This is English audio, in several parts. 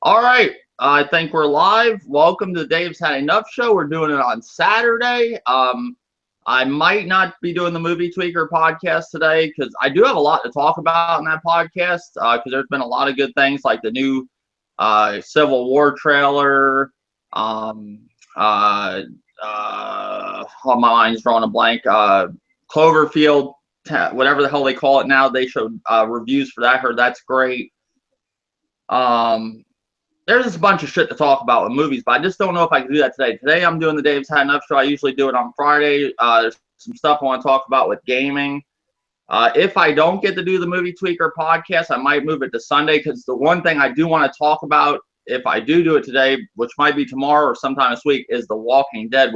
All right, I think we're live. Welcome to the Dave's Had Enough show. We're doing it on Saturday. I might not be doing the Movie Tweaker podcast today because I do have a lot to talk about in that podcast because there's been a lot of good things like the new Civil War trailer. My mind's drawing a blank. Cloverfield, whatever the hell they call it now. They showed reviews for that. I heard that's great. There's just a bunch of shit to talk about with movies, but I just don't know if I can do that today. Today I'm doing the Dave's Had Enough show. I usually do it on Friday. There's some stuff I want to talk about with gaming. If I don't get to do the Movie Tweaker podcast, I might move it to Sunday because the one thing I do want to talk about, if I do it today, which might be tomorrow or sometime this week, is The Walking Dead.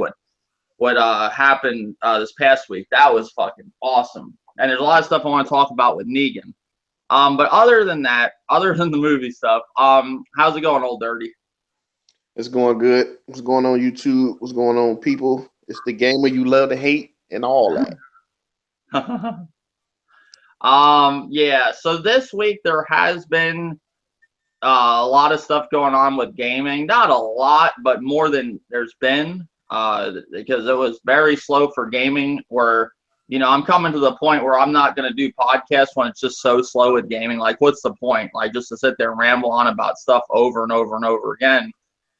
What happened this past week. That was fucking awesome. And there's a lot of stuff I want to talk about with Negan. But other than that, other than the movie stuff, how's it going, Old Dirty? It's going good. What's going on YouTube? What's going on, people? It's the gamer you love to hate and all that. Yeah. So this week there has been a lot of stuff going on with gaming. Not a lot, but more than there's been. Because it was very slow for gaming. Where I'm coming to the point where I'm not going to do podcasts when it's just so slow with gaming. Like, what's the point? Like, just to sit there and ramble on about stuff over and over and over again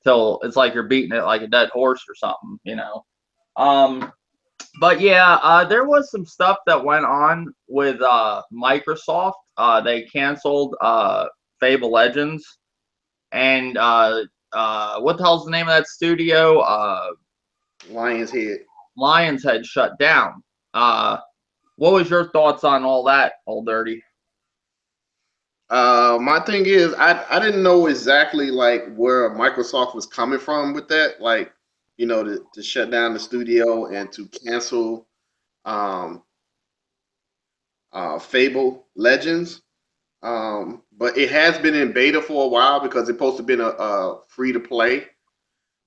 till it's like you're beating it like a dead horse or something, But yeah, there was some stuff that went on with Microsoft. They canceled Fable Legends, and what the hell's the name of that studio? Lion's Head shut down. What was your thoughts on all that, Old Dirty? My thing is, I didn't know exactly like where Microsoft was coming from with that, like to shut down the studio and to cancel Fable Legends. But it has been in beta for a while because it's supposed to be a free to play.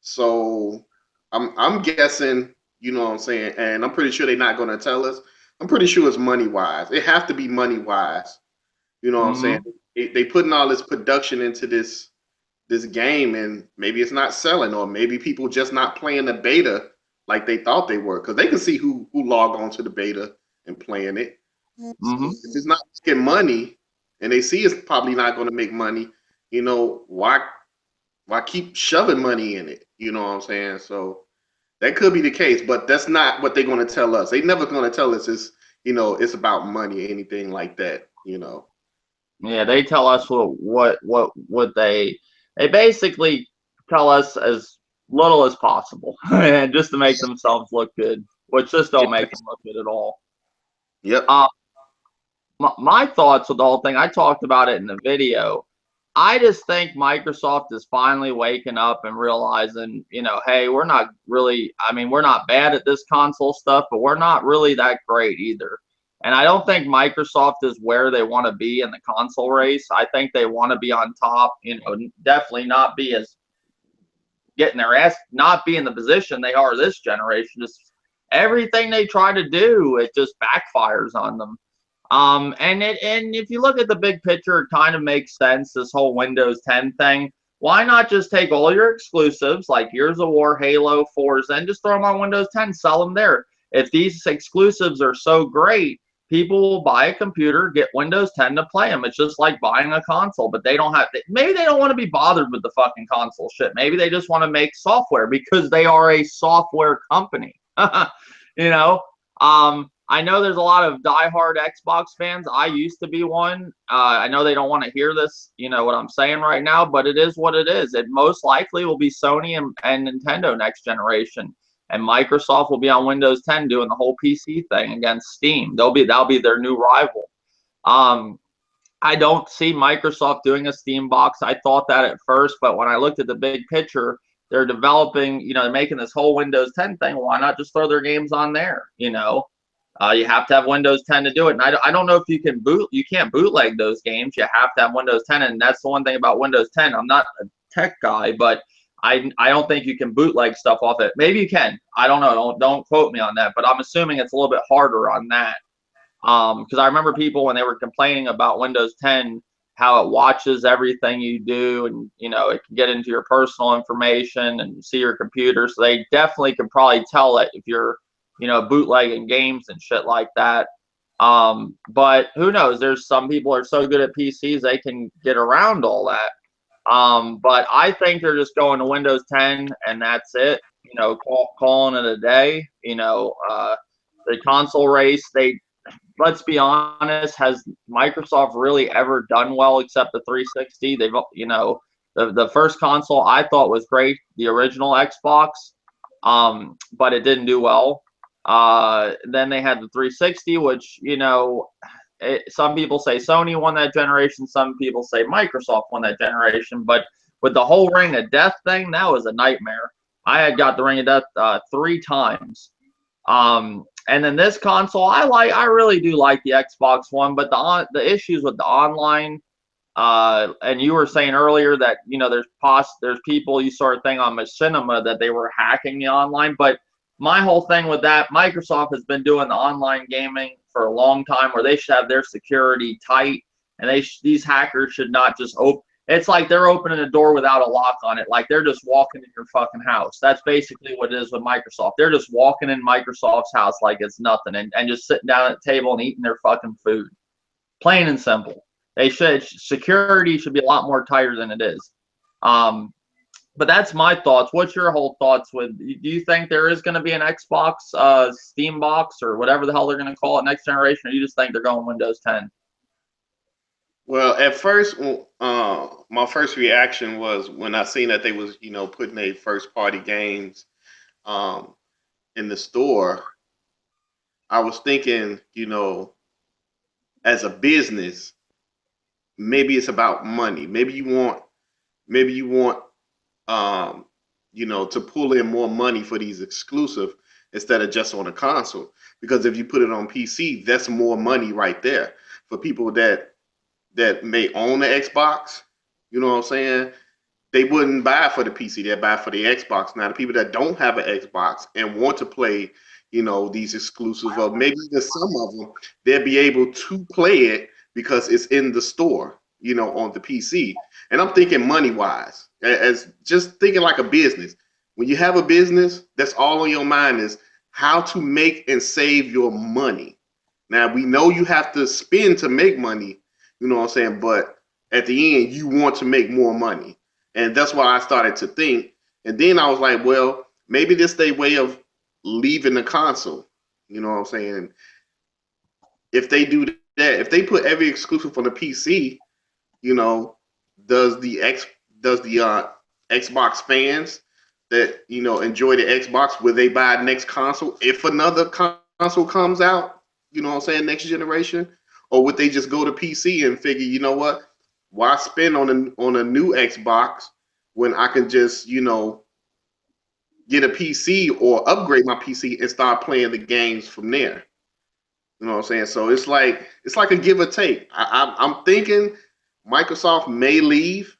So I'm guessing, you know what I'm saying, and I'm pretty sure they're not going to tell us. I'm pretty sure it's money wise. It have to be money wise. You know what I'm saying? They putting all this production into this game, and maybe it's not selling, or maybe people just not playing the beta like they thought they were, because they can see who logged on to the beta and playing it. So if it's not making money, and they see it's probably not going to make money, why keep shoving money in it? You know what I'm saying? So that could be the case, but that's not what they're going to tell us. They never going to tell us it's about money or anything like that. Yeah, they tell us what they basically tell us as little as possible, and just to make themselves look good, which just don't make them look good at all. Yep. My thoughts with the whole thing, I talked about it in the video. I just think Microsoft is finally waking up and realizing, hey, we're not really, we're not bad at this console stuff, but we're not really that great either. And I don't think Microsoft is where they want to be in the console race. I think they want to be on top, definitely not be as getting their ass, not be in the position they are this generation. Just everything they try to do, it just backfires on them. And if you look at the big picture, it kind of makes sense, this whole Windows 10 thing. Why not just take all your exclusives like Gears of War, Halo, Forza, and just throw them on Windows 10, sell them there? If these exclusives are so great, people will buy a computer, get Windows 10 to play them. It's just like buying a console, but they don't have, maybe they don't want to be bothered with the fucking console shit. Maybe they just want to make software because they are a software company. I know there's a lot of diehard Xbox fans. I used to be one. I know they don't want to hear this, what I'm saying right now, but it is what it is. It most likely will be Sony and Nintendo next generation. And Microsoft will be on Windows 10 doing the whole PC thing against Steam. That'll be their new rival. I don't see Microsoft doing a Steam box. I thought that at first, but when I looked at the big picture, they're developing, they're making this whole Windows 10 thing. Why not just throw their games on there? You have to have Windows 10 to do it. And I don't know if you can't bootleg those games. You have to have Windows 10. And that's the one thing about Windows 10. I'm not a tech guy, but I don't think you can bootleg stuff off it. Maybe you can. I don't know. Don't quote me on that. But I'm assuming it's a little bit harder on that. Because I remember people when they were complaining about Windows 10 how it watches everything you do, and you know it can get into your personal information and see your computer. So they definitely can probably tell it if you're, you know, bootlegging games and shit like that. But who knows? There's some people are so good at PCs they can get around all that. But I think they're just going to Windows 10 and that's it. You know, calling it a day. You know, the console race. Let's be honest. Has Microsoft really ever done well except the 360? They've, you know, the first console I thought was great, the original Xbox, but it didn't do well. Then they had the 360, which, you know, some people say Sony won that generation. Some people say Microsoft won that generation. But with the whole Ring of Death thing, that was a nightmare. I had got the Ring of Death 3 times. And then this console, I really do like the Xbox One, but the issues with the online, and you were saying earlier that, you know, there's people, you saw a thing on Machinima that they were hacking the online, but my whole thing with that, Microsoft has been doing the online gaming for a long time, where they should have their security tight, and these hackers should not just open. It's like they're opening a door without a lock on it. Like they're just walking in your fucking house. That's basically what it is with Microsoft. They're just walking in Microsoft's house like it's nothing, and just sitting down at the table and eating their fucking food. Plain and simple. Security should be a lot more tighter than it is. But that's my thoughts. What's your whole thoughts with? Do you think there is going to be an Xbox Steam box or whatever the hell they're going to call it next generation, or you just think they're going Windows 10? Well, at first, my first reaction was when I seen that they was, you know, putting their first party games um, in the store. I was thinking, you know, as a business, maybe it's about money. Maybe you want, um, you know, to pull in more money for these exclusive instead of just on a console. Because if you put it on PC, that's more money right there for people that may own the Xbox. You know what I'm saying? They wouldn't buy for the PC; they'd buy for the Xbox. Now, the people that don't have an Xbox and want to play, you know, these exclusives, or maybe even some of them, they'll be able to play it because it's in the store, you know, on the PC. And I'm thinking money wise, as just thinking like a business. When you have a business, that's all on your mind is how to make and save your money. Now, we know you have to spend to make money, you know what I'm saying? But at the end, you want to make more money. And that's why I started to think. And then I was like, well, maybe this their way of leaving the console. You know what I'm saying? If they do that, if they put every exclusive on the PC, you know, does the Xbox fans that, you know, enjoy the Xbox, will they buy the next console if another console comes out? You know what I'm saying? Next generation, or would they just go to PC and figure, you know what? Why spend on a new Xbox when I can just, you know, get a PC or upgrade my PC and start playing the games from there? You know what I'm saying? So it's like a give or take. I'm thinking Microsoft may leave,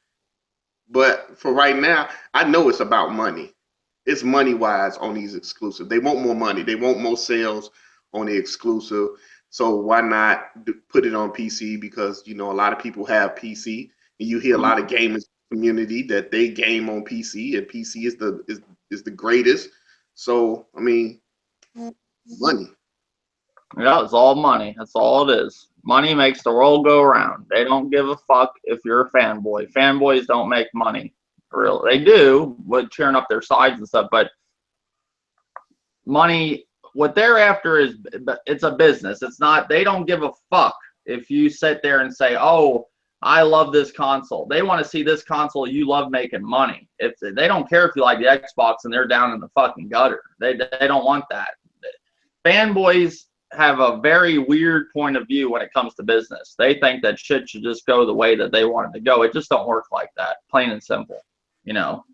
but for right now, I know it's about money. It's money wise on these exclusive. They want more money. They want more sales on the exclusive. So why not put it on PC? Because, you know, a lot of people have PC, and you hear a lot of gamers community that they game on PC, and PC is the greatest. So I mean, money. Yeah, it's all money. That's all it is. Money makes the world go around. They don't give a fuck if you're a fanboy. Fanboys don't make money. Really, they do with cheering up their sides and stuff, but money, what they're after is, it's a business. It's not, they don't give a fuck if you sit there and say, oh, I love this console. They want to see this console you love making money. If they don't care if you like the Xbox and they're down in the fucking gutter. They don't want that. Fanboys have a very weird point of view when it comes to business. They think that shit should just go the way that they want it to go. It just don't work like that, plain and simple, you know.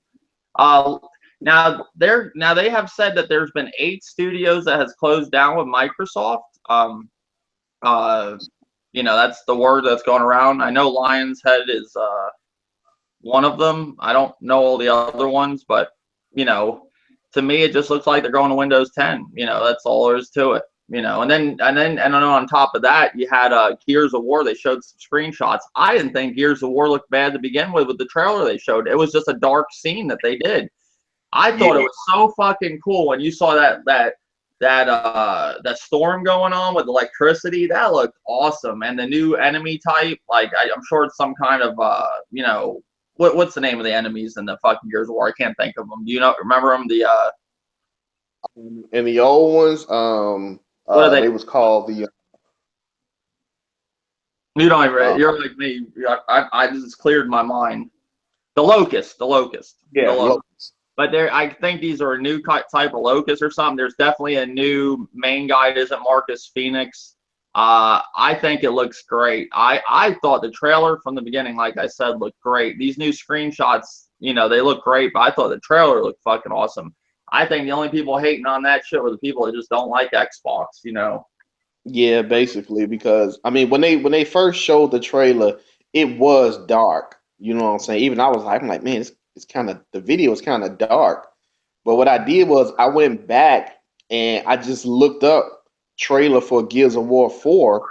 Now they have said that there's been 8 studios that has closed down with Microsoft. You know, that's the word that's going around. I know Lionshead is one of them. I don't know all the other ones, but you know, to me it just looks like they're going to Windows 10. You know, that's all there is to it. And then on top of that, you had Gears of War. They showed some screenshots. I didn't think Gears of War looked bad to begin with the trailer they showed. It was just a dark scene that they did. I thought it was so fucking cool when you saw that storm going on with electricity. That looked awesome. And the new enemy type, like I'm sure it's some kind of what's the name of the enemies in the fucking Gears of War? I can't think of them. Do you remember them? And the old ones, What are they? they was called the You don't even. You're like me. I just cleared my mind. The locust. yeah, Locust. But I think these are a new type of locust or something. There's definitely a new main guy. It isn't Marcus Phoenix. I think it looks great. I thought the trailer from the beginning, like I said, looked great. These new screenshots, they look great, but I thought the trailer looked fucking awesome. I think the only people hating on that shit were the people that just don't like Xbox. Yeah, basically, because I mean, when they first showed the trailer, it was dark. You know what I'm saying? Even I'm like, man, it's kind of the video is kind of dark. But what I did was I went back and I just looked up trailer for Gears of War 4,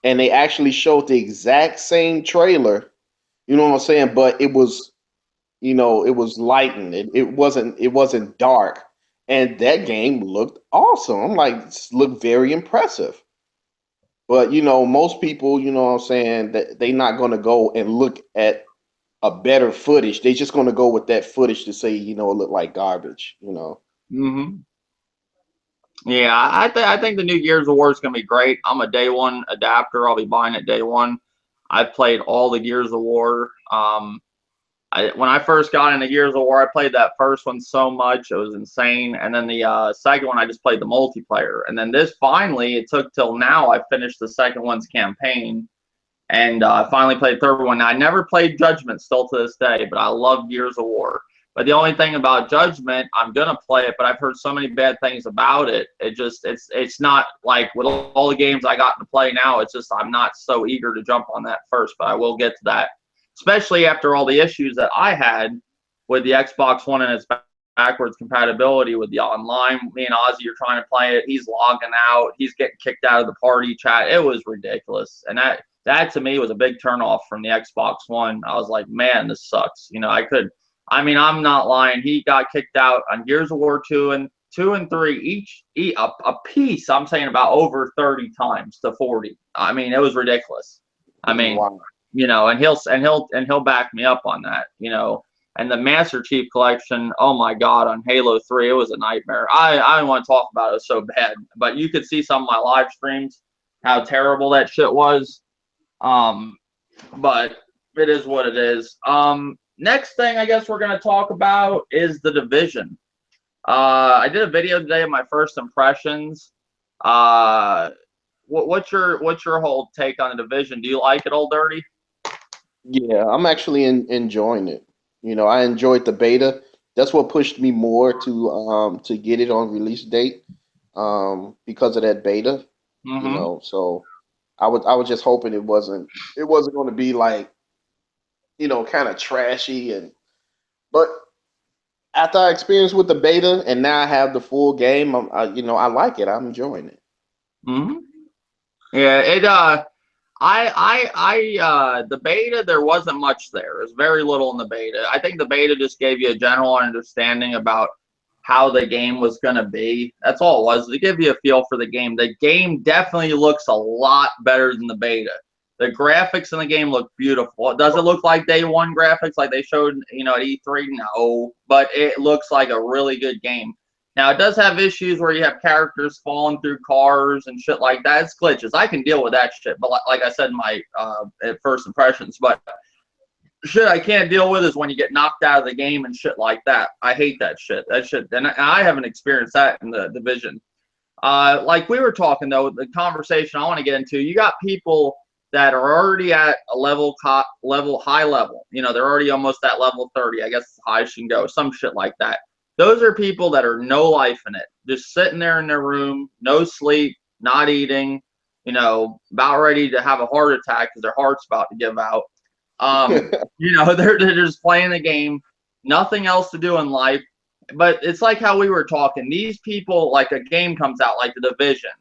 and they actually showed the exact same trailer. You know what I'm saying? But it was, it was lightened. It wasn't dark, and that game looked awesome. I'm like, this looked very impressive. But most people, you know what I'm saying, that they not gonna go and look at a better footage. They just gonna go with that footage to say, it look like garbage. hmm Yeah, I think the new Gears of War is gonna be great. I'm a day one adapter. I'll be buying it day one. I've played all the Gears of War. When I first got into Gears of War, I played that first one so much it was insane. And then the second one, I just played the multiplayer. And then this finally, it took till now. I finished the second one's campaign, and I finally played the third one. Now, I never played Judgment still to this day, but I love Gears of War. But the only thing about Judgment, I'm gonna play it, but I've heard so many bad things about it. It's not like with all the games I got to play now. It's just I'm not so eager to jump on that first, but I will get to that, especially after all the issues that I had with the Xbox One and its backwards compatibility with the online. Me and Ozzy are trying to play it. He's logging out. He's getting kicked out of the party chat. It was ridiculous, and that to me was a big turnoff from the Xbox One. I was like, man, this sucks. I'm not lying. He got kicked out on Gears of War 2 and 3 each a piece. I'm saying about over 30 times to 40. I mean, it was ridiculous. I mean, Wow. and he'll back me up on that. And the Master Chief Collection, oh my God, on Halo 3, it was a nightmare. I don't want to talk about it so bad, but you could see some of my live streams how terrible that shit was. But it is what it is. Next thing I guess we're gonna talk about is The Division. I did a video today of my first impressions. What's your whole take on The Division? Do you like it, Old Dirty? Yeah, I'm actually enjoying it. I enjoyed the beta. That's what pushed me more to get it on release date, because of that beta. Mm-hmm. So I was just hoping it wasn't going to be like, kind of trashy. But after I experienced with the beta and now I have the full game, I like it. I'm enjoying it. Mm-hmm. Yeah, the beta, there wasn't much there. There's very little in the beta. I think the beta just gave you a general understanding about how the game was going to be. That's all it was, to give you a feel for the game. The game definitely looks a lot better than the beta. The graphics in the game look beautiful. Does it look like day one graphics like they showed, at E3? No, but it looks like a really good game. Now, it does have issues where you have characters falling through cars and shit like that. It's glitches. I can deal with that shit, but like I said in my first impressions, but shit I can't deal with is when you get knocked out of the game and shit like that. I hate that shit. And I haven't experienced that in the Division. Like we were talking, though, the conversation I want to get into, you got people that are already at a high level. They're already almost at level 30. I guess it's the highest you can go, some shit like that. Those are people that are no life in it, just sitting there in their room, no sleep, not eating, about ready to have a heart attack because their heart's about to give out. They're just playing the game, nothing else to do in life. But it's like how we were talking. These people, like a game comes out, like The Division.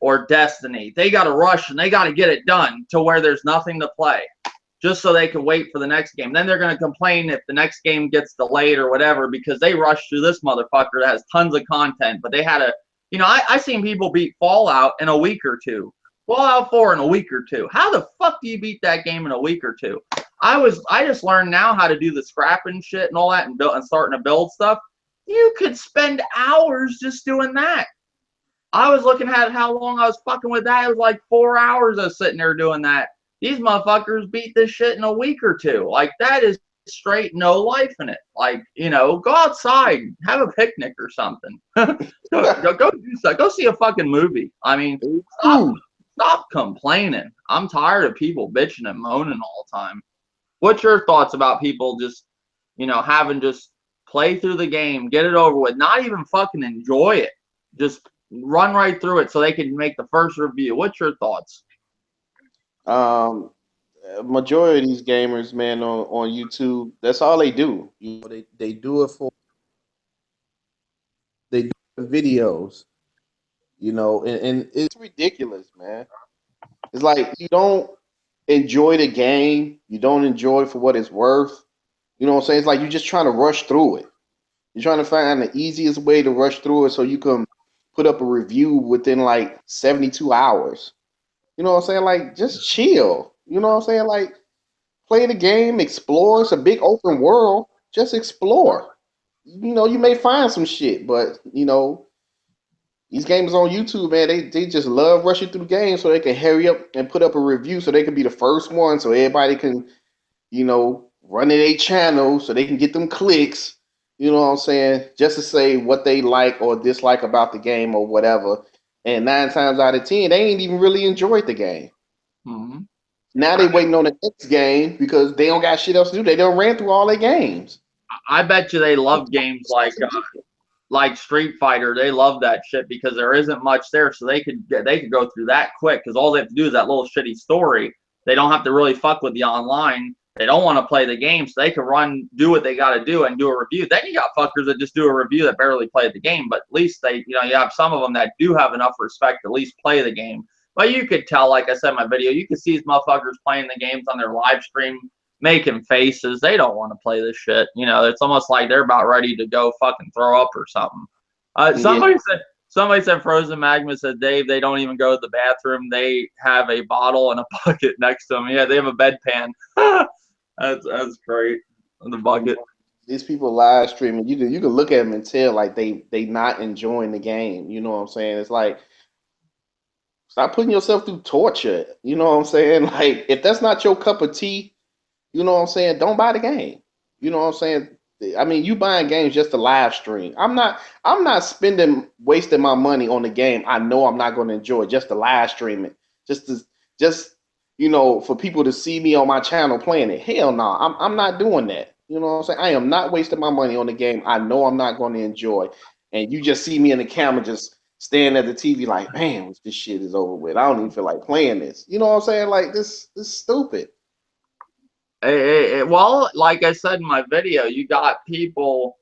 or Destiny. They got to rush and they got to get it done to where there's nothing to play, just so they can wait for the next game. Then they're going to complain if the next game gets delayed or whatever because they rushed through this motherfucker that has tons of content. But they had a, you know, I seen people beat Fallout in a week or two. Fallout 4 in a week or two. How the fuck do you beat that game in a week or two? I just learned now how to do the scrapping shit and all that and build and starting to build stuff. You could spend hours just doing that. I was looking at how long I was fucking with that. It was like 4 hours I was sitting there doing that. These motherfuckers beat this shit in a week or two. Like, that is straight no life in it. Like, you know, go outside, have a picnic or something. go do something. Go see a fucking movie. I mean, stop complaining. I'm tired of people bitching and moaning all the time. What's your thoughts about people just, you know, having just play through the game, get it over with, not even fucking enjoy it, just run right through it so they can make the first review? What's your thoughts? Majority of these gamers, man, on YouTube, that's all they do. You know, they do it for videos, you know, and it's ridiculous, man. It's like you don't enjoy the game, you don't enjoy it for what it's worth. You know what I'm saying? It's like you're just trying to rush through it. You're trying to find the easiest way to rush through it so you can put up a review within like 72 hours. You know what I'm saying? Like, just chill. You know what I'm saying? Like, play the game, explore. It's a big open world. Just explore. You know, you may find some shit, but you know, these games on YouTube, man, they just love rushing through the game so they can hurry up and put up a review so they can be the first one so everybody can, you know, run to their channel so they can get them clicks. You know what I'm saying? Just to say what they like or dislike about the game or whatever. And 9 times out of 10, they ain't even really enjoyed the game. Mm-hmm. Now they waiting on the next game because they don't got shit else to do. They done ran through all their games. I bet you they love games like Street Fighter. They love that shit because there isn't much there, so they could go through that quick because all they have to do is that little shitty story. They don't have to really fuck with the online. They don't want to play the game, so they can do what they got to do and do a review. Then you got fuckers that just do a review that barely played the game, but at least they, you know, you have some of them that do have enough respect to at least play the game. But you could tell, like I said in my video, you could see these motherfuckers playing the games on their live stream, making faces. They don't want to play this shit. You know, it's almost like they're about ready to go fucking throw up or something. Somebody said Frozen Magma said, Dave, they don't even go to the bathroom. They have a bottle and a bucket next to them. Yeah, they have a bedpan. That's great. The bucket. These people live streaming, you can look at them and tell like they not enjoying the game. You know what I'm saying? It's like, stop putting yourself through torture. You know what I'm saying? Like, if that's not your cup of tea, you know what I'm saying, don't buy the game. You know what I'm saying? I mean, you buying games just to live stream. I'm not wasting my money on the game I know I'm not going to enjoy just to live stream it. Just you know, for people to see me on my channel playing it. Hell no, I'm not doing that. You know what I'm saying? I am not wasting my money on the game I know I'm not going to enjoy. And you just see me in the camera just staring at the TV like, man, this shit is over with. I don't even feel like playing this. You know what I'm saying? Like, this is stupid. Well, like I said in my video, you got people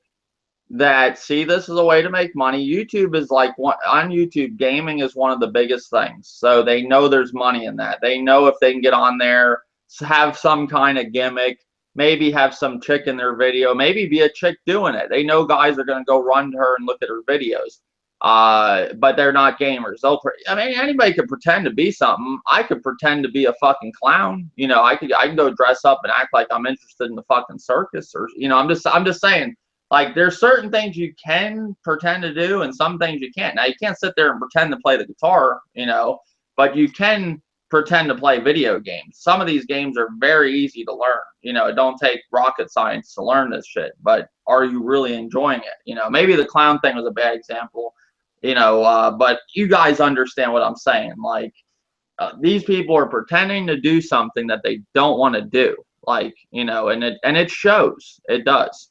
that see this as a way to make money. YouTube is like on YouTube, gaming is one of the biggest things. So they know there's money in that. They know if they can get on there, have some kind of gimmick, maybe have some chick in their video, maybe be a chick doing it. They know guys are going to go run to her and look at her videos. But they're not gamers. I mean, anybody could pretend to be something. I could pretend to be a fucking clown. You know, I can go dress up and act like I'm interested in the fucking circus, or you know, I'm just saying. Like, there's certain things you can pretend to do and some things you can't. Now, you can't sit there and pretend to play the guitar, you know, but you can pretend to play video games. Some of these games are very easy to learn. You know, it don't take rocket science to learn this shit, but are you really enjoying it? You know, maybe the clown thing was a bad example, you know, but you guys understand what I'm saying. Like, these people are pretending to do something that they don't want to do. Like, you know, and it shows. It does.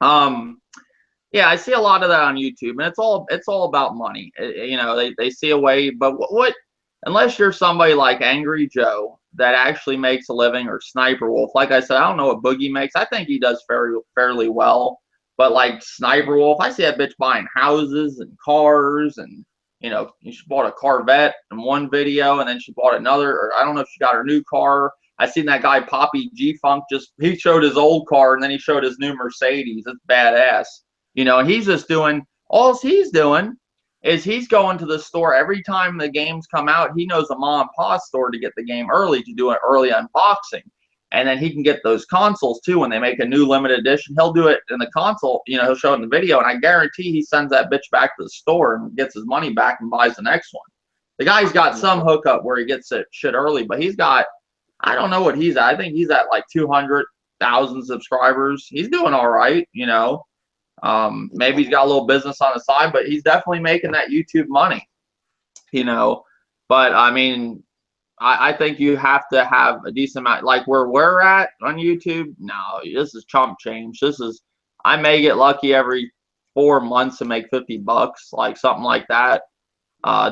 Yeah, I see a lot of that on YouTube, and it's all about money. You know, they see a way, but what unless you're somebody like Angry Joe that actually makes a living, or Sniper Wolf. Like I said, I don't know what Boogie makes. I think he does fairly well. But like Sniper Wolf, I see that bitch buying houses and cars and, You know, she bought a Corvette in one video, and then she bought another, or I don't know if she got her new car. I seen that guy Poppy G Funk he showed his old car and then he showed his new Mercedes. It's badass. You know, and he's just doing, all he's doing is he's going to the store every time the games come out. He knows a mom and pop store to get the game early, to do an early unboxing. And then he can get those consoles too when they make a new limited edition. He'll do it in the console, you know, he'll show it in the video, and I guarantee he sends that bitch back to the store and gets his money back and buys the next one. The guy's got some hookup where he gets it shit early, but he's got, I don't know what he's at. I think he's at like 200,000 subscribers. He's doing all right, you know. Maybe he's got a little business on the side, but he's definitely making that YouTube money, you know. But I mean, I think you have to have a decent amount, like where we're at on YouTube. No, this is chump change. This is, I may get lucky every 4 months and make $50, like something like that.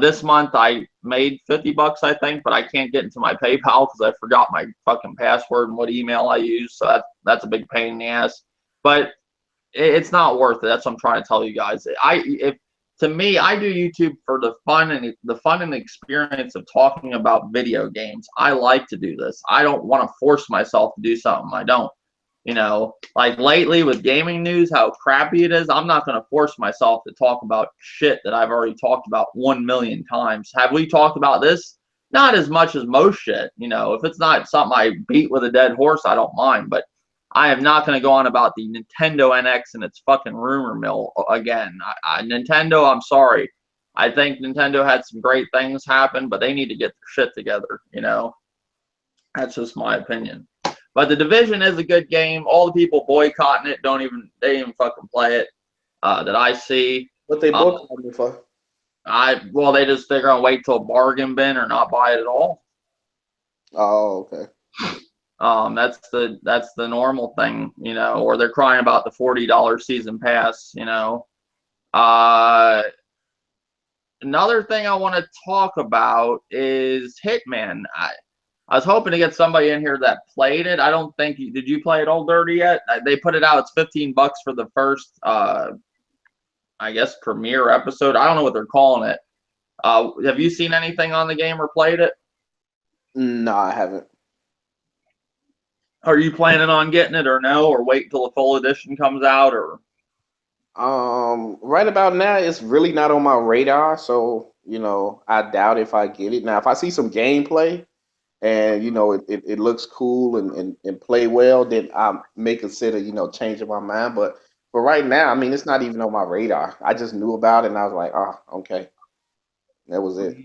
This month I made $50, I think, but I can't get into my PayPal because I forgot my fucking password and what email I use. So that's a big pain in the ass. But it's not worth it. That's what I'm trying to tell you guys. To me, I do YouTube for the fun and the experience of talking about video games. I like to do this. I don't want to force myself to do something I don't. You know, like lately with gaming news, how crappy it is, I'm not going to force myself to talk about shit that I've already talked about 1 million times. Have we talked about this? Not as much as most shit. You know, if it's not something I beat with a dead horse, I don't mind. But I am not going to go on about the Nintendo NX and its fucking rumor mill again. Nintendo, I'm sorry. I think Nintendo had some great things happen, but they need to get their shit together, you know. That's just my opinion. But The Division is a good game. All the people boycotting it they don't even fucking play it that I see. What they boycotting me for? Well, they're gonna wait till bargain bin or not buy it at all. Oh, okay. That's the normal thing, you know, or they're crying about the $40 season pass, you know. Another thing I want to talk about is Hitman. I was hoping to get somebody in here that played it. I don't think did you play it Old Dirty yet? They put it out. It's $15 for the first, I guess, premiere episode. I don't know what they're calling it. Have you seen anything on the game or played it? No, I haven't. Are you planning on getting it or no, or wait till the full edition comes out, or? Right about now, it's really not on my radar, so you know, I doubt if I get it. Now, if I see some gameplay and you know it looks cool and play well, then I may consider, you know, changing my mind. But for right now, I mean, it's not even on my radar. I just knew about it and I was like, oh, okay, that was it.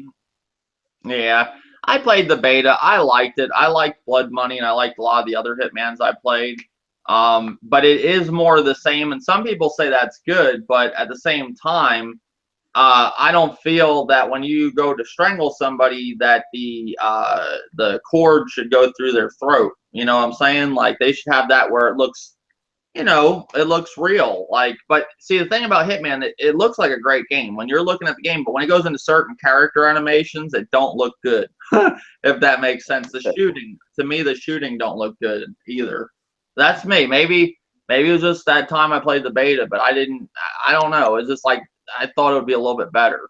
Yeah, I played the beta. I liked it. I liked Blood Money, and I liked a lot of the other Hitmans I played. But it is more of the same, and some people say that's good, but at the same time, I don't feel that when you go to strangle somebody that the cord should go through their throat. You know what I'm saying? Like, they should have that where it looks, you know, it looks real. Like, but see, the thing about Hitman, it looks like a great game when you're looking at the game, but when it goes into certain character animations, it don't look good. If that makes sense. The shooting don't look good either. That's me. Maybe it was just that time I played the beta, but I don't know. It's just like I thought it would be a little bit better.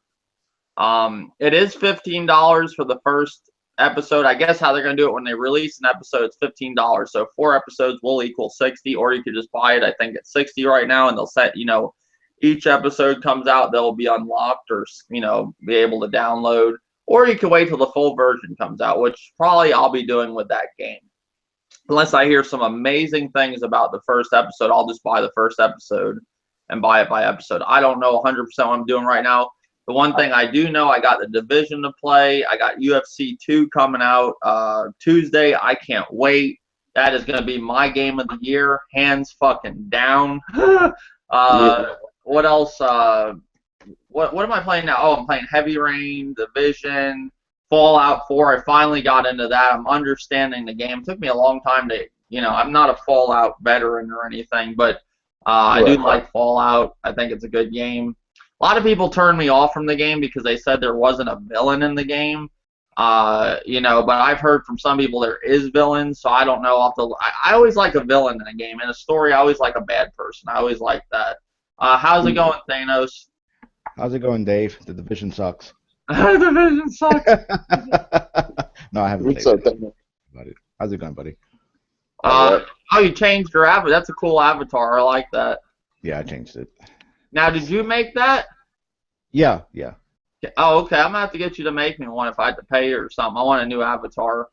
It is $15 for the first episode. I guess how they're gonna do it when they release an episode, it's $15. So 4 episodes will equal 60, or you could just buy it. I think it's 60 right now, and they'll set, you know, each episode comes out, they'll be unlocked or, you know, be able to download, or you can wait till the full version comes out, which probably I'll be doing with that game. Unless I hear some amazing things about the first episode, I'll just buy the first episode and buy it by episode. I don't know 100% what I'm doing right now. The one thing I do know, I got the Division to play. I got UFC 2 coming out Tuesday. I can't wait. That is going to be my game of the year, hands fucking down. What else? What am I playing now? Oh, I'm playing Heavy Rain, Division, Fallout 4. I finally got into that. I'm understanding the game. It took me a long time to, you know, I'm not a Fallout veteran or anything, but I do like Fallout. I think it's a good game. A lot of people turned me off from the game because they said there wasn't a villain in the game. You know, but I've heard from some people there is villains, so I don't know. I always like a villain in a game. In a story, I always like a bad person. I always like that. How's it going, Thanos? How's it going, Dave? The division sucks. The division sucks. No, I haven't What's played up, it. man? Buddy. How's it going, buddy? Oh, you changed your avatar. That's a cool avatar. I like that. Yeah, I changed it. Now, did you make that? Yeah, yeah. Oh, okay. I'm gonna have to get you to make me one if I had to pay you or something. I want a new avatar.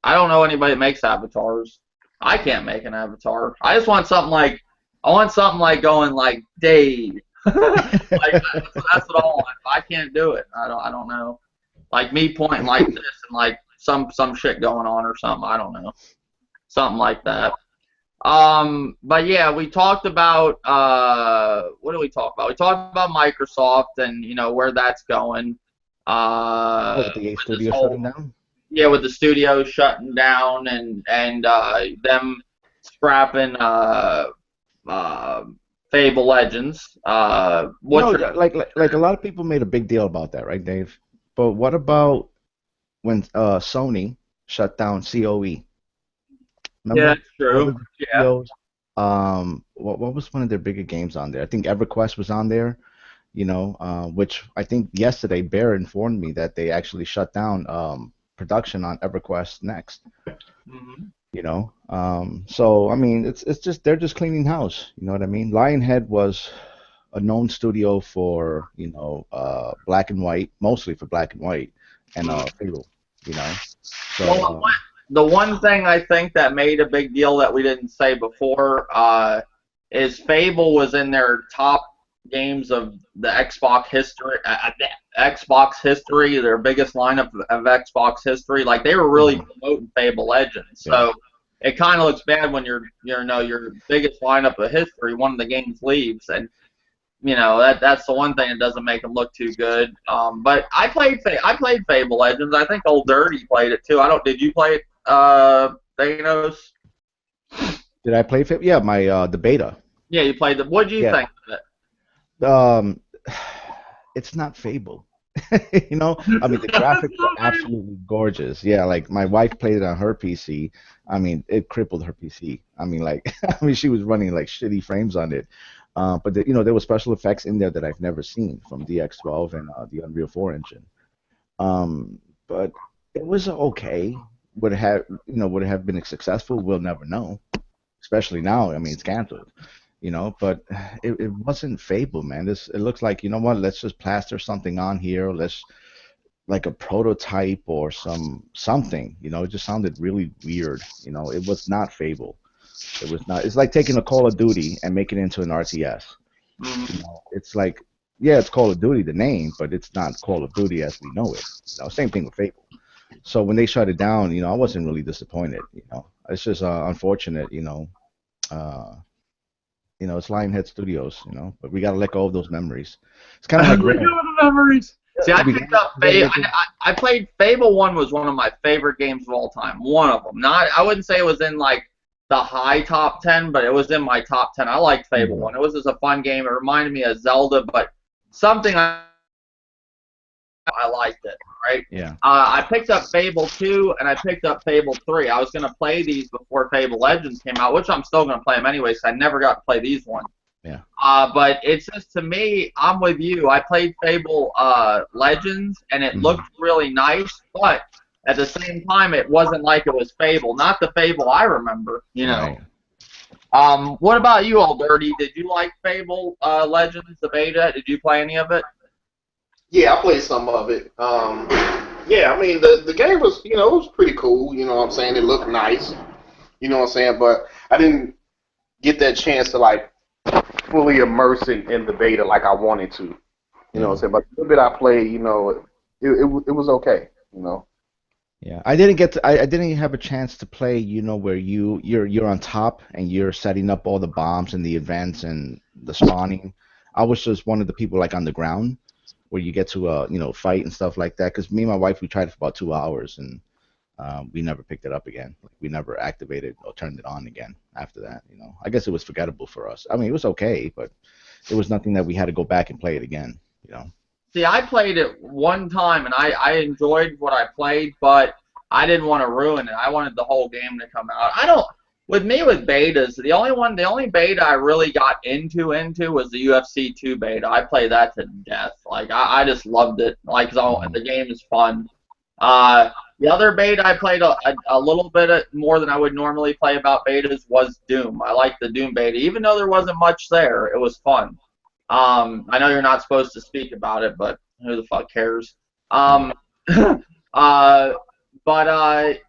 I don't know anybody that makes avatars. I can't make an avatar. I just want something like going like Dave. Like that's what I want. I can't do it. I don't know. Like me pointing like this and like some shit going on or something. I don't know. Something like that. But yeah, we talked about what did we talk about? We talked about Microsoft and where that's going. With the With this studio whole, shutting down? yeah, with the studio shutting down and them scrapping Fable Legends. Like a lot of people made a big deal about that, right, Dave? But what about when Sony shut down COE? Remember? Yeah, it's All true. the Yeah. studios. What was one of their bigger games on there? I think EverQuest was on there. Which I think yesterday Bear informed me that they actually shut down production on EverQuest Next. So I mean, it's just they're just cleaning house. You know what I mean? Lionhead was a known studio for black and white, mostly for black and white, and Fable. So Well, the one thing I think that made a big deal that we didn't say before is Fable was in their top games of the Xbox history, their biggest lineup of Xbox history. Like they were really promoting Fable Legends. So it kind of looks bad when your biggest lineup of history, one of the games leaves, and that's the one thing that doesn't make them look too good. But I played Fable Legends. I think Old Dirty played it too. Did you play it, Thanos? did I play Fable? Yeah, my the beta. Yeah, you played it. What did you think of it? It's not Fable. I mean, the graphics are absolutely gorgeous. Yeah, like my wife played it on her PC. I mean, it crippled her PC. I mean, she was running like shitty frames on it. But there were special effects in there that I've never seen from DX12 and the Unreal 4 engine. But it was okay. Would it have been successful? We'll never know. Especially now. I mean, it's canceled. But it wasn't Fable, man. It looks like, let's just plaster something on here. Let's like a prototype or something. It just sounded really weird. It was not Fable. It was not. It's like taking a Call of Duty and making it into an RTS. It's like, yeah, it's Call of Duty, the name, but it's not Call of Duty as we know it. Same thing with Fable. So when they shut it down, I wasn't really disappointed. It's just unfortunate. It's Lionhead Studios, but we got to let go of those memories. It's kind of like Let go of the memories. See, I picked up Fable. I played Fable 1 was one of my favorite games of all time. One of them. I wouldn't say it was in like the high top 10, but it was in my top 10. I liked Fable 1. It was just a fun game. It reminded me of Zelda, but something I liked it, right? Yeah. I picked up Fable 2 and I picked up Fable 3. I was going to play these before Fable Legends came out, which I'm still going to play them anyway, so I never got to play these ones. Yeah. But it's just, to me, I'm with you. I played Fable Legends, and it looked really nice, but at the same time, it wasn't like it was Fable. Not the Fable I remember, Right. What about you, Old Dirty? Did you like Fable Legends, the beta? Did you play any of it? Yeah, I played some of it. Yeah, I mean the game was, it was pretty cool. You know what I'm saying? It looked nice. You know what I'm saying? But I didn't get that chance to like fully immerse in the beta like I wanted to. You know what I'm saying? But the little bit I played, it was okay. Yeah, I didn't have a chance to play, where you're on top and you're setting up all the bombs and the events and the spawning. I was just one of the people like on the ground where you get to fight and stuff like that. Because me and my wife, we tried it for about 2 hours and we never picked it up again. We never activated or turned it on again after that. I guess it was forgettable for us. I mean, it was okay, but it was nothing that we had to go back and play it again. See, I played it one time, and I enjoyed what I played, but I didn't want to ruin it. I wanted the whole game to come out. with me with betas, the only beta I really got into was the UFC 2 beta. I played that to death. Like I just loved it. Like the game is fun. The other beta I played a little bit more than I would normally play about betas was Doom. I liked the Doom beta, even though there wasn't much there. It was fun. I know you're not supposed to speak about it, but who the fuck cares?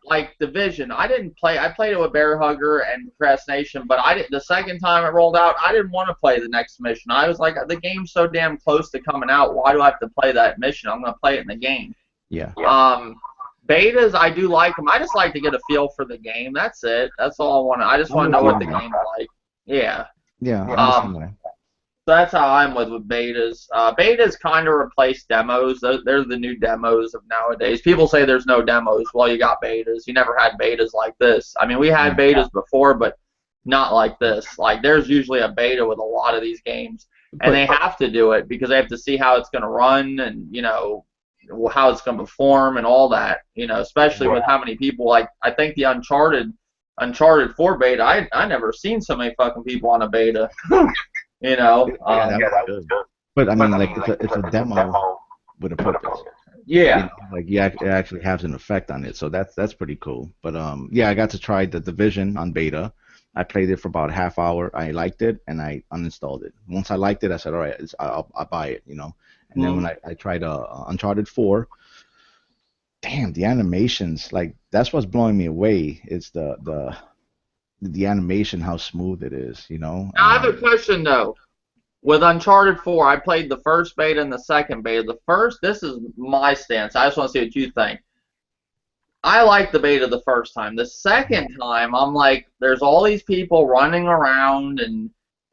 Like Division, I didn't play. I played it with Bear Hugger and Procrastination, but I didn't. The second time it rolled out, I didn't want to play the next mission. I was like, the game's so damn close to coming out. Why do I have to play that mission? I'm gonna play it in the game. Yeah. Betas, I do like them. I just like to get a feel for the game. That's it. That's all I want. I just want to know what the game's like. Yeah. Yeah. So that's how I'm with betas. Betas kind of replace demos. They're the new demos of nowadays. People say there's no demos. Well, you got betas. You never had betas like this. I mean, we had betas before, but not like this. Like, there's usually a beta with a lot of these games, and they have to do it because they have to see how it's going to run and, you know, how it's going to perform and all that. You know, especially with how many people. Like, I think the Uncharted 4 beta, I never seen so many fucking people on a beta. You know, that was good. But I mean, like it's a demo with a purpose. Yeah, you know, like it actually has an effect on it, so that's pretty cool. But yeah, I got to try the Division on beta. I played it for about a half hour. I liked it, and I uninstalled it. Once I liked it, I said, all right, I'll buy it. You know, and then when I tried Uncharted 4, damn, the animations, like that's what's blowing me away. It's the animation, how smooth it is, you know. Now, I have a question though. With Uncharted 4, I played the first beta and the second beta. This is my stance. I just want to see what you think. I liked the beta the first time. The second time, I'm like, there's all these people running around, and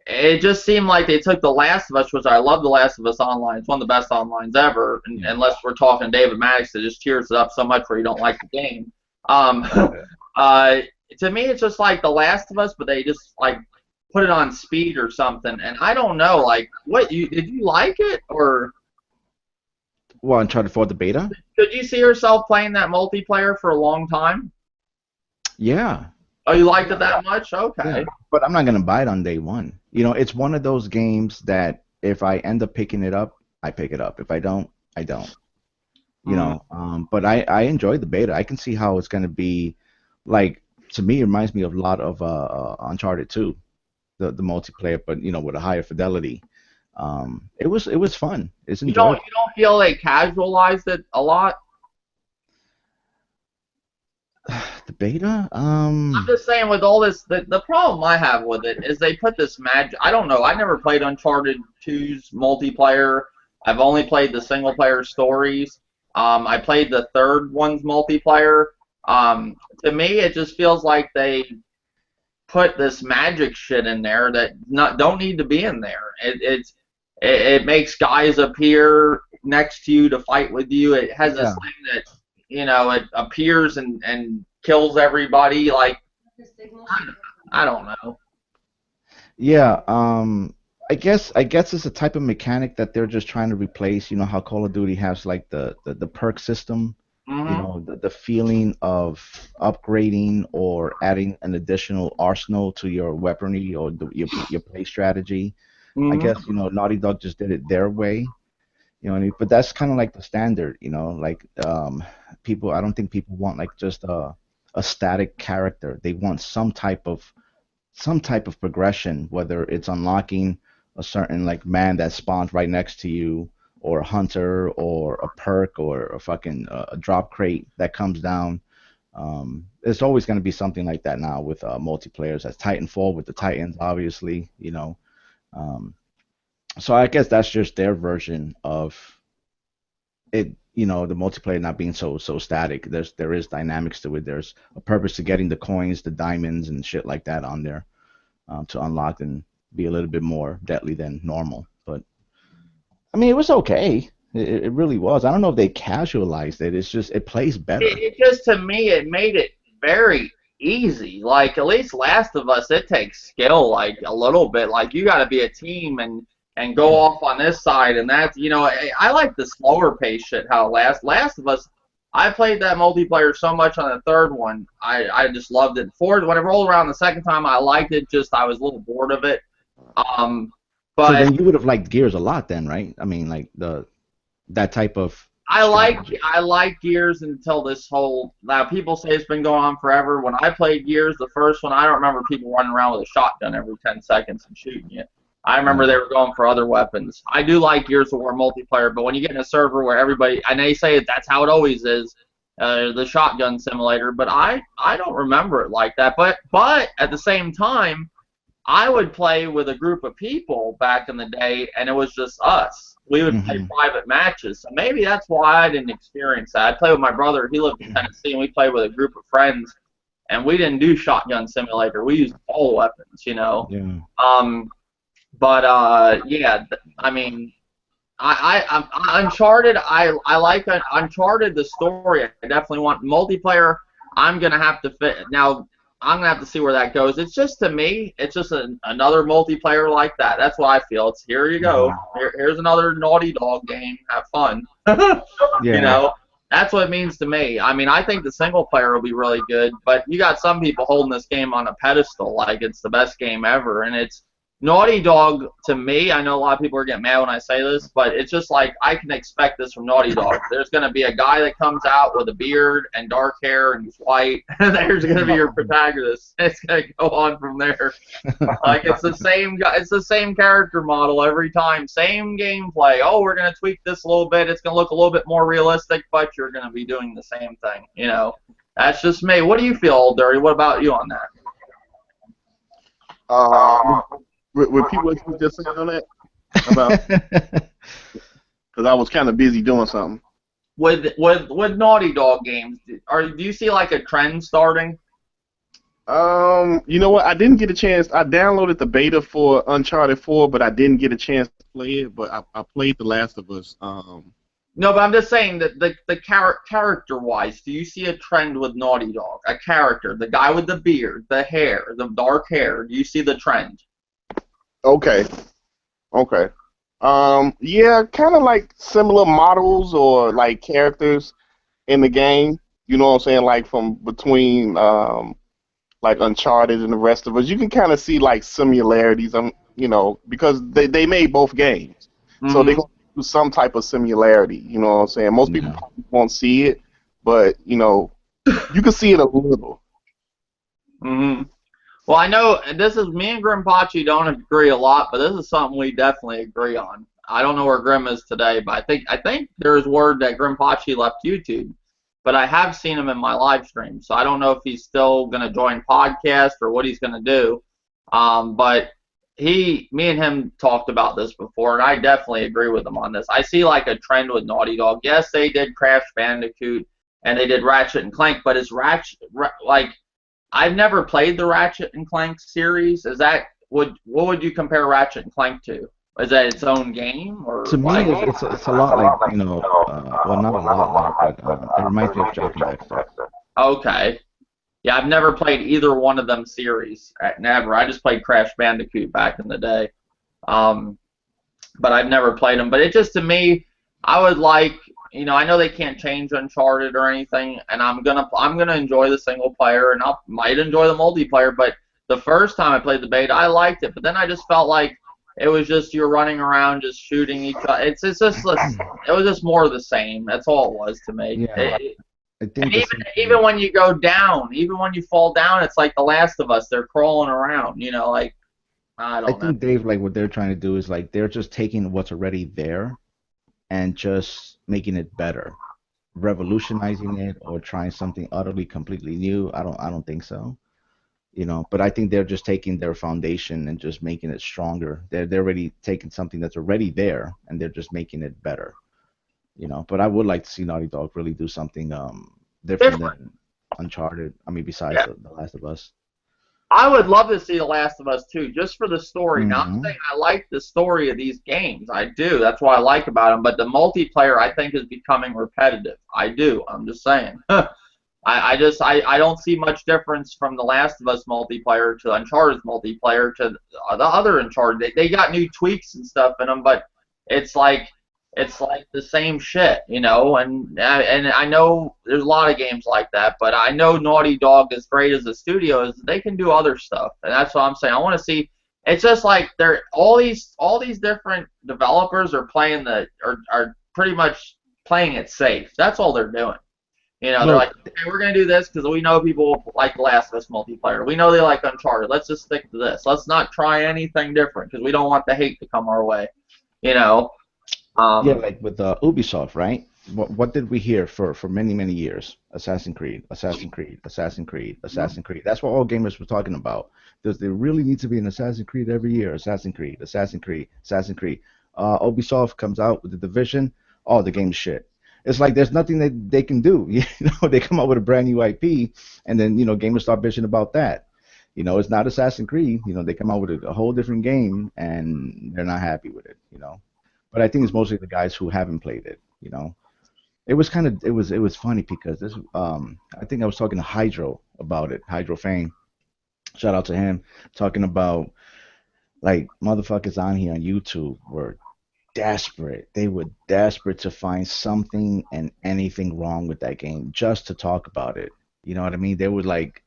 it just seemed like they took The Last of Us, which I love The Last of Us Online. It's one of the best onlines ever, unless we're talking David Maddox that just tears it up so much where you don't like the game. To me, it's just like The Last of Us, but they just like put it on speed or something. And I don't know, like, did you like it or? Well, Uncharted 4 the beta. Could you see yourself playing that multiplayer for a long time? Yeah. Oh, you liked it that much? Okay. Yeah. But I'm not gonna buy it on day one. You know, it's one of those games that if I end up picking it up, I pick it up. If I don't, I don't. You know. But I enjoyed the beta. I can see how it's gonna be, like. To me, it reminds me of a lot of Uncharted 2, the multiplayer, but you know, with a higher fidelity. It was fun. It's enjoyable. You don't feel they casualized it a lot? The beta? I'm just saying, with all this, the problem I have with it is they put this magic. I don't know. I never played Uncharted 2's multiplayer. I've only played the single player stories. I played the third one's multiplayer. To me, it just feels like they put this magic shit in there that don't need to be in there. It makes guys appear next to you to fight with you. It has this thing that, you know, it appears and kills everybody. Like, I don't know. Yeah. I guess it's a type of mechanic that they're just trying to replace. You know how Call of Duty has like the perk system. You know, the feeling of upgrading or adding an additional arsenal to your weaponry or your play strategy. I guess, you know, Naughty Dog just did it their way. You know what I mean? But that's kind of like the standard, you know, like I don't think people want like just a static character. They want some type of progression, whether it's unlocking a certain like man that spawns right next to you, or a hunter, or a perk, or a fucking a drop crate that comes down. There's always going to be something like that now with multiplayers. As Titanfall with the Titans, obviously, you know. So I guess that's just their version of it. You know, the multiplayer not being so static. There is dynamics to it. There's a purpose to getting the coins, the diamonds, and shit like that on there to unlock and be a little bit more deadly than normal. But I mean, it was okay. It really was. I don't know if they casualized it. It's just it plays better. It just, to me, it made it very easy. Like, at least Last of Us, it takes skill, like, a little bit. Like, you got to be a team and go off on this side, and that's, you know, I like the slower pace shit. How Last of Us, I played that multiplayer so much on the third one. I just loved it. Fourth, when it rolled around the second time, I liked it. Just I was a little bored of it. Um, So but then you would have liked Gears a lot then, right? I mean, like that type of strategy. I like Gears until this whole now people say it's been going on forever. When I played Gears, the first one, I don't remember people running around with a shotgun every 10 seconds and shooting you. I remember Yeah. they were going for other weapons. I do like Gears of War multiplayer, but when you get in a server where everybody and they say that's how it always is, the shotgun simulator. But I don't remember it like that. But at the same time, I would play with a group of people back in the day, and it was just us. We would play Hmm. private matches. So maybe that's why I didn't experience that. I played with my brother. He lived in Tennessee, and we played with a group of friends, and we didn't do shotgun simulator. We used all weapons, you know. Yeah. Um, but yeah, I mean, Uncharted. I like Uncharted. The story. I definitely want multiplayer. I'm gonna have to fit now. I'm gonna have to see where that goes. It's just to me, it's just another multiplayer like that. That's what I feel. It's here you go. Hmm. Here's another Naughty Dog game. Have fun. You Yeah. know, that's what it means to me. I mean, I think the single player will be really good, but you got some people holding this game on a pedestal like it's the best game ever, and it's Naughty Dog, to me, I know a lot of people are getting mad when I say this, but it's just like I can expect this from Naughty Dog. There's going to be a guy that comes out with a beard and dark hair and he's white, and there's going to be your protagonist. It's going to go on from there. Like it's the same guy, it's the same character model every time, same gameplay. Oh, we're going to tweak this a little bit. It's going to look a little bit more realistic, but you're going to be doing the same thing. You know, that's just me. What do you feel, Old Dirty? What about you on that? Repeat what you were just saying on that about because I was kind of busy doing something. With Naughty Dog games, do you see like a trend starting? You know what? I didn't get a chance. I downloaded the beta for Uncharted 4, but I didn't get a chance to play it. But I played The Last of Us. No, but I'm just saying that the character wise, do you see a trend with Naughty Dog? A character, the guy with the beard, the hair, the dark hair. Do you see the trend? Okay. Okay. Yeah, kind of like similar models or like characters in the game. You know what I'm saying? Like from between like Uncharted and the rest of us, you can kind of see like similarities. You know, because they made both games, so they Mm-hmm. gonna do some type of similarity. You know what I'm saying? Most people Yeah. probably won't see it, but you know, you can see it a little. Mm-hmm. Well, I know this is me and Grimpachi don't agree a lot, but this is something we definitely agree on. I don't know where Grim is today, but I think there's word that Grimpachi left YouTube, but I have seen him in my live stream, so I don't know if he's still gonna join podcast or what he's gonna do. But me and him talked about this before, and I definitely agree with him on this. I see like a trend with Naughty Dog. Yes, they did Crash Bandicoot and they did Ratchet and Clank, but is like I've never played the Ratchet and Clank series. What would you compare Ratchet and Clank to? Is that its own game or To me, like? it's a lot like, you know, well, not a lot like, but it reminds me of Jack and Dexter. Okay, yeah, I've never played either one of them series. Never. I just played Crash Bandicoot back in the day. Um, but I've never played them. But it just to me, I would like, I know they can't change Uncharted or anything, and I'm gonna enjoy the single player, and I might enjoy the multiplayer. But the first time I played the beta, I liked it, but then I just felt like it was just you're running around just shooting each other. It was just more of the same. That's all it was to me. Yeah, I And think the even same even thing. when you go down, even when you fall down, it's like The Last of Us. They're crawling around, like I I don't know. think Dave, like what they're trying to do is like they're just taking what's already there and just making it better, revolutionizing it or trying something utterly completely new. I don't think so. But I think they're just taking their foundation and just making it stronger. They're already taking something that's already there and they're just making it better. But I would like to see Naughty Dog really do something different Different. than Uncharted. I mean, besides Yeah. the Last of Us. I would love to see The Last of Us too, just for the story. Now, I'm Hmm. saying I like the story of these games. I do. That's what I like about them. But the multiplayer, I think, is becoming repetitive. I do. I'm just saying. I don't see much difference from The Last of Us multiplayer to Uncharted's multiplayer to the other Uncharted. They got new tweaks and stuff in them, but it's like it's like the same shit, you know. And I know there's a lot of games like that, but I know Naughty Dog, as great as the studio is, they can do other stuff, and that's what I'm saying. I want to see. It's just like they're all these different developers are playing are pretty much playing it safe. That's all they're doing. You know, they're Well, like, okay, we're gonna do this because we know people like The Last of Us multiplayer. We know they like Uncharted. Let's just stick to this. Let's not try anything different because we don't want the hate to come our way. You know. yeah, Um, like with Ubisoft, right? What did we hear for many many years? Assassin's Creed, Assassin's Creed, Assassin's Creed, Assassin's Creed. That's what all gamers were talking about. Does there really need to be an Assassin's Creed every year? Assassin's Creed, Assassin's Creed, Assassin's Creed. Ubisoft comes out with the Division. Oh, the game's shit. It's like there's nothing that they can do. You know, they come out with a brand new IP, and then gamers start bitching about that. It's not Assassin's Creed. They come out with a whole different game, and they're not happy with it. But I think it's mostly the guys who haven't played it. It was funny because I think I was talking to Hydro about it. Hydro Fame, shout out to him, talking about like motherfuckers on here on YouTube were desperate. They were desperate to find something and anything wrong with that game just to talk about it. You know what I mean? They would like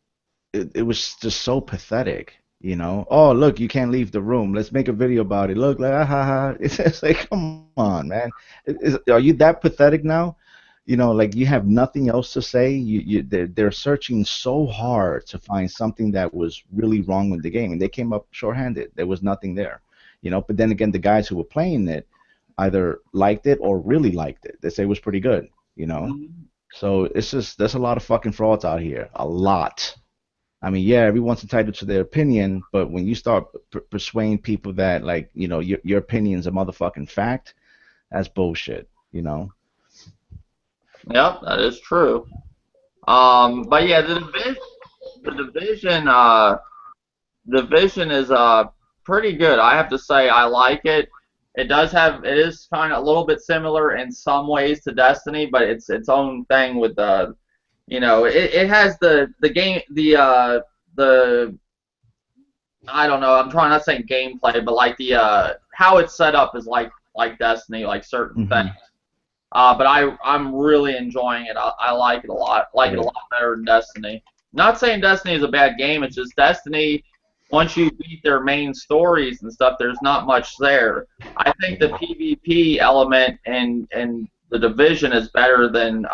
it was just so pathetic. Oh, look, you can't leave the room. Let's make a video about it. Look, like, ah, ha, ha. It's just like, come on, man. Are you that pathetic now? Like you have nothing else to say. They're searching so hard to find something that was really wrong with the game, and they came up shorthanded. There was nothing there. But then again, the guys who were playing it either liked it or really liked it. They say it was pretty good. So it's just there's a lot of fucking frauds out here. A lot. I mean, yeah, everyone's entitled to their opinion, but when you start persuading people that, like, your opinion's a motherfucking fact, that's bullshit. yep, that is true. But yeah, the division is pretty good. I have to say, I like it. It is kind of a little bit similar in some ways to Destiny, but it's its own thing with it has the game the I don't know. I'm trying not saying gameplay, but like the how it's set up is like Destiny, like certain Hmm. things. But I'm really enjoying it. I like it a lot. Like it a Yeah. lot better than Destiny. Not saying Destiny is a bad game. It's just Destiny. Once you beat their main stories and stuff, there's not much there. I think the PvP element and the Division is better than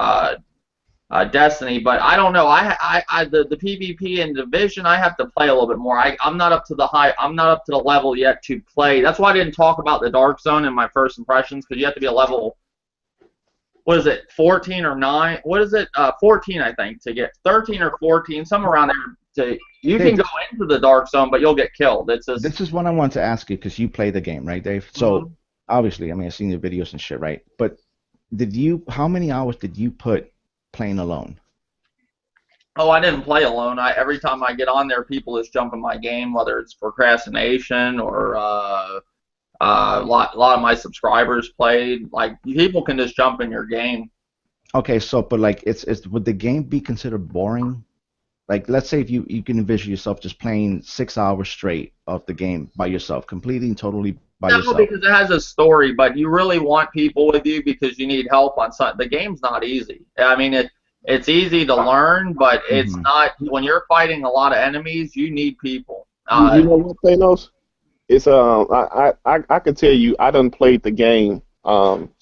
Destiny, but I don't know. The PvP and Division, I have to play a little bit more. I'm not up to I'm not up to the level yet to play. That's why I didn't talk about the Dark Zone in my first impressions, because you have to be a level, what is it, 14 or 9? What is it? 14, I think, to get 13 or 14, somewhere around there. You can Dave, go into the Dark Zone, but you'll get killed. It's just. this is what I want to ask you because you play the game, right, Dave? So Mhm. obviously, I mean, I've seen your videos and shit, right? But how many hours did you put playing alone? Oh, I didn't play alone. Every time I get on there, people just jump in my game, whether it's procrastination or a lot of my subscribers played. Like, people can just jump in your game. Okay, so but like would the game be considered boring? Like let's say if you can envision yourself just playing 6 hours straight of the game by yourself, completing totally by No, yourself. because it has a story, but you really want people with you because you need help on something. The game's not easy. I mean, it's easy to learn, but it's Hmm. not. When you're fighting a lot of enemies, you need people. You know what, Thanos? It's I can tell you I done played the game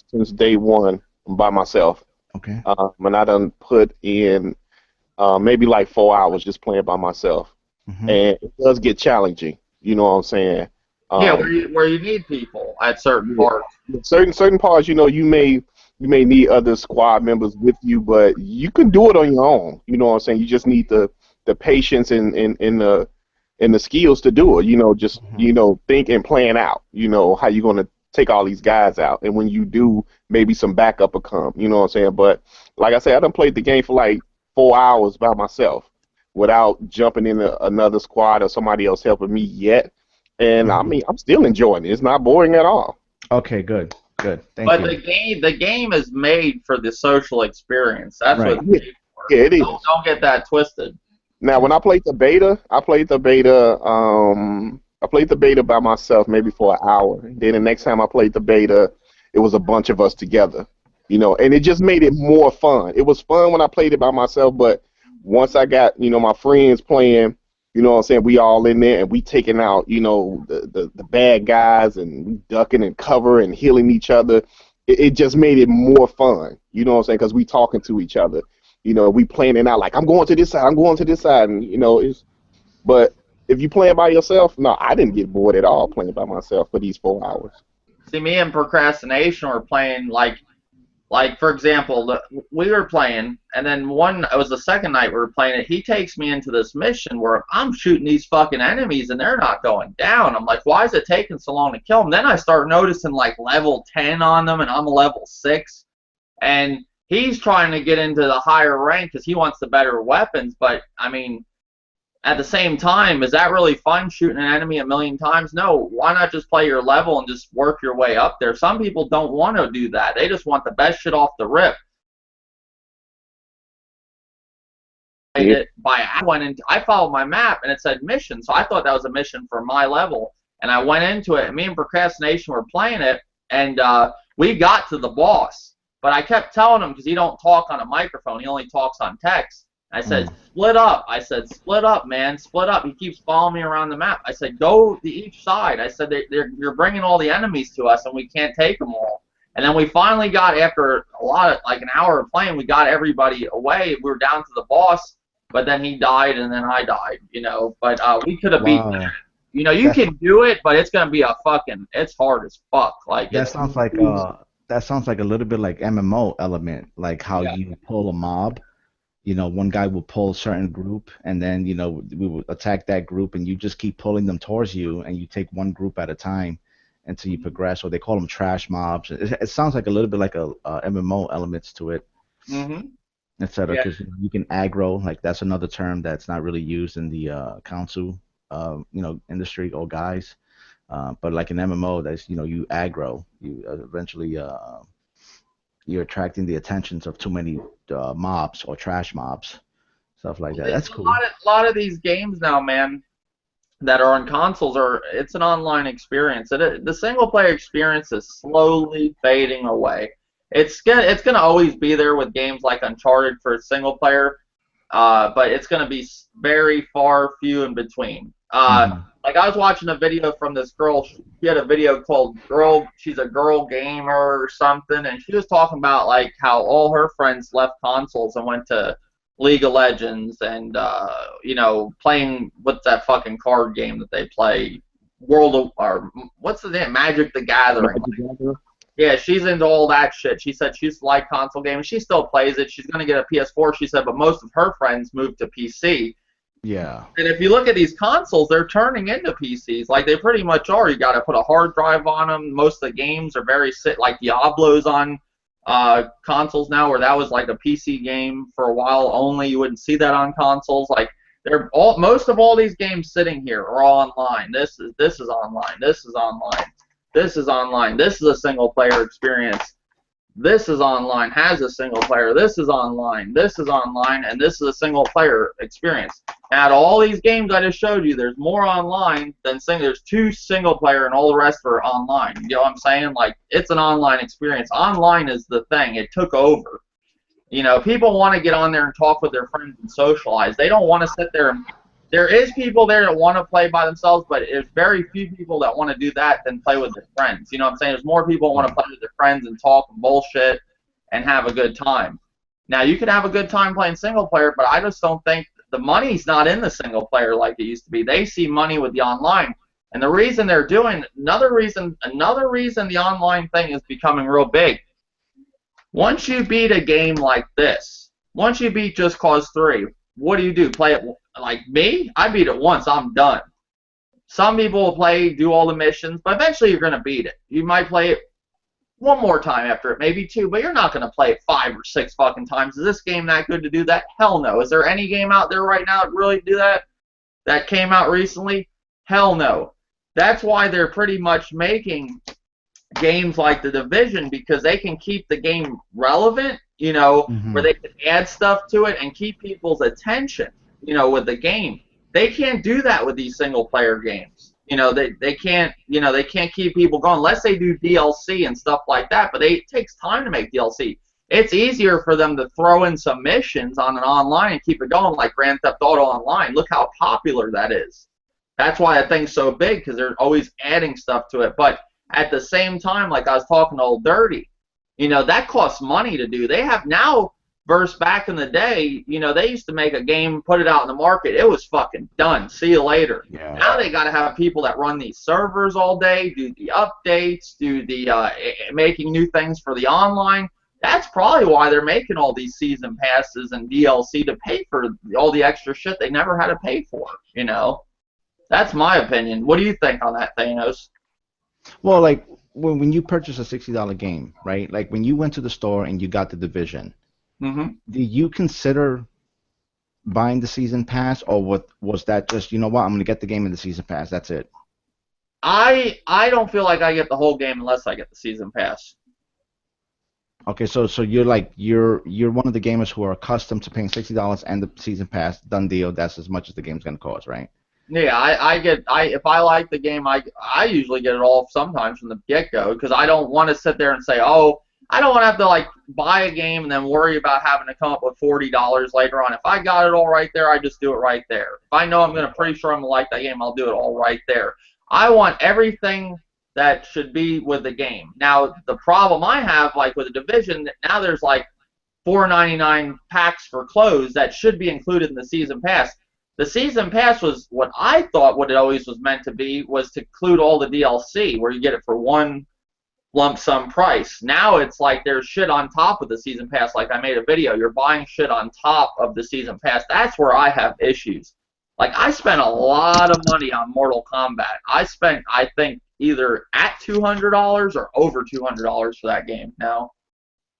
since day one by myself. Okay. And I done put in maybe like 4 hours just playing by myself. Hmm. And it does get challenging. You know what I'm saying? Yeah, Um, where you need people at certain yeah, parts. certain parts, you may need other squad members with you, but you can do it on your own. You know what I'm saying? You just need the patience and the skills to do it. Just Hmm. think and plan out. How you're gonna take all these guys out, and when you do, maybe some backup will come. You know what I'm saying? But like I said, I done played the game for like 4 hours by myself without jumping into another squad or somebody else helping me yet. And I Hmm. mean, I'm still enjoying it. It's not boring at all. Okay, good, good. Thank But you. the game is made for the social experience. That's what Right. it's Yeah, made for. yeah, it is. Don't get that twisted. Now, when I played the beta, I played the beta by myself maybe for an hour. Then the next time I played the beta, it was a bunch of us together, you know, and it just made it more fun. It was fun when I played it by myself, but once I got, you know, my friends playing, you know what I'm saying, we all in there and we taking out, you know, the bad guys and we ducking and cover and healing each other. It just made it more fun, you know what I'm saying, because we talking to each other. You know, we planning out like, I'm going to this side, I'm going to this side, and you know, but if you playing by yourself, no, I didn't get bored at all playing by myself for these 4 hours. See, me and procrastination were playing like for example, we were playing, and then it was the second night we were playing it. He takes me into this mission where I'm shooting these fucking enemies and they're not going down. I'm like, why is it taking so long to kill them? Then I start noticing like level 10 on them, and I'm a level 6, and he's trying to get into the higher rank because he wants the better weapons. But I mean, at the same time, is that really fun shooting an enemy a million times? No. Why not just play your level and just work your way up there? Some people don't want to do that. They just want the best shit off the rip. I followed my map and it said mission, so I thought that was a mission for my level. And I went into it, and me and Procrastination were playing it, and we got to the boss. But I kept telling him, because he don't talk on a microphone, he only talks on text. I said, split up. I said, split up, man, split up. He keeps following me around the map. I said, go to each side. I said, you're bringing all the enemies to us, and we can't take them all. And then we finally got, after like an hour of playing, we got everybody away. We were down to the boss, but then he died, and then I died, you know. But we could have beaten that. You know, you can do it, but it's going to be it's hard as fuck. Like, that sounds like a little bit like MMO element, like how you pull a mob. You know, one guy will pull a certain group, and then, you know, we will attack that group, and you just keep pulling them towards you, and you take one group at a time until you progress. Or they call them trash mobs. It sounds like a little bit like a MMO elements to it, etc. Because you can aggro, like that's another term that's not really used in the council, you know, industry or guys. But like an MMO, that's, you know, you aggro, you eventually you're attracting the attentions of too many mobs or trash mobs, stuff like that. That's cool. A lot of these games now, man, that are on consoles it's an online experience. The single player experience is slowly fading away. It's gonna always be there with games like Uncharted for single player, but it's gonna be very few in between. Like, I was watching a video from this girl. She had a video called she's a girl gamer or something, and she was talking about like how all her friends left consoles and went to League of Legends and you know, playing, what's that fucking card game that they play? Or what's the name? Magic the Gathering. Yeah, she's into all that shit. She said she used to like console gaming. She still plays it. She's gonna get a PS4, she said, but most of her friends moved to PC. Yeah. And if you look at these consoles, they're turning into PCs. Like, they pretty much are. You got to put a hard drive on them. Most of the games are like Diablo's on consoles now, where that was like a PC game for a while only. You wouldn't see that on consoles. Like, most of all these games sitting here are all online. This is online. This is online. This is online. This is a single player experience. This is online, has a single player. This is online. This is online, and this is a single player experience. Out of all these games I just showed you, there's more online than there's 2 single player, and all the rest are online. You know what I'm saying? Like, it's an online experience. Online is the thing. It took over. You know, people want to get on there and talk with their friends and socialize. They don't want to sit there and... There is people there that want to play by themselves, but there's very few people that want to do that than play with their friends. You know what I'm saying? There's more people that want to play with their friends and talk and bullshit and have a good time. Now, you can have a good time playing single player, but I just don't think the money's not in the single player like it used to be. They see money with the online. And the reason they're doing, another reason the online thing is becoming real big. Once you beat a game like this, once you beat Just Cause 3, what do? Play it like me? I beat it once, I'm done. Some people will play, do all the missions, but eventually you're going to beat it. You might play it one more time after it, maybe 2, but you're not going to play it 5 or 6 fucking times. Is this game that good to do that? Hell no. Is there any game out there right now that really do that? That came out recently? Hell no. That's why they're pretty much making games like The Division, because they can keep the game relevant, you know, where they can add stuff to it and keep people's attention, you know, with the game. They can't do that with these single player games. They can't they can't keep people going unless they do DLC and stuff like that. But it takes time to make DLC. It's easier for them to throw in some missions on an online and keep it going, like Grand Theft Auto Online. Look how popular that is. That's why that thing's so big, because they're always adding stuff to it. But at the same time, like I was talking to Old Dirty, that costs money to do. They have now, versus back in the day, they used to make a game, put it out in the market. It was fucking done. See you later. Yeah. Now they got to have people that run these servers all day, do the updates, do the making new things for the online. That's probably why they're making all these season passes and DLC to pay for all the extra shit they never had to pay for. That's my opinion. What do you think on that, Thanos? Well, like when you purchase a $60 game, right? Like when you went to the store and you got the Division, Mm-hmm. do you consider buying the season pass, or what was that just, I'm going to get the game in the season pass, that's it? I don't feel like I get the whole game unless I get the season pass. Okay, so you're like you're one of the gamers who are accustomed to paying $60 and the season pass, done deal. That's as much as the game's gonna cost, right? Yeah, if I like the game, I usually get it all sometimes from the get-go, because I don't want to sit there and say, oh, I don't want to have to like buy a game and then worry about having to come up with $40 later on. If I got it all right there, I just do it right there. If I know pretty sure I'm gonna like that game, I'll do it all right there. I want everything that should be with the game. Now, the problem I have, like with the Division, now there's like $4.99 packs for clothes that should be included in the season pass. The season pass was what I thought what it always was meant to be, was to include all the DLC, where you get it for one lump sum price. Now it's like there's shit on top of the season pass. Like I made a video, you're buying shit on top of the season pass. That's where I have issues. Like, I spent a lot of money on Mortal Kombat. I spent, I think, either at $200 or over $200 for that game now.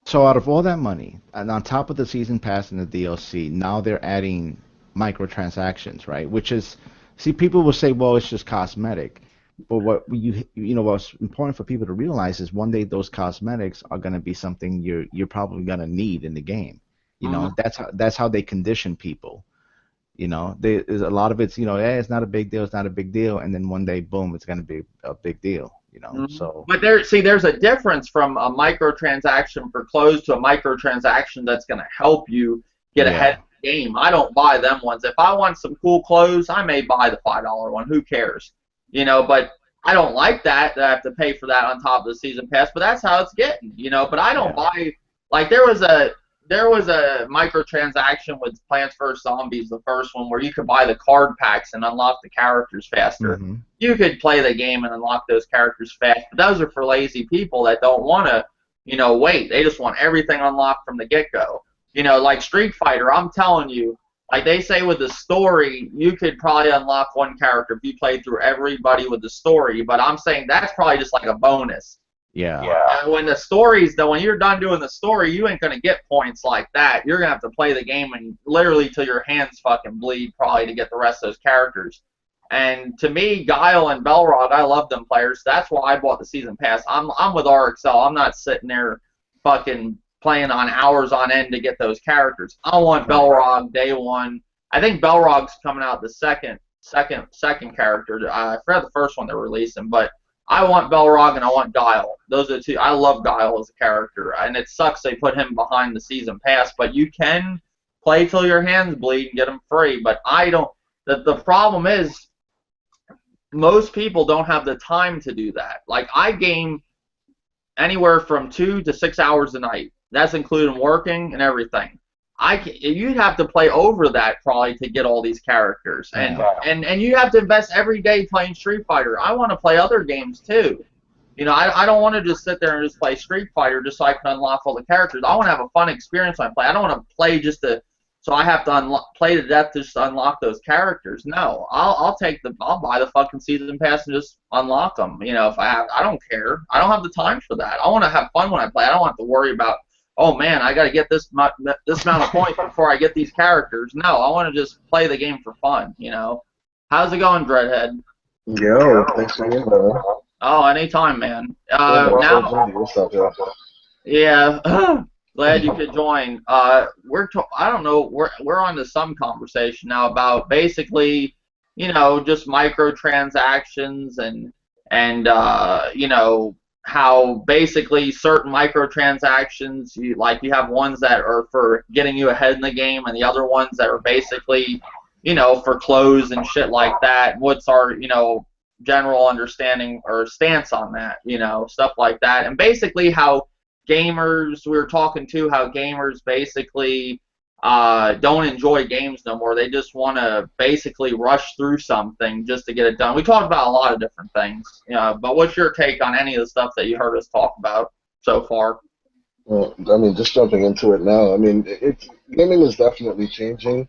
So out of all that money, and on top of the season pass and the DLC, now they're adding microtransactions, right? Which is, see, people will say, well, it's just cosmetic. But what what's important for people to realize is one day those cosmetics are going to be something you're probably going to need in the game. That's how they condition people. There's a lot of it's, hey, it's not a big deal, it's not a big deal, and then one day, boom, it's going to be a big deal, So. But there's a difference from a microtransaction for clothes to a microtransaction that's going to help you get ahead of the game. I don't buy them ones. If I want some cool clothes, I may buy the $5 one. Who cares? But I don't like that I have to pay for that on top of the season pass. But that's how it's getting, But I don't buy, like, there was a microtransaction with Plants vs. Zombies, the first one, where you could buy the card packs and unlock the characters faster. Mm-hmm. You could play the game and unlock those characters fast, but those are for lazy people that don't want to, wait. They just want everything unlocked from the get-go. Like Street Fighter, I'm telling you, like they say with the story, you could probably unlock one character if you played through everybody with the story, but I'm saying that's probably just like a bonus. Yeah. And when when you're done doing the story, you ain't gonna get points like that. You're gonna have to play the game and literally till your hands fucking bleed probably to get the rest of those characters. And to me, Guile and Belrog, I love them players. That's why I bought the season pass. I'm with RXL. I'm not sitting there fucking playing on hours on end to get those characters. I want Belrog day one. I think Belrog's coming out the second character. I forgot the first one they're releasing, but I want Belrog and I want Guile. Those are the two. I love Guile as a character, and it sucks they put him behind the season pass, but you can play till your hands bleed and get him free, but I don't. The problem is most people don't have the time to do that. Like, I game anywhere from 2 to 6 hours a night. That's including working and everything. You'd have to play over that probably to get all these characters, and you have to invest every day playing Street Fighter. I want to play other games too. I don't want to just sit there and just play Street Fighter just so I can unlock all the characters. I want to have a fun experience when I play. I don't want to play so I have to play to death just to unlock those characters. No, I'll buy the fucking season pass and just unlock them. If I don't care. I don't have the time for that. I want to have fun when I play. I don't have to worry about, oh man, I got to get this amount of points before I get these characters. No, I want to just play the game for fun. How's it going, Dreadhead? Yo, thanks for being there. Oh, anytime, man. What's up, yo? Yeah. Glad you could join. I don't know. We're on to some conversation now about basically just microtransactions and how basically certain microtransactions, you have ones that are for getting you ahead in the game, and the other ones that are basically, for clothes and shit like that. What's our, general understanding or stance on that, stuff like that. And basically how gamers, we were talking to how gamers basically don't enjoy games no more. They just want to basically rush through something just to get it done. We talked about a lot of different things, but what's your take on any of the stuff that you heard us talk about so far? Well, I mean, just jumping into it now. I mean, gaming is definitely changing,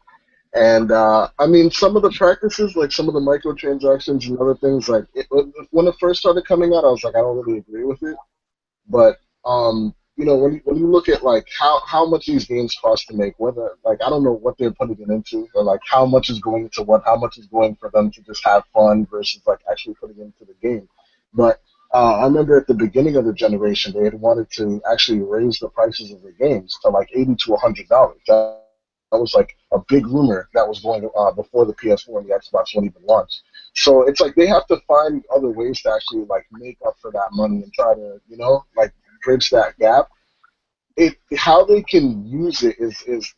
and I mean, some of the practices, like some of the microtransactions and other things, like when it first started coming out, I was like, I don't really agree with it. But when you look at like how much these games cost to make, whether like I don't know what they're putting it into, or like how much is going into what, how much is going for them to just have fun versus like actually putting into the game. But I remember at the beginning of the generation, they had wanted to actually raise the prices of the games to like $80 to $100. That was like a big rumor that was going before the PS4 and the Xbox One even launched. So it's like they have to find other ways to actually like make up for that money and try to, like bridge that gap. How they can use it is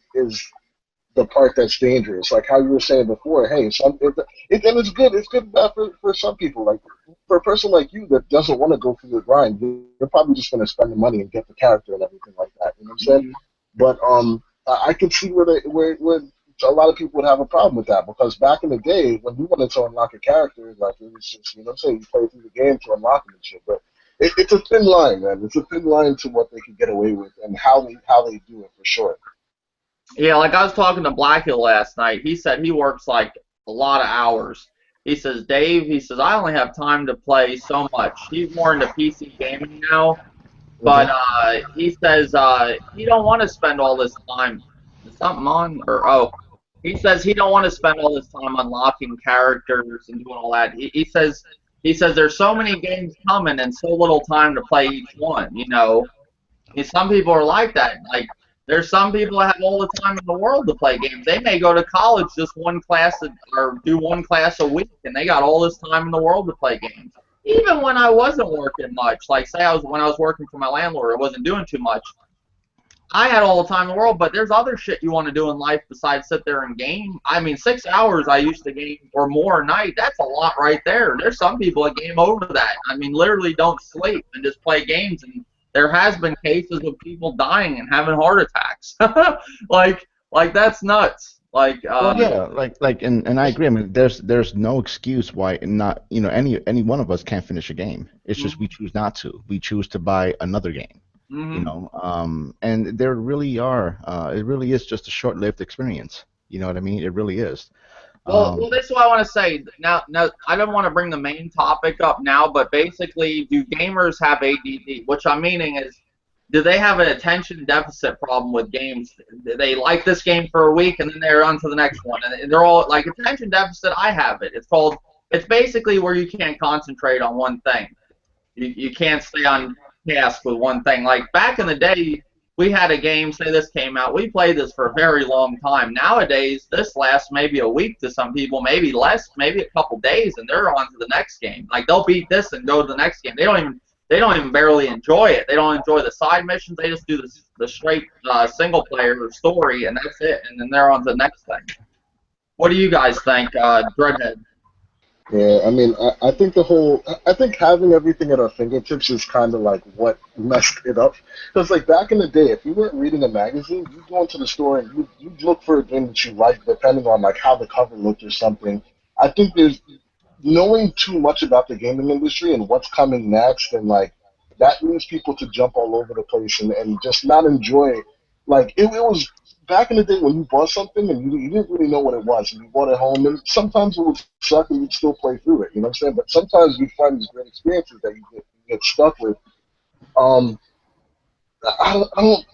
the part that's dangerous. Like how you were saying before, hey, and it's good. It's good for some people. Like for a person like you that doesn't want to go through the grind, you're probably just going to spend the money and get the character and everything like that. You know what I'm saying? Mhm. But I could see where a lot of people would have a problem with that because back in the day when you wanted to unlock a character, like it was just what I'm saying, you play through the game to unlock them and shit. But it's a thin line, man. It's a thin line to what they could get away with and how they do it for sure. Yeah, like I was talking to Blackhill last night. He said he works like a lot of hours. He says, Dave, he says, I only have time to play so much. He's more into PC gaming now, but Hmm. he says he don't want to spend all this time. Is something on? Or, oh, he says he don't want to spend all this time unlocking characters and doing all that. He says there's so many games coming and so little time to play each one. Some people are like that. Like, there's some people that have all the time in the world to play games. They may go to college just one class or do one class a week, and they got all this time in the world to play games. Even when I wasn't working much, like say when I was working for my landlord, I wasn't doing too much. I had all the time in the world, but there's other shit you want to do in life besides sit there and game. I mean, 6 hours I used to game or more a night. That's a lot right there. There's some people that game over that. I mean, literally don't sleep and just play games. And there has been cases of people dying and having heart attacks. like that's nuts. Well, yeah, and I agree. I mean, there's no excuse why not, any one of us can't finish a game. It's just we choose not to. We choose to buy another game, mm-hmm. and there really are. It really is just a short-lived experience. You know what I mean? It really is. Well, this is what I want to say. Now, I don't want to bring the main topic up now, but basically, do gamers have ADD? Which I'm meaning is, do they have an attention deficit problem with games? Do they like this game for a week and then they're on to the next one, and they're all like attention deficit. I have it. It's basically where you can't concentrate on one thing. You can't stay on task with one thing. Like back in the day, we had a game, say this came out, we played this for a very long time. Nowadays, this lasts maybe a week to some people, maybe less, maybe a couple days, and they're on to the next game. Like they'll beat this and go to the next game. They don't even barely enjoy it. They don't enjoy the side missions. They just do the straight single player story, and that's it. And then they're on to the next thing. What do you guys think, Dreadhead? Yeah, I mean, I think having everything at our fingertips is kind of like what messed it up. Because like back in the day, if you weren't reading a magazine, you'd go into the store and you'd look for a game that you like, depending on like how the cover looked or something. I think there's knowing too much about the gaming industry and what's coming next, and like that leads people to jump all over the place and just not enjoy it. Like it was back in the day when you bought something and you didn't really know what it was and you bought it home, and sometimes it would suck and you'd still play through it. You know what I'm saying? But sometimes you find these great experiences that you get stuck with. Um, I don't.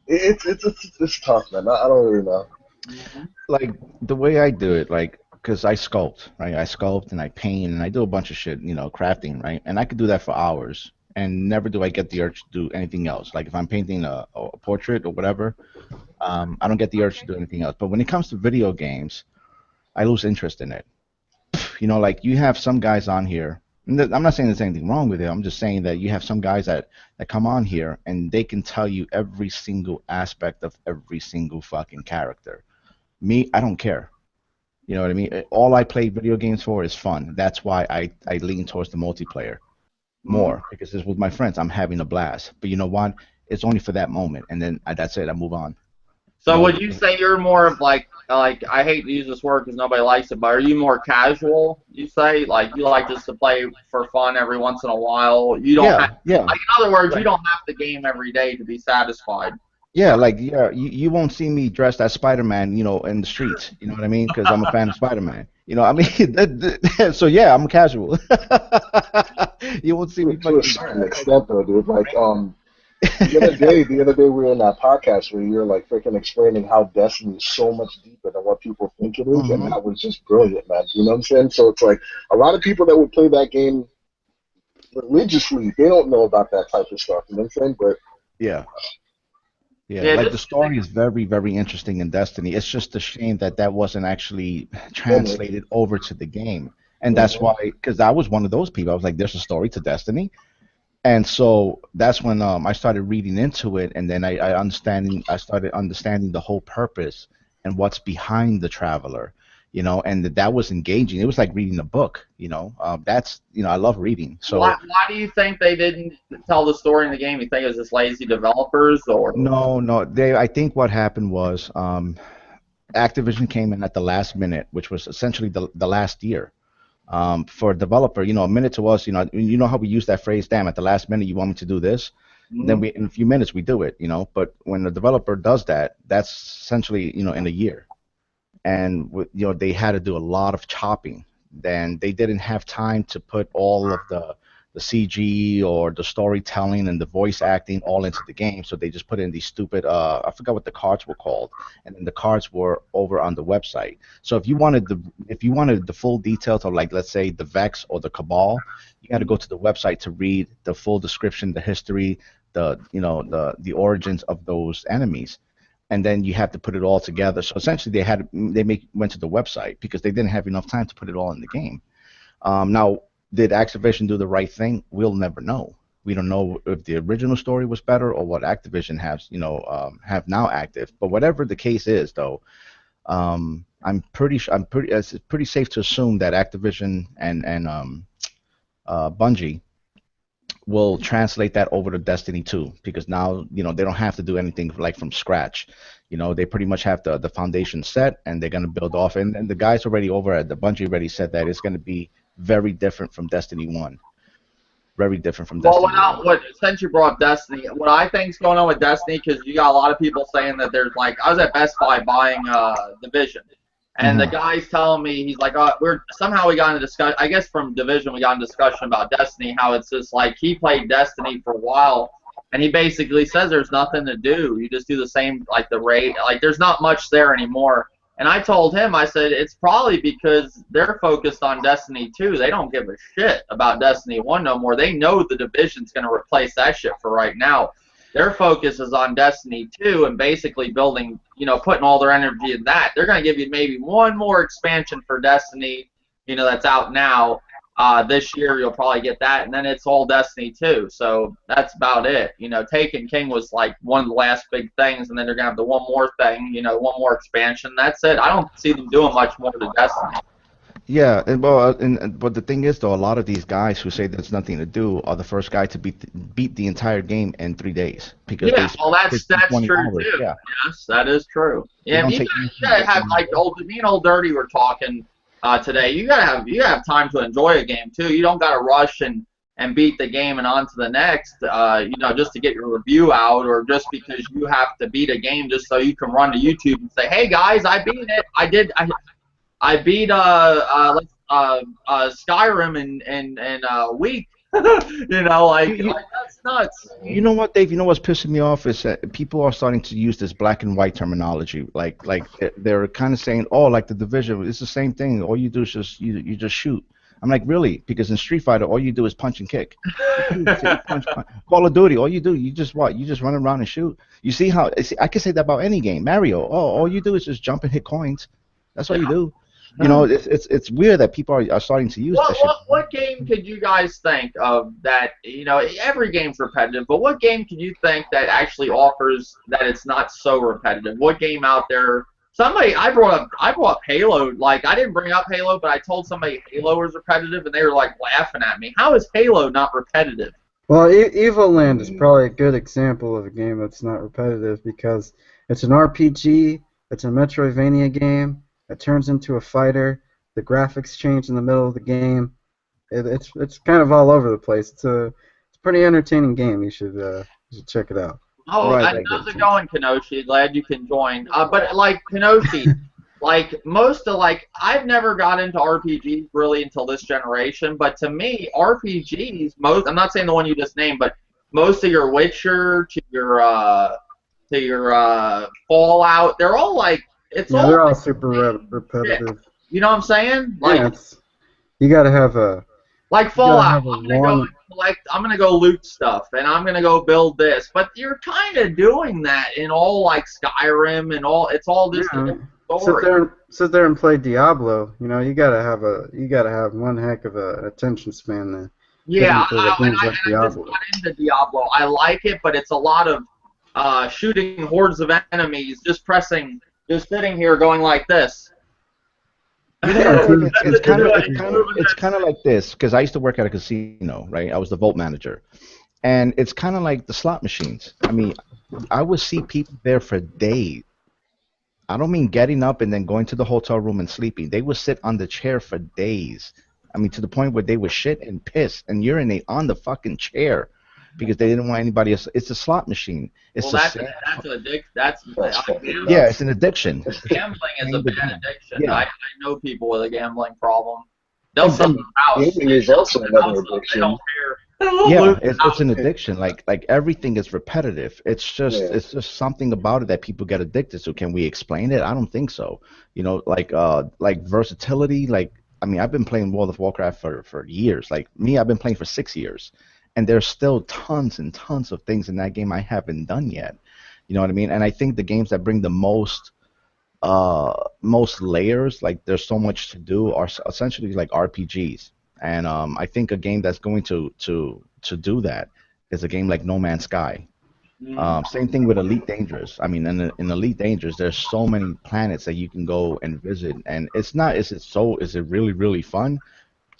It's tough, man. I don't really know. Mm-hmm. Like the way I do it, like because I sculpt, right? I sculpt and I paint and I do a bunch of shit, crafting, right? And I could do that for hours, and never do I get the urge to do anything else. Like if I'm painting a portrait or whatever, I don't get the urge to do anything else. But when it comes to video games, I lose interest in it. You know, like you have some guys on here. I'm not saying there's anything wrong with it. I'm just saying that you have some guys that come on here and they can tell you every single aspect of every single fucking character. Me, I don't care. You know what I mean? All I play video games for is fun. That's why I lean towards the multiplayer Mm. more because it's with my friends. I'm having a blast. But you know what? It's only for that moment, and then that's it. I move on. You So know, would you say you're more of like I hate to use this word because nobody likes it, but are you more casual? You say like you like just to play for fun every once in a while. You don't have yeah, yeah. like in other words, you Like, don't have to game every day to be satisfied. yeah, like yeah, you won't see me dressed as Spider-Man, you know, in the streets. You know what I mean? Because I'm a fan of Spider-Man. You know, I mean, so yeah, I'm casual. You won't see me To a fucking. certain extent, though, dude. Like, the other day we were in that podcast where you're like freaking explaining how Destiny is so much deeper than what people think it is, and Hmm. that was just brilliant, man. You know what I'm saying? So it's like a lot of people that would play that game religiously, they don't know about that type of stuff. You know what I'm saying? But Yeah, yeah. Yeah, Like the just story is very, very interesting in Destiny. It's just a shame that that wasn't actually anyway, translated over to the game, and that's mhm. why, because I was one of those people. I was like, "There's a story to Destiny." And so that's when I started reading into it, and then I started understanding the whole purpose and what's behind the traveler, you know, and that was engaging. It was like reading a book, you know. That's I love reading. So why do you think they didn't tell the story in the game? You think it was just lazy developers or no, no, they I think what happened was Activision came in at the last minute, which was essentially the last year. For a developer, a minute to us, you know how we use that phrase, damn, at the last minute you want me to do this, then Mhm. we in a few minutes we do it, but when the developer does that, that's essentially, in a year. And they had to do a lot of chopping. Then they didn't have time to put all of the CG or the storytelling and the voice acting all into the game, so they just put in these stupid I forgot what the cards were called, and then the cards were over on the website. So if you wanted the full details of, like, let's say the Vex or the Cabal, you had to go to the website to read the full description, the history, the origins of those enemies, and then you have to put it all together. So essentially, went to the website because they didn't have enough time to put it all in the game. Now, did Activision do the right thing? We'll never know. We don't know if the original story was better or what Activision have now active. But whatever the case is, though, it's pretty safe to assume that Activision and Bungie will translate that over to Destiny 2, because now they don't have to do anything like from scratch. They pretty much have the foundation set, and they're going to build off. And the guys already over at the Bungie already said that it's going to be very different from Destiny 1. Very different from Well, Destiny 1. what since you brought up Destiny, what I think's going on with Destiny, because you got a lot of people saying that there's like I was at Best Buy buying Division, and the Hmm. guy's telling me he's like, we got in a discussion. I guess from Division we got in discussion about Destiny, how it's just like he played Destiny for a while, and he basically says there's nothing to do. You just do the same like the raid, like there's not much there anymore. And I told him, I said, it's probably because they're focused on Destiny 2. They don't give a shit about Destiny 1 no more. They know the Division's going to replace that shit for right now. Their focus is on Destiny 2 and basically building, putting all their energy in that. They're going to give you maybe one more expansion for Destiny, that's out now. This year you'll probably get that, and then it's all Destiny 2. So that's about it. Taken King was like one of the last big things, and then they're gonna have the one more thing, one more expansion. That's it. I don't see them doing much more to Destiny. Yeah, but the thing is, though, a lot of these guys who say there's nothing to do are the first guy to beat the entire game in 3 days because they Yeah, well, spent that's 15, that's 20 true hours. too. Yeah, Yes, that is true. they Yeah, don't you take gotta, you anything gotta away have from like me and old Dirty were talking today. You gotta have time to enjoy a game too. You don't gotta rush and beat the game and on to the next. Just to get your review out, or just because you have to beat a game just so you can run to YouTube and say, "Hey guys, I beat it. I beat Skyrim in a week." you. You like that's nuts. You know what, Dave? You know what's pissing me off is that people are starting to use this black and white terminology. Like they're kind of saying, "Oh, like the Division, it's the same thing. All you do is you just shoot." I'm like, really? Because in Street Fighter, all you do is punch and kick. You shoot, so you punch, punch. Call of Duty, all you do, you just what? You just run around and shoot. You see, I can say that about any game. Mario, oh, all you do is just jump and hit coins. That's all you do. You know, it's weird that people are starting to use that shit. What game could you guys think of that, you know, every game's repetitive, but what game could you think that actually offers that it's not so repetitive? What game out there? Somebody, I brought up Halo. Like, I didn't bring up Halo, but I told somebody Halo was repetitive, and they were like laughing at me. How is Halo not repetitive? Well, Evil Land is probably a good example of a game that's not repetitive because it's an RPG, it's a Metroidvania game, it turns into a fighter, the graphics change in the middle of the game. It's kind of all over the place. It's a pretty entertaining game. You should check it out. Oh, Right, how's it going, Kenoshi? Glad you can join. But like Kenoshi, like most of I've never got into RPGs really until this generation. But to me, RPGs, I'm not saying the one you just named, but most of your Witcher to your Fallout, they're all like they're all super repetitive. You know what I'm saying? Like, yeah, you gotta have a. Like Fallout, I'm gonna go loot stuff, and I'm gonna go build this. But you're kind of doing that in all like Skyrim and all. It's all just a story. Sit there and play Diablo. You know, you gotta have one heck of a attention span there. Yeah, I just got into Diablo. I like it, but it's a lot of shooting hordes of enemies, just sitting here going like this. You know, it's kind of like this because I used to work at a casino, right? I was the vault manager, and it's kind of like the slot machines. I mean, I would see people there for days. I don't mean getting up and then going to the hotel room and sleeping. They would sit on the chair for days. I mean, to the point where they would shit and piss and urinate on the fucking chair because they didn't want anybody else. It's a slot machine. It's that's an addiction. Yeah, it's an addiction. Gambling is a bad addiction. Yeah. I know people with a gambling problem. They'll sell their house. Gaming is also another addiction. They don't care. Yeah, it's an addiction. Like everything is repetitive. It's just something about it that people get addicted to. Can we explain it? I don't think so. You know, like versatility. Like, I mean, I've been playing World of Warcraft for years. Like me, I've been playing for 6 years. And there's still tons and tons of things in that game I haven't done yet. You know what I mean? And I think the games that bring the most layers, like there's so much to do, are essentially like RPGs. And I think a game that's going to do that is a game like No Man's Sky. Same thing with Elite Dangerous. I mean, in Elite Dangerous, there's so many planets that you can go and visit, and is it really, really fun?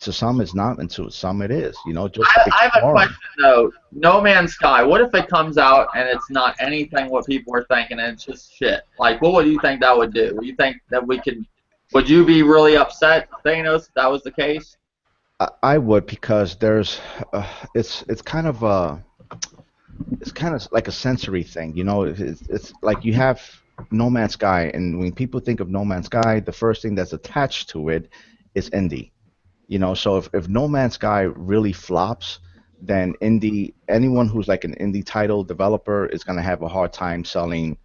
To some it's not, and to some it is. You know, just I have a question though. No Man's Sky. What if it comes out and it's not anything what people are thinking, and it's just shit? Like, what would you think that would do? Would you think that would you be really upset, Thanos, if that was the case? I would, because there's it's kind of like a sensory thing. You know, it's like you have No Man's Sky, and when people think of No Man's Sky, the first thing that's attached to it is indie. You know, so if No Man's Sky really flops, then anyone who's like an indie title developer is gonna have a hard time selling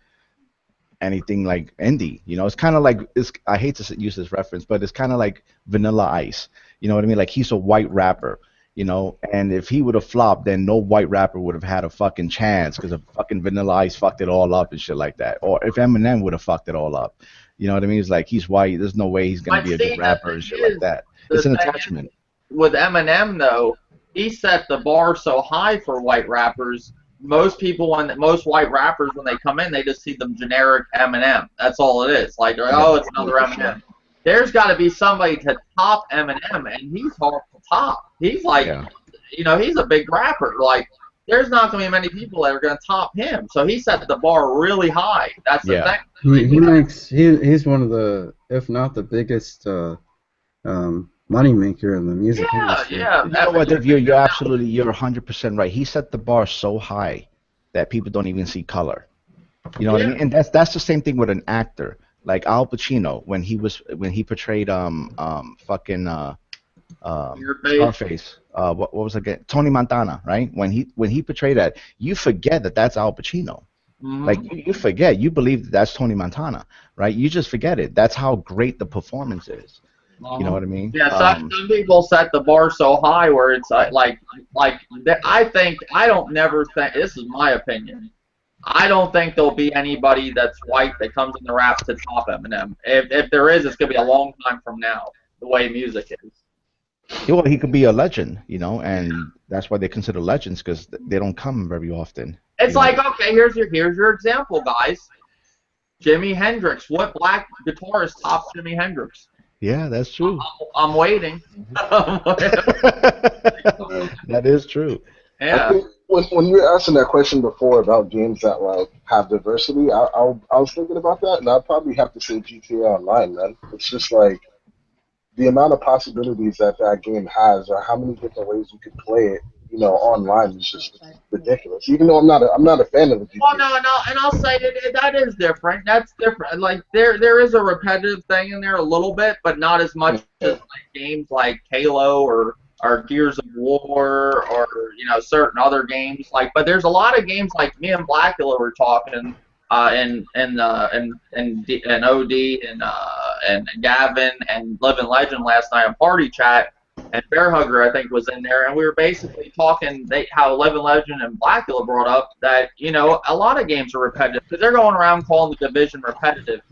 anything like indie. You know, it's kind of like I hate to use this reference, but it's kind of like Vanilla Ice. You know what I mean? Like, he's a white rapper. You know, and if he would have flopped, then no white rapper would have had a fucking chance because of fucking Vanilla Ice fucked it all up and shit like that. Or if Eminem would have fucked it all up. You know what I mean? It's like, he's white. There's no way he's gonna be a good rapper and shit like that. It's an attachment. With Eminem, though, he set the bar so high for white rappers. Most white rappers, when they come in, they just see them generic Eminem. That's all it is. Like, oh, it's another Eminem. There's got to be somebody to top Eminem, and he's hard to top. He's like, you know, he's a big rapper. Like, there's not going to be many people that are going to top him. So he set the bar really high. That's the thing. He's one of the, if not the biggest moneymaker in the music industry. Yeah. You know what, you're 100% right. He set the bar so high that people don't even see color. You know what I mean? And that's the same thing with an actor. Like Al Pacino, when he portrayed Scarface. What was it again? Tony Montana, right? When he portrayed that, you forget that that's Al Pacino. Mm-hmm. Like you forget, you believe that's Tony Montana, right? You just forget it. That's how great the performance is. You know what I mean? Yeah, some people set the bar so high where it's like I don't never think, this is my opinion. I don't think there'll be anybody that's white that comes in the rap to top Eminem. If there is, it's gonna be a long time from now. The way music is. Yeah, well, he could be a legend, and that's why they consider legends because they don't come very often, It's like, okay, here's your example, guys. Jimi Hendrix. What black guitarist tops Jimi Hendrix? Yeah, that's true. I'm waiting. That is true. I Yeah. think when you were asking that question before about games that like have diversity, I was thinking about that, and I'd probably have to say GTA Online, man. It's just like the amount of possibilities that that game has, or how many different ways you could play it, online is just it's ridiculous. Even though I'm not a fan of the Well, GTA. no, and I'll say that is different. That's different. Like there is a repetitive thing in there a little bit, but not as much as Yeah. like games like Halo or Gears of War or certain other games. Like, but there's a lot of games like me and Blackula were talking, and OD and Gavin and Living Legend last night on Party Chat. And Bear Hugger, I think, was in there, and we were basically talking how Living Legend and Blackula brought up that a lot of games are repetitive because they're going around calling the division repetitive.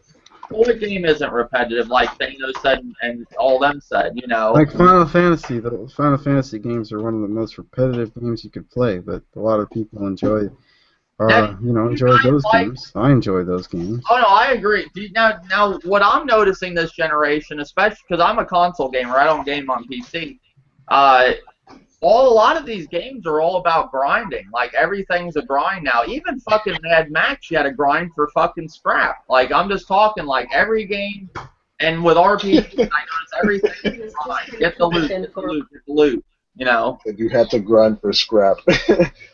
Well, the game isn't repetitive, like Thanos said and all them said. Like Final Fantasy, the Final Fantasy games are one of the most repetitive games you could play, but a lot of people enjoy Now, you enjoy guys those like? games. I enjoy those games. Oh no, I agree. Now, what I'm noticing this generation, especially because I'm a console gamer, I don't game on PC. Uh, a lot of these games are all about grinding. Like everything's a grind now. Even fucking Mad Max, you had to grind for fucking scrap. Like I'm just talking like every game, and with RPGs, I notice everything is grind. Get the loot, get the loot, get the loot. And you had to grind for scrap.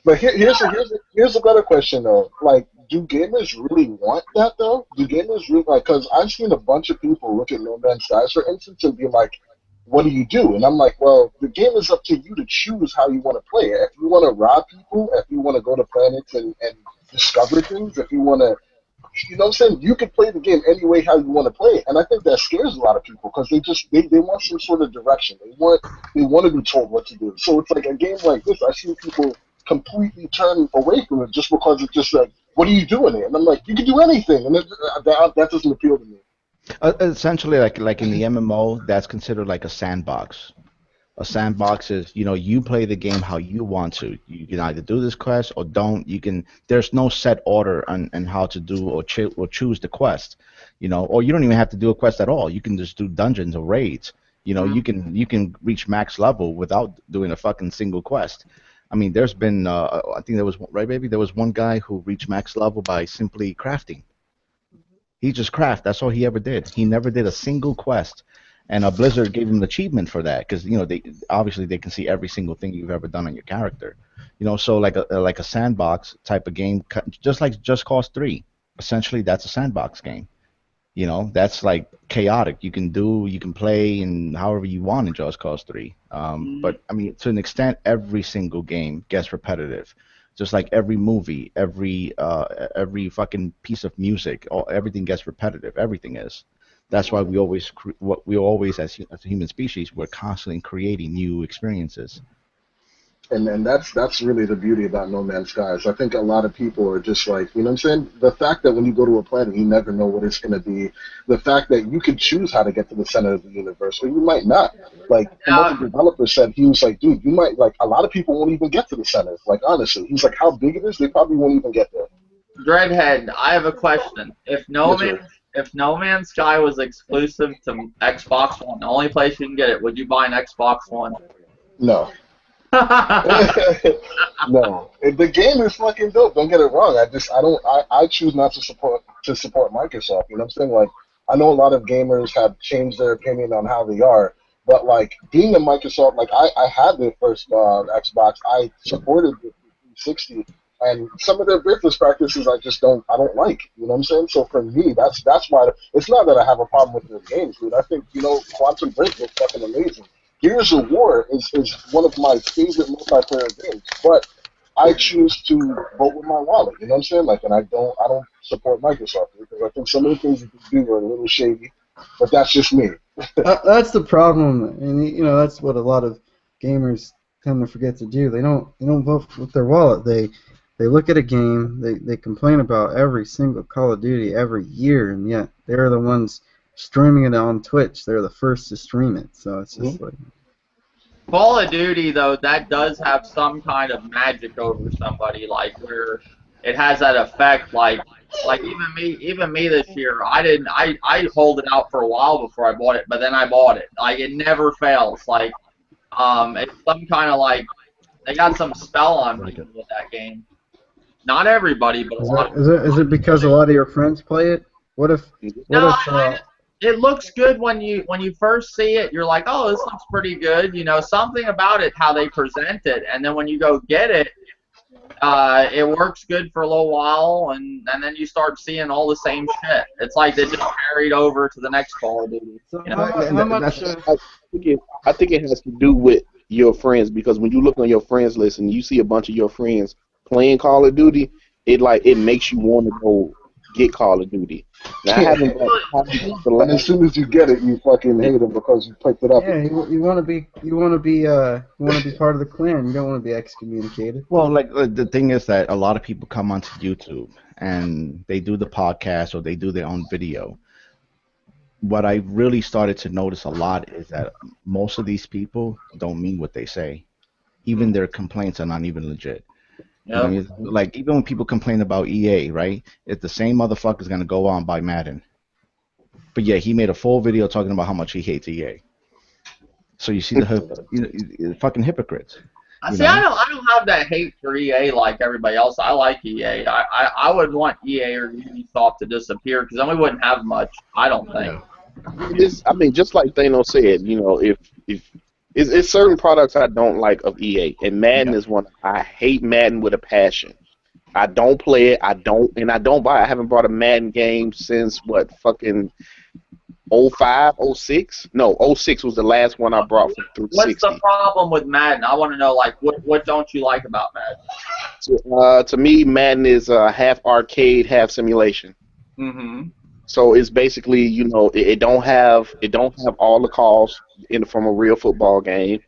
But here's a better question though. Like, do gamers really want that though? Do gamers really like? Because I've seen a bunch of people look at No Man's Skies, for instance, and be like, "What do you do?" And I'm like, "Well, the game is up to you to choose how you want to play it. If you want to rob people, if you want to go to planets and discover things, if you want to what I'm saying? You can play the game any way how you want to play it, and I think that scares a lot of people because they want some sort of direction. They want to be told what to do. So it's like a game like this. I see people completely turn away from it just because it's just like, what are you doing here? And I'm like, you can do anything, and that doesn't appeal to me. Essentially, like in the MMO, that's considered like a sandbox. A sandbox is, you play the game how you want to. You can either do this quest or don't. There's no set order on how to do or choose the quest, or you don't even have to do a quest at all. You can just do dungeons or raids. You can reach max level without doing a fucking single quest. I mean, there's been, I think there was, right, baby? There was one guy who reached max level by simply crafting. He just craft. That's all he ever did. He never did a single quest. And Blizzard gave him an achievement for that because they obviously they can see every single thing you've ever done on your character. So like a sandbox type of game, just like Just Cause 3. Essentially, that's a sandbox game. That's like chaotic. You can play in however you want in Just Cause 3. But I mean, to an extent, every single game gets repetitive. Just like every movie, every fucking piece of music, everything gets repetitive. Everything is. That's why we always as a human species, we're constantly creating new experiences. And that's really the beauty about No Man's Skies. I think a lot of people are just like, what I'm saying? The fact that when you go to a planet, you never know what it's going to be. The fact that you can choose how to get to the center of the universe, or you might not. Like, from what the developer said, he was like, dude, you might, like, a lot of people won't even get to the center. Like, honestly, he's like, how big it is, they probably won't even get there. Dreadhead, I have a question. If No Yes, Man if No Man's Sky was exclusive to Xbox One, the only place you can get it, would you buy an Xbox One? No. No, the game is fucking dope. Don't get it wrong. I choose not to support Microsoft. You know what I'm saying? Like, I know a lot of gamers have changed their opinion on how they are, but like being a Microsoft, like I had the first Xbox. I supported the 360, and some of their business practices I don't like. You know what I'm saying? So for me, that's why it's not that I have a problem with their games, dude. I think Quantum Break was fucking amazing. Gears of War is one of my favorite multiplayer games, but I choose to vote with my wallet. You know what I'm saying? Like, and I don't support Microsoft because I think some of the things that they do are a little shady, but that's just me. That's the problem, and that's what a lot of gamers tend to forget to do. They don't vote with their wallet. They They look at a game, they complain about every single Call of Duty every year, and yet they're the ones streaming it on Twitch. They're the first to stream it, so it's just like. Call of Duty though, that does have some kind of magic over somebody, like where it has that effect. Like even me this year, I hold it out for a while before I bought it, but then I bought it. Like it never fails. Like it's some kind of like they got some spell on people with that game. Not everybody, but a lot. Is it because a lot of your friends play it? What if No, it looks good when you first see it. You're like, oh, this looks pretty good. You know, something about it, how they present it, and then when you go get it, it works good for a little while, and then you start seeing all the same shit. It's like they just carried over to the next Call of Duty. So You know? how much? I think it has to do with your friends, because when you look on your friends list and you see a bunch of your friends playing Call of Duty, it makes you want to go get Call of Duty. Now, I haven't And as soon as you get it, you fucking hate them because you picked it up. Yeah, you want to be part of the clan. You don't want to be excommunicated. Well, like the thing is that a lot of people come onto YouTube and they do the podcast or they do their own video. What I really started to notice a lot is that most of these people don't mean what they say. Even their complaints are not even legit. You know what I mean? Like even when people complain about EA, right? It's the same motherfucker's gonna go on by Madden. But yeah, he made a full video talking about how much he hates EA. So you see the fucking hypocrites. See, I don't have that hate for EA like everybody else. I like EA. I would want EA or Ubisoft to disappear because then we wouldn't have much. I don't think. I mean, just like Thanos said, you know, if it's certain products I don't like of EA, and Madden is one. I hate Madden with a passion. I don't play it. I don't buy it. I haven't bought a Madden game since what fucking 05, 06? No, 06 was the last one I brought from 360. What's the problem with Madden? I want to know, like, what don't you like about Madden? To me, Madden is half arcade, half simulation. Mm-hmm. So it's basically, you know, it don't have all the calls from a real football game.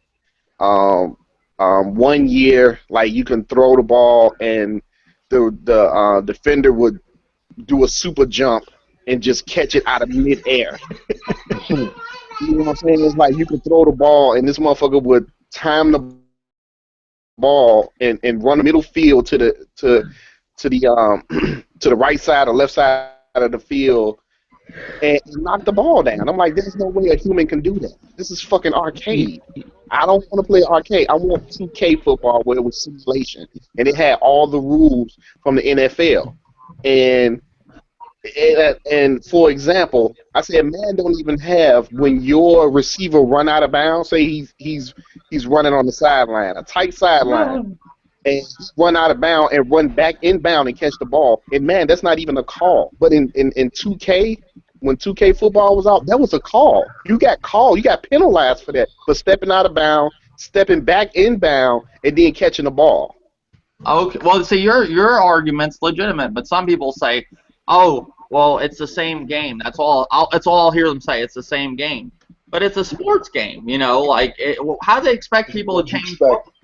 1 year, like you can throw the ball and the defender would do a super jump and just catch it out of midair. You know what I'm saying? It's like you could throw the ball and this motherfucker would time the ball and run the middle field to the right side or left side of the field and knock the ball down. I'm like, there's no way a human can do that. This is fucking arcade. I don't want to play arcade. I want 2K football where it was simulation and it had all the rules from the NFL. And for example, I said, man, don't even have when your receiver run out of bounds. Say he's running on the sideline, a tight sideline, and run out of bounds and run back inbound and catch the ball. And man, that's not even a call. But in 2K, when 2K football was out, that was a call. You got called. You got penalized for that, for stepping out of bounds, stepping back inbound, and then catching the ball. Okay, well, see, your argument's legitimate, but some people say, oh, well, it's the same game. That's all I'll hear them say. It's the same game, but it's a sports game. You know, like how do they expect people to change?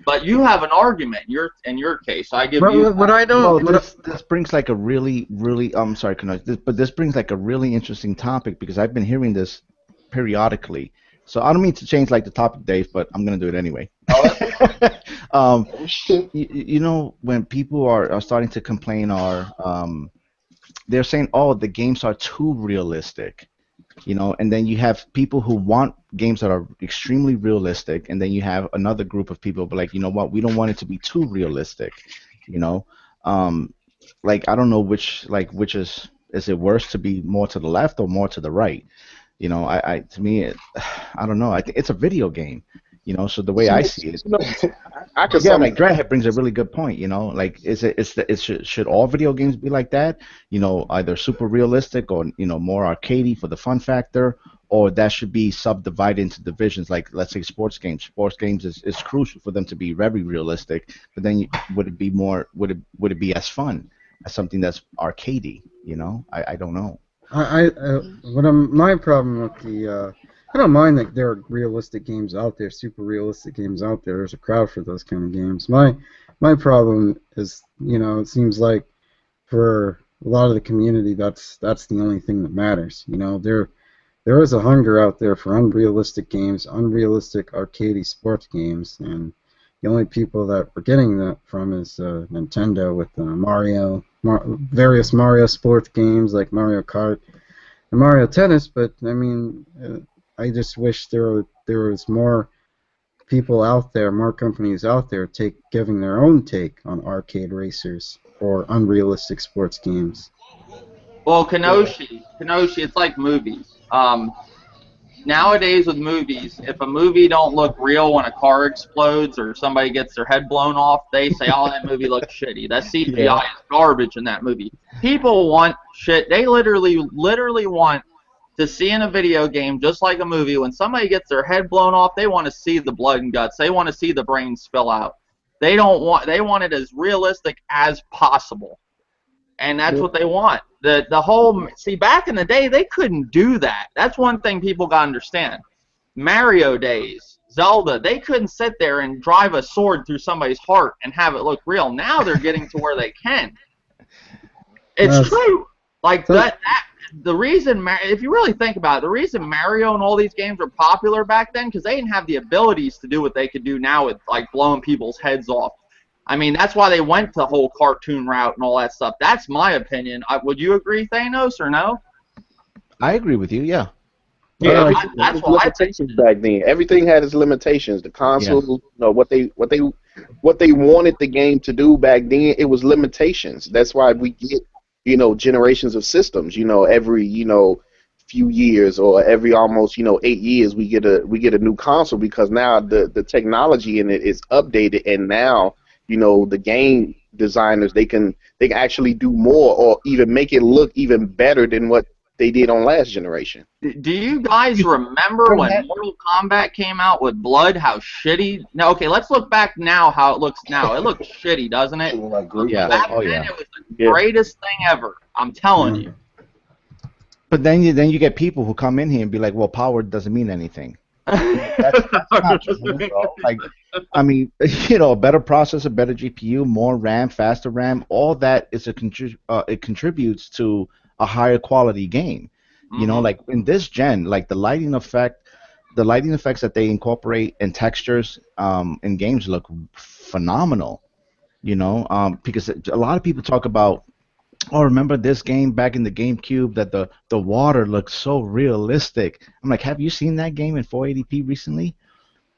But you have an argument. In your case, I give you. What I don't. Well, this brings like a really. I'm sorry, but this brings like a really interesting topic because I've been hearing this periodically. So I don't mean to change like the topic, Dave, but I'm gonna do it anyway. You know, when people are starting to complain, they're saying, oh, the games are too realistic, you know, and then you have people who want games that are extremely realistic, and then you have another group of people, but like, you know what, we don't want it to be too realistic, you know, like I don't know which is it worse to be more to the left or more to the right, you know, to me, I don't know, I think it's a video game. You know, so the way I see it, like Dreadhead brings a really good point. You know, like should all video games be like that? You know, either super realistic or more arcadey for the fun factor, or that should be subdivided into divisions. Like let's say sports games. Sports games is crucial for them to be very realistic. But then would it be as fun as something that's arcadey? You know, I don't know. My problem with the I don't mind that there are realistic games out there, super realistic games out there. There's a crowd for those kind of games. My problem is it seems like for a lot of the community, that's the only thing that matters. There is a hunger out there for unrealistic games, unrealistic arcadey sports games, and the only people that we're getting that from is Nintendo with various Mario sports games like Mario Kart and Mario Tennis. But I mean, I just wish there was more people out there, more companies out there giving their own take on arcade racers or unrealistic sports games. Well, Kenoshi, it's like movies. Nowadays with movies, if a movie don't look real when a car explodes or somebody gets their head blown off, they say, "Oh, that movie looks shitty. That CGI is garbage in that movie." People want shit. They literally want to see in a video game, just like a movie, when somebody gets their head blown off, they want to see the blood and guts. They want to see the brain spill out. They want it as realistic as possible. And that's what they want. See, back in the day, they couldn't do that. That's one thing people got to understand. Mario days, Zelda, they couldn't sit there and drive a sword through somebody's heart and have it look real. Now they're getting to where they can. It's true. Like the reason, if you really think about it, the reason Mario and all these games were popular back then, because they didn't have the abilities to do what they could do now with like blowing people's heads off. I mean, that's why they went the whole cartoon route and all that stuff. That's my opinion. Would you agree, Thanos, or no? I agree with you. Yeah. Yeah, that's what I think. Back then, everything had its limitations. The console, what they wanted the game to do back then, it was limitations. That's why we get generations of systems. Every few years or every almost 8 years we get a new console, because now the technology in it is updated, and now the game designers they can actually do more or even make it look even better than what they did on last generation. Do you guys remember when Mortal Kombat came out with Blood? How shitty? No, okay, let's look back now. How it looks now? It looks shitty, doesn't it? Yeah. Back then, it was the greatest thing ever. I'm telling you. But then you get people who come in here and be like, well, power doesn't mean anything. That's not true, bro. Like, I mean, a better processor, better GPU, more RAM, faster RAM, all that is it contributes to a higher quality game. Like in this gen, like the lighting effects that they incorporate in textures in games look phenomenal. Because a lot of people talk about, oh, remember this game back in the GameCube that the water looked so realistic. I'm like, have you seen that game in 480p recently?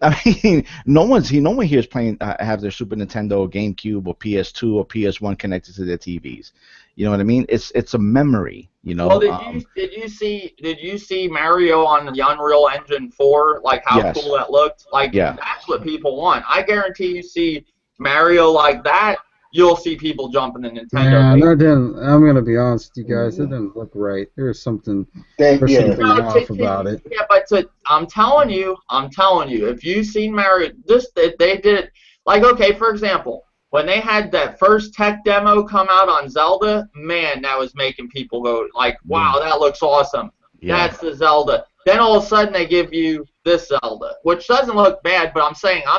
I mean, no one here is playing have their Super Nintendo or GameCube or PS2 or PS1 connected to their TVs. You know what I mean? It's a memory. Well, did you see Mario on the Unreal Engine 4? Like how cool that looked. Like that's what people want. I guarantee you see Mario like that, you'll see people jumping in Nintendo. Yeah, that didn't. I'm gonna be honest with you guys. It didn't look right. There was something off about it. Yeah, but I'm telling you, if you've seen Mario, they did it. Like, okay, for example, when they had that first tech demo come out on Zelda, man, that was making people go like, wow, that looks awesome. Yeah. That's the Zelda. Then all of a sudden they give you this Zelda, which doesn't look bad, but I'm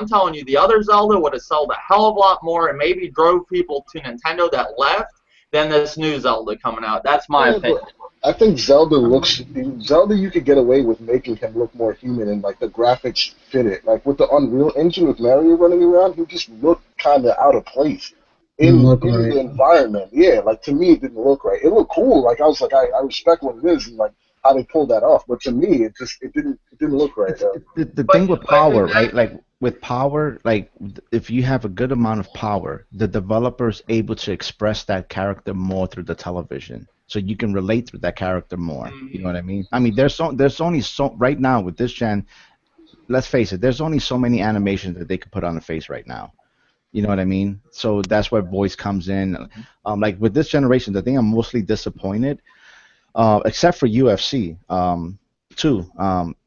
telling you, the other Zelda would have sold a hell of a lot more and maybe drove people to Nintendo that left than this new Zelda coming out. That's my opinion. I think Zelda you could get away with making him look more human, and like the graphics fit it. Like with the Unreal Engine with Mario running around, he just looked kind of out of place in the environment. Yeah, like to me it didn't look right. It looked cool. Like I was like, I respect what it is and like how they pulled that off. But to me, it didn't look right. The thing with power, right? Like with power, like if you have a good amount of power, the developer's able to express that character more through the television. So you can relate with that character more. You know what I mean? I mean, there's only so right now with this gen. Let's face it, there's only so many animations that they could put on a face right now. You know what I mean? So that's where voice comes in. Like with this generation, the thing I'm mostly disappointed, except for UFC, too.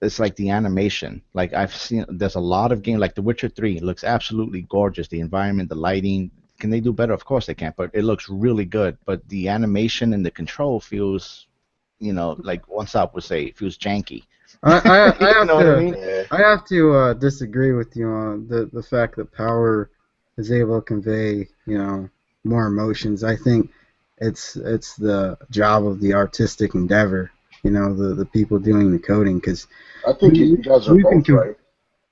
It's like the animation. Like I've seen, there's a lot of games like The Witcher 3 looks absolutely gorgeous. The environment, the lighting. Can they do better? Of course they can, but it looks really good. But the animation and the control feels, like One Stop would say, it feels janky. I have to disagree with you on the fact that power is able to convey, more emotions. I think it's the job of the artistic endeavor, the people doing the coding, because I think you guys are you can both right.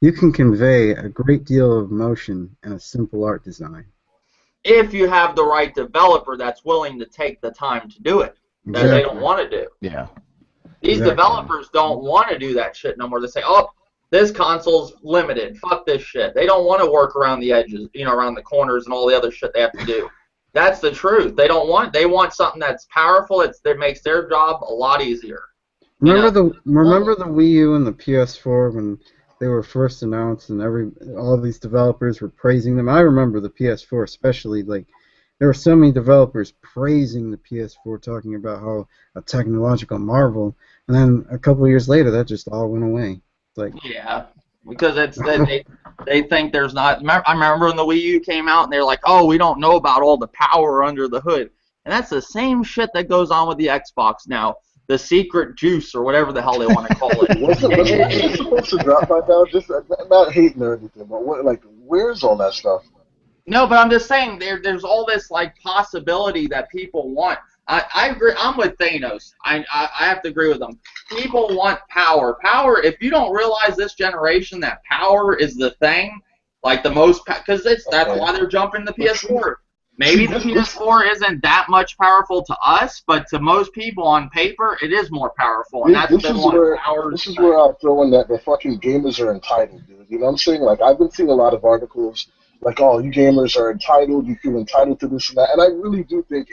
you can convey a great deal of emotion in a simple art design. If you have the right developer that's willing to take the time to do it, that they don't Exactly. want to do. Yeah. These Exactly. developers don't want to do that shit no more. They say, oh, this console's limited. Fuck this shit. They don't want to work around the edges, around the corners and all the other shit they have to do. That's the truth. They want something that's powerful. That makes their job a lot easier. Remember the Wii U and the PS4 when they were first announced and all these developers were praising them. I remember the PS4 especially, like there were so many developers praising the PS4, talking about how a technological marvel, and then a couple of years later that just all went away. It's like, yeah, because they think there's not. I remember when the Wii U came out and they're like, oh, we don't know about all the power under the hood, and that's the same shit that goes on with the Xbox now. The secret juice or whatever the hell they want to call it. Wasn't it supposed to drop by now? Just not hating or anything, but where's all that stuff? No, but I'm just saying there's all this like possibility that people want. I agree. I'm with Thanos. I have to agree with them. People want power. Power. If you don't realize this generation that power is the thing, like the most, because that's why they're jumping the PS4. Maybe the PS4 isn't that much powerful to us, but to most people on paper, it is more powerful. And This is where I throw in that the fucking gamers are entitled, dude. You know what I'm saying? Like, I've been seeing a lot of articles like, oh, you gamers are entitled, you feel entitled to this and that. And I really do think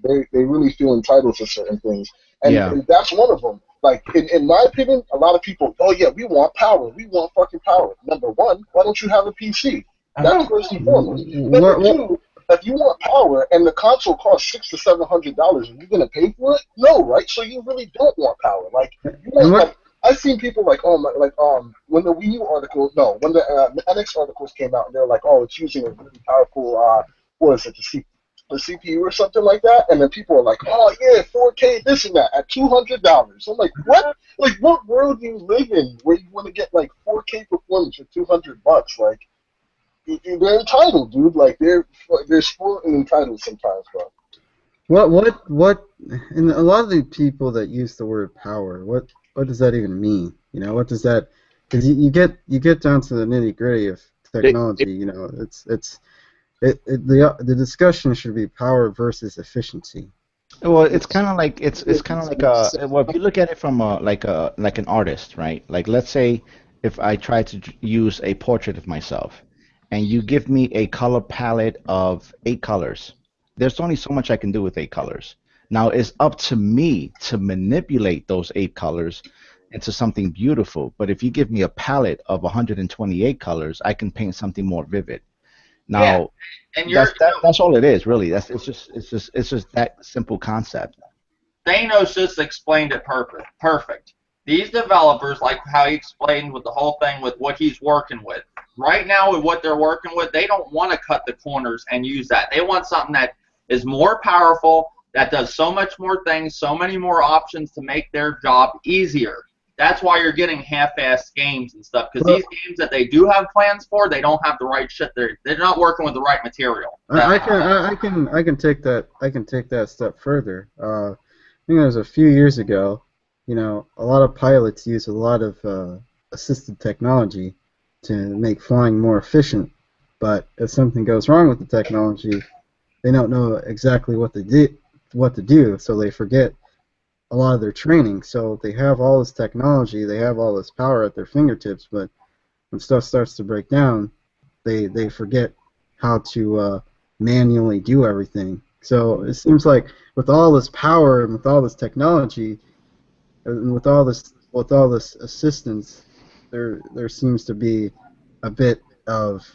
they really feel entitled to certain things. And that's one of them. Like, in my opinion, a lot of people, oh, yeah, we want power. We want fucking power. Number one, why don't you have a PC? That's first and foremost. Number two, if you want power and the console costs $600 to $700, are you gonna pay for it? No, right? So you really don't want power. Like, I've seen people like, when the Wii U article, no, when the NX articles came out, and they're like, oh, it's using a really powerful, what is it, the CPU or something like that, and then people are like, oh yeah, 4K, this and that, at $200. I'm like, what? Like, what world do you live in where you want to get like 4K performance for $200? Like, they're entitled, dude. Like they're spoiled and entitled sometimes, bro. What? And a lot of the people that use the word power, what does that even mean? What does that? Because you get down to the nitty gritty of technology. The discussion should be power versus efficiency. Well, it's kind of like well, if you look at it from like an artist, right? Like let's say if I try to use a portrait of myself, and you give me a color palette of 8 colors. There's only so much I can do with 8 colors. Now it's up to me to manipulate those 8 colors into something beautiful. But if you give me a palette of 128 colors, I can paint something more vivid. Now, and that's all it is, really. It's just that simple concept. Thanos just explained it perfect. These developers, like how he explained with the whole thing with what he's working with, right now with what they're working with, they don't want to cut the corners and use that. They want something that is more powerful, that does so much more things, so many more options to make their job easier. That's why you're getting half-assed games and stuff, because these games that they do have plans for, they don't have the right shit. They're not working with the right material. I can take that step further. I think it was a few years ago. A lot of pilots use a lot of assisted technology to make flying more efficient, but if something goes wrong with the technology, they don't know exactly what to do, so they forget a lot of their training. So they have all this technology, they have all this power at their fingertips, but when stuff starts to break down, they forget how to manually do everything. So it seems like with all this power and with all this technology and with all this assistance, there seems to be a bit of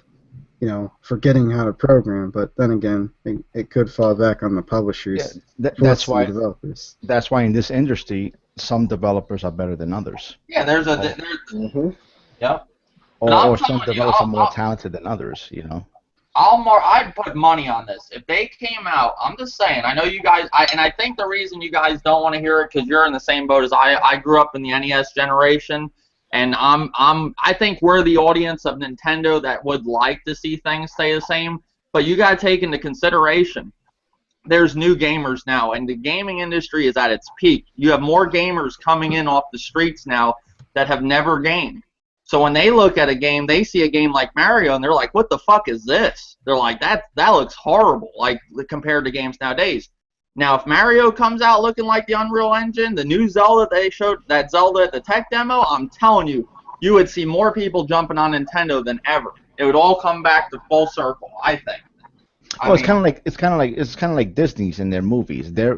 forgetting how to program, but then again, it could fall back on the publishers. Yeah, that's why developers. That's why in this industry, some developers are better than others. Yeah, there's a yeah. Or some developers are more talented than others. I'd put money on this. If they came out, I'm just saying, I know you guys, and I think the reason you guys don't want to hear it because you're in the same boat as I grew up in the NES generation, and I think we're the audience of Nintendo that would like to see things stay the same. But you got to take into consideration there's new gamers now, and the gaming industry is at its peak. You have more gamers coming in off the streets now that have never gamed. So when they look at a game, they see a game like Mario, and they're like, what the fuck is this? They're like, that looks horrible, like compared to games nowadays. Now, if Mario comes out looking like the Unreal Engine, the new Zelda they showed, that Zelda at the tech demo, I'm telling you, you would see more people jumping on Nintendo than ever. It would all come back to full circle, I think. Well, it's kind of like Disney's in their movies. Their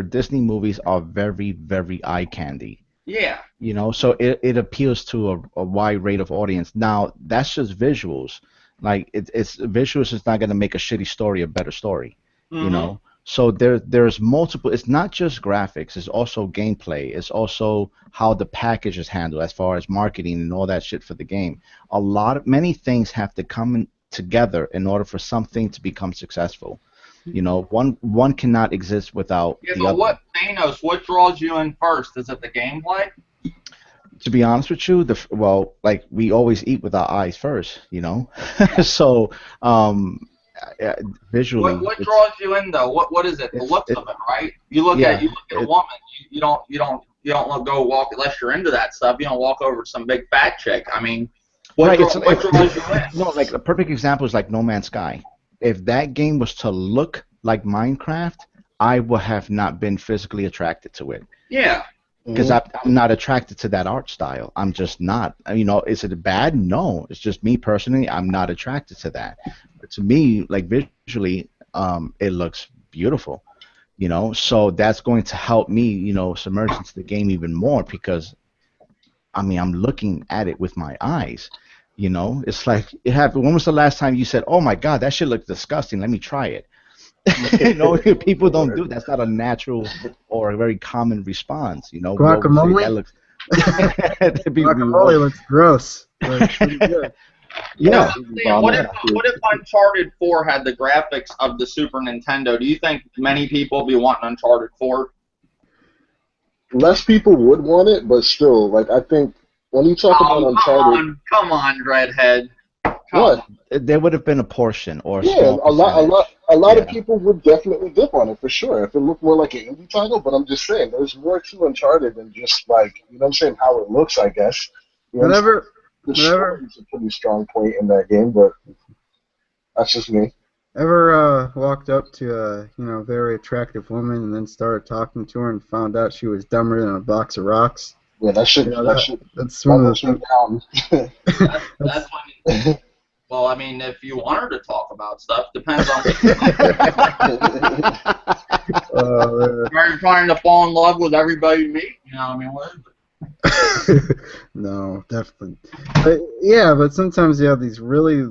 Disney movies are very, very eye candy. Yeah. You know, so it appeals to a wide rate of audience. Now, that's just visuals. Like it's visuals is not going to make a shitty story a better story. You know, so there's multiple. It's not just graphics. It's also gameplay. It's also how the package is handled as far as marketing and all that shit for the game. Many things have to come in together in order for something to become successful. You know, one cannot exist without the other. What draws you in first? Is it the gameplay? To be honest with you, like we always eat with our eyes first, you know. So visually, what draws you in though? What is it? The looks of it, right? You look at a woman, you don't go walk unless you're into that stuff. You don't walk over to some big fat chick. I mean, what draws you in? No, like a perfect example is like No Man's Sky. If that game was to look like Minecraft, I would have not been physically attracted to it. Yeah. Because I'm not attracted to that art style. I'm just not. You know, is it bad? No. It's just me personally. I'm not attracted to that. But to me, like visually, it looks beautiful. You know, so that's going to help me, you know, submerge into the game even more because, I mean, I'm looking at it with my eyes. You know, it's like when was the last time you said, "Oh my God, that shit looks disgusting. Let me try it." You know, people don't do that's not a natural or a very common response. You know, guacamole. Guacamole looks gross. Pretty good. Yeah. What if Uncharted 4 had the graphics of the Super Nintendo? Do you think many people will be wanting Uncharted 4? Less people would want it, but still, like I think when you talk about Uncharted, come on, redhead. What? There would have been a portion or a lot of people would definitely dip on it for sure if it looked more like an indie title. But I'm just saying, there's more to Uncharted than just like what I'm saying, how it looks. I guess. The story is a pretty strong point in that game, but that's just me. Ever walked up to a very attractive woman and then started talking to her and found out she was dumber than a box of rocks? Yeah, that's one of the that's when. Well, I mean, if you want her to talk about stuff, depends on. Are you trying to fall in love with everybody you meet? You know, I mean, what is it? No, definitely. But sometimes you have these really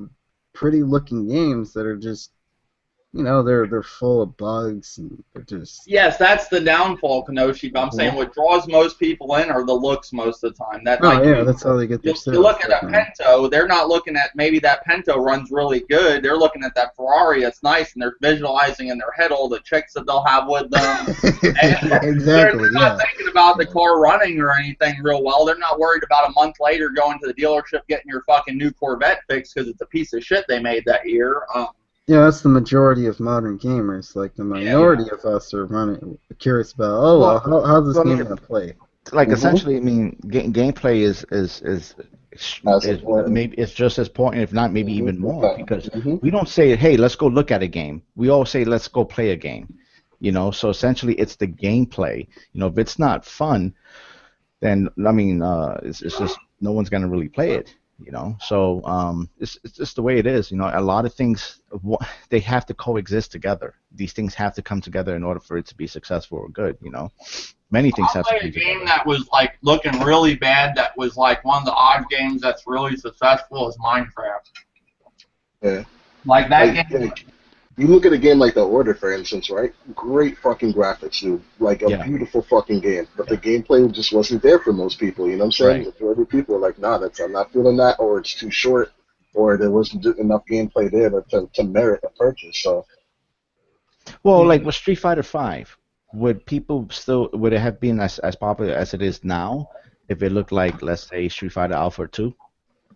pretty-looking games that are just, they're full of bugs and they're just. Yes, that's the downfall, Kenoshi. But I'm saying what draws most people in are the looks most of the time. That's how they get their sales. You look at a Pinto, they're not looking at maybe that Pinto runs really good. They're looking at that Ferrari that's nice, and they're visualizing in their head all the chicks that they'll have with them. Exactly. They're not thinking about the car running or anything real well. They're not worried about a month later going to the dealership getting your fucking new Corvette fixed because it's a piece of shit they made that year. Yeah, that's the majority of modern gamers. Like the minority of us are curious about, how's this game gonna play? Like essentially, I mean, gameplay is maybe it's just as important, if not maybe even more, because we don't say, hey, let's go look at a game. We all say, let's go play a game. You know, so essentially, it's the gameplay. You know, if it's not fun, then I mean, it's just no one's gonna really play it. You know, so it's just the way it is. You know, a lot of things they have to coexist together. These things have to come together in order for it to be successful or good. You know, many things have to come together. A game that was like looking really bad, that was like one of the odd games that's really successful, is Minecraft. Yeah. Like that game. You look at a game like The Order, for instance, right? Great fucking graphics, dude. Like a beautiful fucking game. But the gameplay just wasn't there for most people, you know what I'm saying? The majority of people are like, nah, I'm not feeling that, or it's too short, or there wasn't enough gameplay there to merit a purchase, so. Well, like with Street Fighter V, would it have been as popular as it is now if it looked like, let's say, Street Fighter Alpha 2?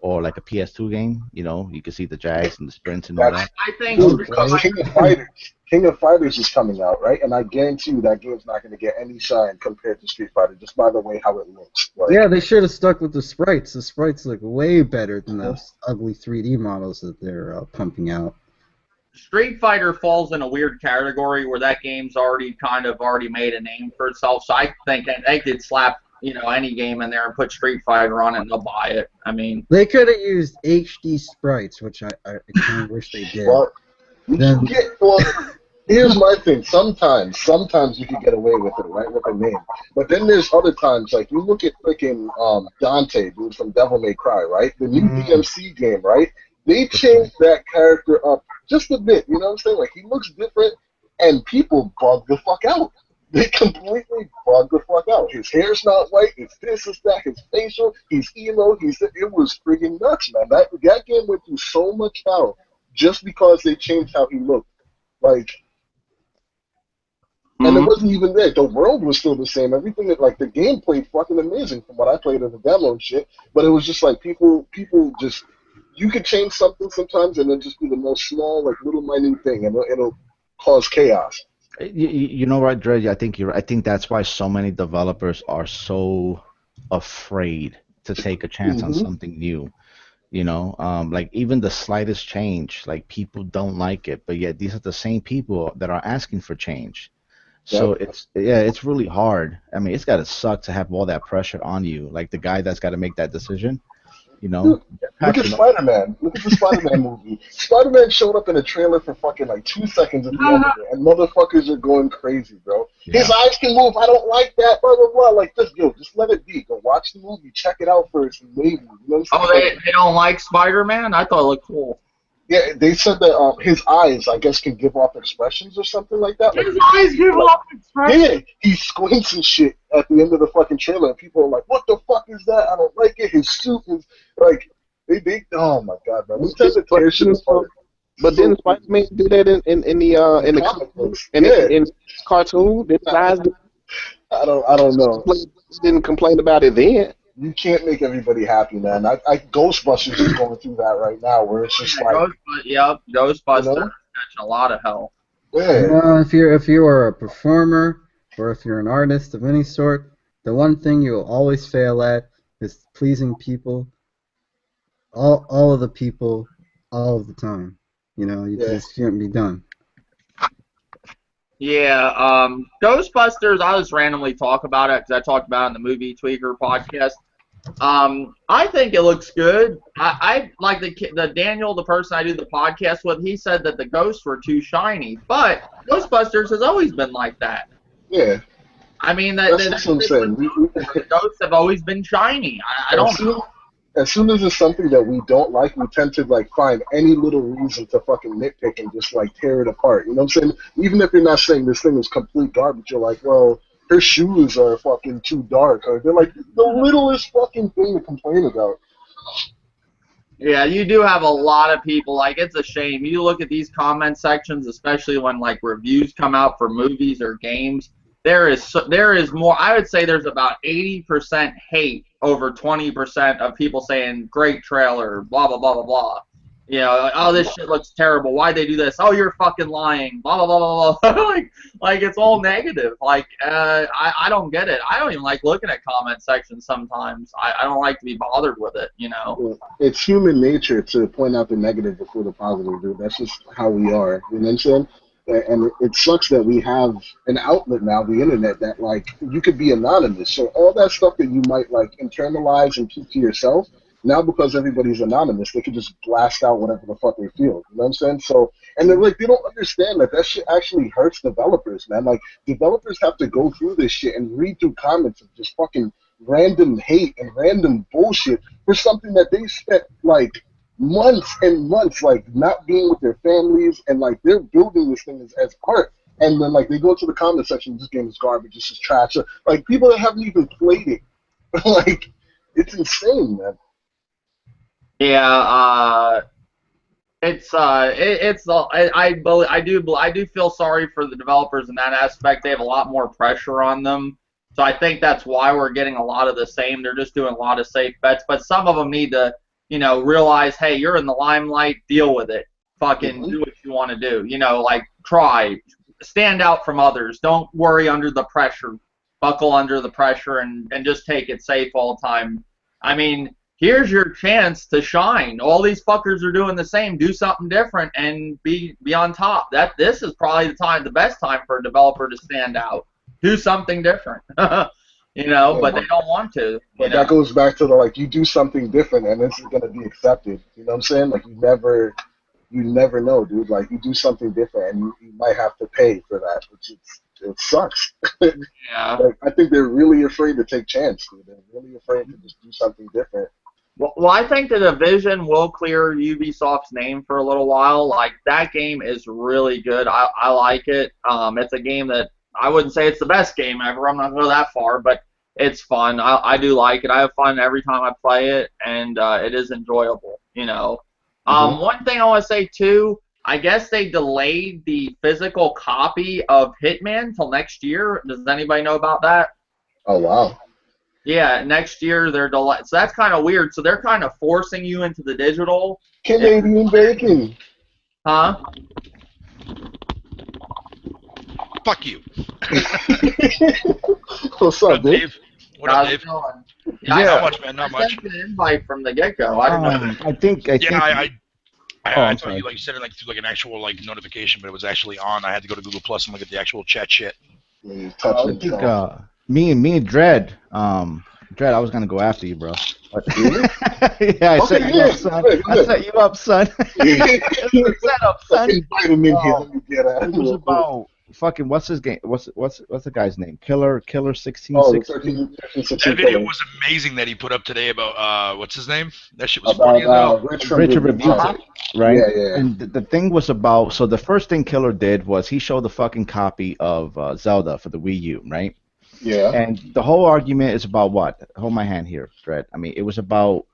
or like a PS2 game. You know, you can see the jags and the sprints and all That's that. I think dude, Street because Fighter. King of Fighters is coming out, right? And I guarantee you that game's not going to get any shine compared to Street Fighter, just by the way how it looks. Like, Yeah, they should have stuck with the sprites. The sprites look way better than those ugly 3D models that they're pumping out. Street Fighter falls in a weird category where that game's already made a name for itself. So I think they could slap any game in there and put Street Fighter on it and they'll buy it. I mean, They could have used HD sprites, which I kind of wish they did. well, you Then- can get, well, here's my thing. Sometimes you can get away with it, right, with a name. But then there's other times, like you look at freaking Dante, dude from Devil May Cry, right? The new DMC game, right? They changed that character up just a bit. You know what I'm saying? Like he looks different, and people bug the fuck out. They completely bug the fuck out. His hair's not white. It's this, it's that. His facial. He's emo. It was friggin' nuts, man. That game went through so much hell just because they changed how he looked. Like, and it wasn't even there. The world was still the same. Everything like the game played fucking amazing from what I played as a demo and shit. But it was just like people just, you could change something sometimes and then just be the most small, like little minute thing, and it'll cause chaos. You know what, Dre? I think that's why so many developers are so afraid to take a chance on something new. You know, like even the slightest change, like people don't like it, but yet these are the same people that are asking for change. So it's really hard. I mean, it's gotta suck to have all that pressure on you, like the guy that's got to make that decision. You know, Dude, look at Spider-Man. Look at the Spider-Man movie. Spider-Man showed up in a trailer for fucking like 2 seconds at the end of it, and motherfuckers are going crazy, bro. Yeah. His eyes can move. I don't like that. Blah blah blah. Like just let it be. Go watch the movie. Check it out first, and maybe. You know what I'm saying? they don't like Spider-Man? I thought it looked cool. Yeah, they said that his eyes, I guess, can give off expressions or something like that. His eyes give off expression. Yeah, he squints and shit at the end of the fucking trailer, and people are like, "What the fuck is that? I don't like it." His suit is like, they oh my god, man, we tend to tear shit apart. But didn't Spider-Man do that in the comic books? in cartoon? Did his eyes I don't know. didn't complain about it then? You can't make everybody happy, man. Ghostbusters is going through that right now, where it's just like, Ghostbusters You know? catching a lot of hell. yeah, if you are a performer or if you're an artist of any sort, the one thing you'll always fail at is pleasing people. All of the people, all of the time. You know, you just can't be done. Yeah, Ghostbusters, I'll just randomly talk about it because I talked about it in the Movie Tweaker podcast. I think it looks good. I like the Daniel, the person I do the podcast with, he said that the ghosts were too shiny, but Ghostbusters has always been like that. yeah. I mean, That's what I'm saying. The ghosts have always been shiny. I don't know. As soon as it's something that we don't like, we tend to like find any little reason to fucking nitpick and just like tear it apart. You know what I'm saying? Even if you're not saying this thing is complete garbage, you're like, well, her shoes are fucking too dark, or they're like the littlest fucking thing to complain about. Yeah, you do have a lot of people, like, it's a shame. You look at these comment sections, especially when, like, reviews come out for movies or games, there is more, I would say there's about 80% hate over 20% of people saying, great trailer, blah, blah, blah, blah, blah. You know, like, oh, this shit looks terrible. Why'd they do this? Oh, you're fucking lying. Blah, blah, blah, blah, blah. like, it's all negative. Like, I don't get it. I don't even like looking at comment sections sometimes. I don't like to be bothered with it, you know. It's human nature to point out the negative before the positive, dude. That's just how we are. You know what I'm saying? And it sucks that we have an outlet now, the internet, that, like, you could be anonymous. So all that stuff that you might, like, internalize and keep to yourself, now because everybody's anonymous, they can just blast out whatever the fuck they feel. You know what I'm saying? So, and they're like, they don't understand that shit actually hurts developers, man. Like, developers have to go through this shit and read through comments of just fucking random hate and random bullshit for something that they spent, like, months and months, like, not being with their families, and, like, they're building this thing as art. And then, like, they go to the comment section, this game is garbage, this is trash. Like, people that haven't even played it. Like, it's insane, man. Yeah, I do feel sorry for the developers in that aspect. They have a lot more pressure on them, so I think that's why we're getting a lot of the same. They're just doing a lot of safe bets, but some of them need to realize, hey, you're in the limelight, deal with it. Fucking do what you want to do. Like try, stand out from others. Don't worry under the pressure. Buckle under the pressure and just take it safe all the time. I mean, here's your chance to shine. All these fuckers are doing the same. Do something different and be on top. This is probably the best time for a developer to stand out. Do something different. But they don't want to. But that goes back to the you do something different and this is gonna be accepted. You know what I'm saying? Like you never know, dude. Like you do something different and you might have to pay for that, which it sucks. Yeah. I think they're really afraid to take chance, dude. They're really afraid to just do something different. Well, I think the Division will clear Ubisoft's name for a little while. Like, that game is really good. I like it. It's a game that I wouldn't say it's the best game ever. I'm not going to go that far, but it's fun. I do like it. I have fun every time I play it, and it is enjoyable, One thing I want to say, too, I guess they delayed the physical copy of Hitman till next year. Does anybody know about that? Oh, wow. Yeah, next year they're delayed. So that's kind of weird. So they're kind of forcing you into the digital. Canadian bacon. Huh? Fuck you. What's up, Dave? What up, Dave? Yeah, not much, man. Not much. I sent you an invite from the get-go. I didn't know. I think. I thought you sent it through an actual notification, but it was actually on. I had to go to Google Plus and look at the actual chat shit. I think me and Dredd, I was gonna go after you, bro. But yeah, I set you up, son. I set you up, son. Set up, son. Invite him in here. Let me get out. It was about fucking what's his game? What's the guy's name? Killer 16. Oh, that video was amazing that he put up today about what's his name? That shit was funny as hell. Richard Review, right? Yeah. And the thing was about the first thing Killer did was he showed the fucking copy of Zelda for the Wii U, right? Yeah. And the whole argument is about what? Hold my hand here, Dredd. I mean, it was about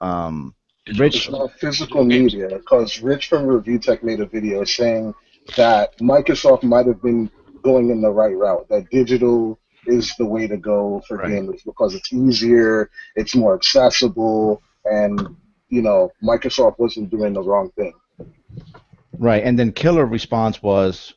Rich. It's not physical media, because Rich from Review Tech made a video saying that Microsoft might have been going in the right route, that digital is the way to go for gamers because it's easier, it's more accessible, and Microsoft wasn't doing the wrong thing. Right, and then Killer response was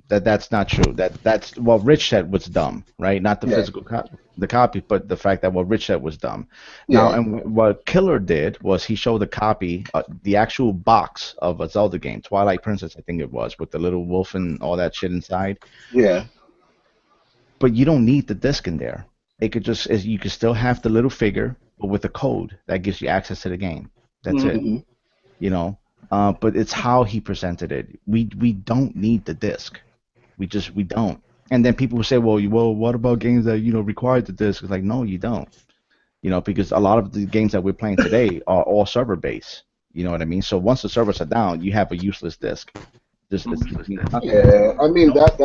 that's not true. That's what Rich said was dumb, right? Not the physical copy, but the fact that what Rich said was dumb. Now, and what Killer did was he showed the copy, the actual box of a Zelda game, Twilight Princess, I think it was, with the little wolf and all that shit inside. Yeah. But you don't need the disc in there. It could you could still have the little figure, but with a code that gives you access to the game. That's it. But it's how he presented it. We don't need the disc. We don't. And then people will say, well, what about games that require the disc? It's like, no, you don't. Because a lot of the games that we're playing today are all server based. You know what I mean? So once the servers are down, you have a useless disc. Yeah, I mean but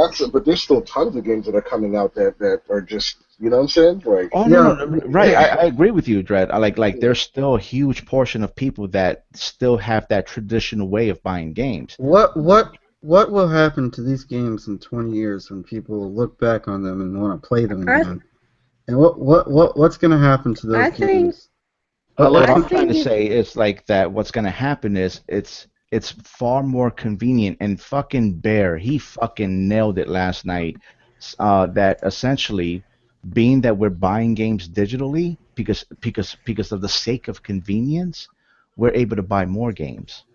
there's still tons of games that are coming out that are just, you know what I'm saying? Like, no, right. I agree with you, Dredd. Like there's still a huge portion of people that still have that traditional way of buying games. What will happen to these games in 20 years when people look back on them and want to play them again? And what's going to happen to those games? What I'm trying to say is that what's going to happen is it's far more convenient, and fucking Bear, he fucking nailed it last night, that essentially being that we're buying games digitally because of the sake of convenience, we're able to buy more games.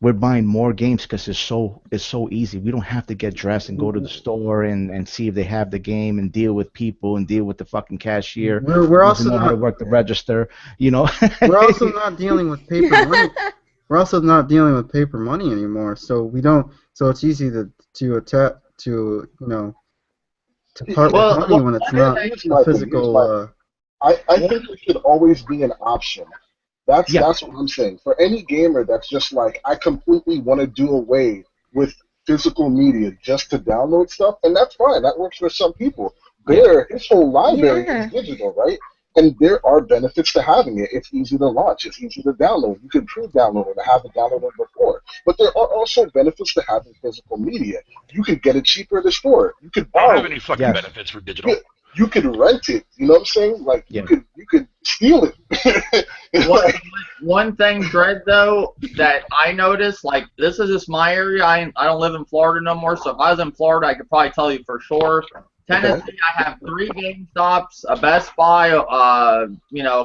We're buying more games because it's so easy. We don't have to get dressed and go to the store and see if they have the game and deal with people and deal with the fucking cashier. We're also know how to work the register, We're also not dealing with paper money. We're also not dealing with paper money anymore, so we don't. So it's easy to part with money when it's not a physical. I think it should always be an option. That's what I'm saying. For any gamer that's just like, I completely want to do away with physical media just to download stuff, and that's fine. That works for some people. His whole library is digital, right? And there are benefits to having it. It's easy to launch. It's easy to download. You can pre-download it and have it downloaded before. But there are also benefits to having physical media. You could get it cheaper at the store. You could borrow. I don't have any fucking benefits for digital. you could rent it. You know what I'm saying? Like you could steal it. One thing, Dread, though, that I noticed, like, this is just my area. I don't live in Florida no more, so if I was in Florida, I could probably tell you for sure. Tennessee, Okay. I have 3 GameStops, a Best Buy, a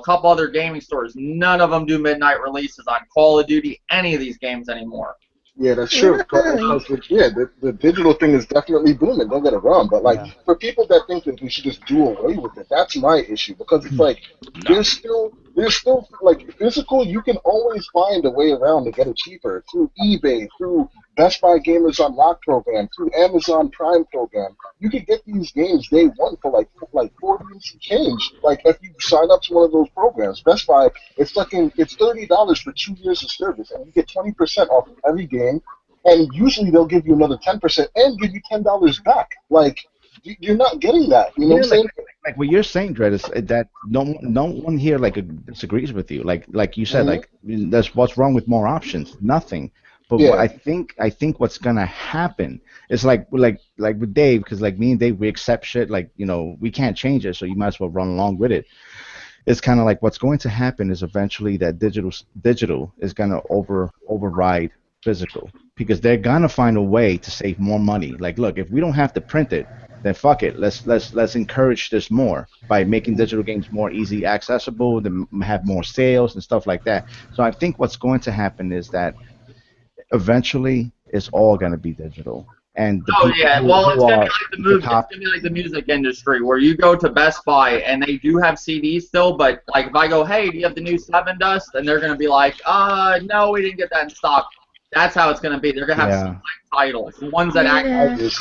couple other gaming stores. None of them do midnight releases on Call of Duty, any of these games anymore. Yeah, that's true. Because the digital thing is definitely booming. Don't get it wrong, but like for people that think that we should just do away with it, that's my issue. Because it's like there's still like physical. You can always find a way around to get it cheaper through eBay, through Best Buy Gamers Unlocked program, through Amazon Prime program. You could get these games day one for like 40 and some change. Like if you sign up to one of those programs, Best Buy, it's $30 for 2 years of service, and you get 20% off of every game. And usually they'll give you another 10% and give you $10 back. Like you're not getting that. You know what I'm saying? Like what you're saying, Dredd, is that no one here like disagrees with you. Like you said, like that's what's wrong with more options. Nothing. But what I think what's gonna happen is like with Dave, because like me and Dave, we accept shit. Like we can't change it, so you might as well run along with it. It's kind of like what's going to happen is eventually that digital is gonna override physical, because they're gonna find a way to save more money. Like, look, if we don't have to print it, then fuck it. Let's encourage this more by making digital games more easy accessible, to have more sales and stuff like that. So I think what's going to happen is that eventually it's all going to be digital. And the it's gonna be like the music industry, where you go to Best Buy and they do have CDs still, but like if I go, hey, do you have the new Seven Dust? And they're gonna be like, no, we didn't get that in stock. That's how it's gonna be. They're gonna have some titles, the ones that actually.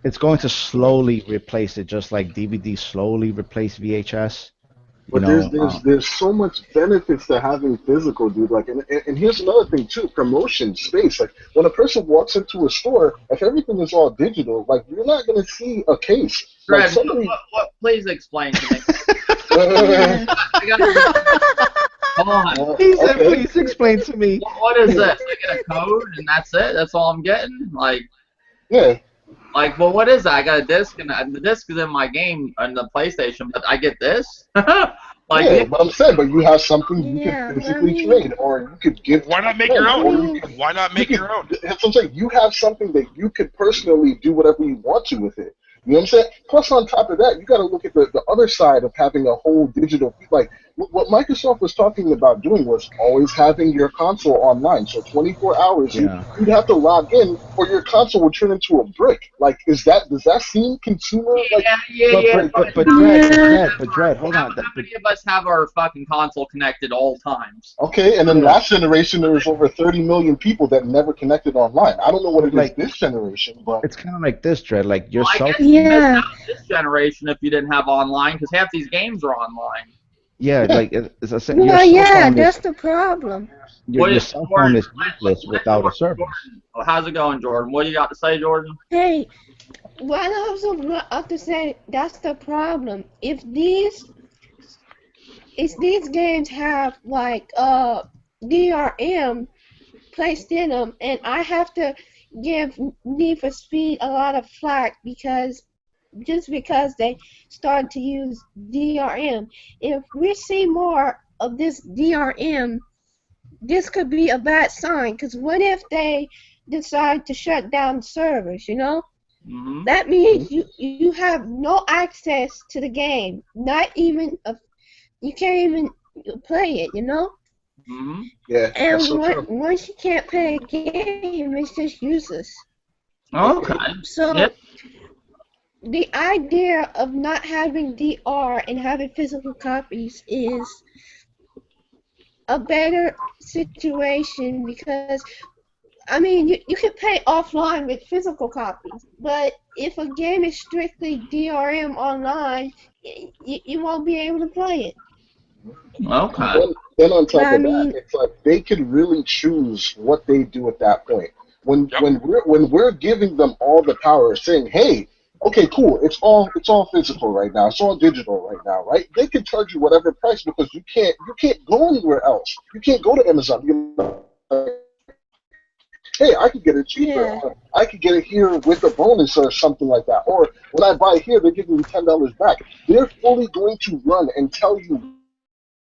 It's going to slowly replace it, just like DVD slowly replaced VHS. But there's so much benefits to having physical, dude. Like, and here's another thing too: promotion space. Like, when a person walks into a store, if everything is all digital, like you're not gonna see a case. Brad, what, please explain to me. Come on. He said, please explain to me. What is this? I get a code and that's it? That's all I'm getting? Like. Yeah. Like, well, what is that? I got a disc, and the disc is in my game on the PlayStation, but I get this? But I'm saying, but you have something you could physically trade, or you could give. Why not make your own? Why not make your own? That's what I'm saying. You have something that you could personally do whatever you want to with it. You know what I'm saying? Plus, on top of that, you got to look at the other side of having a whole digital. Like, what Microsoft was talking about doing was always having your console online. So 24 hours, you'd have to log in, or your console would turn into a brick. Like, does that seem consumer? Like, But Dredd, hold on. How many of us have our fucking console connected all times? Okay, and then last generation, there was over 30 million people that never connected online. I don't know what it is this generation, but it's kind of like this, Dredd. Like yourself. This generation, if you didn't have online, because half these games are online. Yeah, like as I said. That's the problem. Your cell phone is useless without a service. How's it going, Jordan? What do you got to say, Jordan? Hey, what I was about to say, that's the problem. If these games have like DRM placed in them, and I have to give Need for Speed a lot of flack because they started to use DRM. If we see more of this DRM, this could be a bad sign, because what if they decide to shut down the servers, Mm-hmm. That means you have no access to the game, not even you can't even play it, Mm-hmm. Yeah. And once you can't play a game, it's just useless. Okay. So the idea of not having DR and having physical copies is a better situation, because I mean, you can play offline with physical copies, but if a game is strictly DRM online, you won't be able to play it. Okay. Then on top of that, it's like they could really choose what they do at that point. When we're giving them all the power, saying, "Hey, okay, cool, it's all physical right now, it's all digital right now, right?" They can charge you whatever price, because you can't go anywhere else. You can't go to Amazon. Hey, I could get it cheaper. Yeah. Or I could get it here with a bonus or something like that. Or When I buy here, they're giving me $10 back. They're fully going to run and tell you,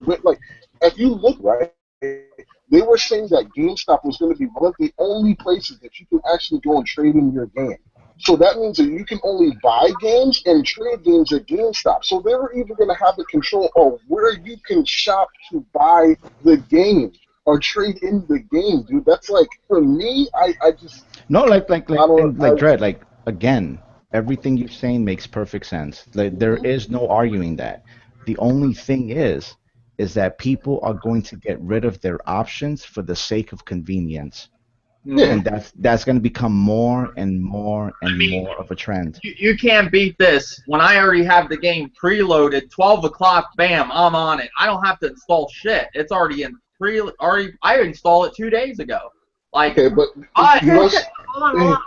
like, if you look right, they were saying that GameStop was going to be one of the only places that you can actually go and trade in your game. So that means that you can only buy games and trade games at GameStop. So they were either going to have the control of where you can shop to buy the game or trade in the game, dude. That's like, for me, I just, No, I don't, and like Dread, like again, everything you're saying makes perfect sense. Like there is no arguing that. The only thing is that people are going to get rid of their options for the sake of convenience. yeah. And that's going to become more and more I and mean, more of a trend. you can't beat this. When I already have the game preloaded, 12 o'clock, bam, I'm on it. I don't have to install shit. It's already in already. I installed it 2 days ago. Like, Okay, but but you must, hold on.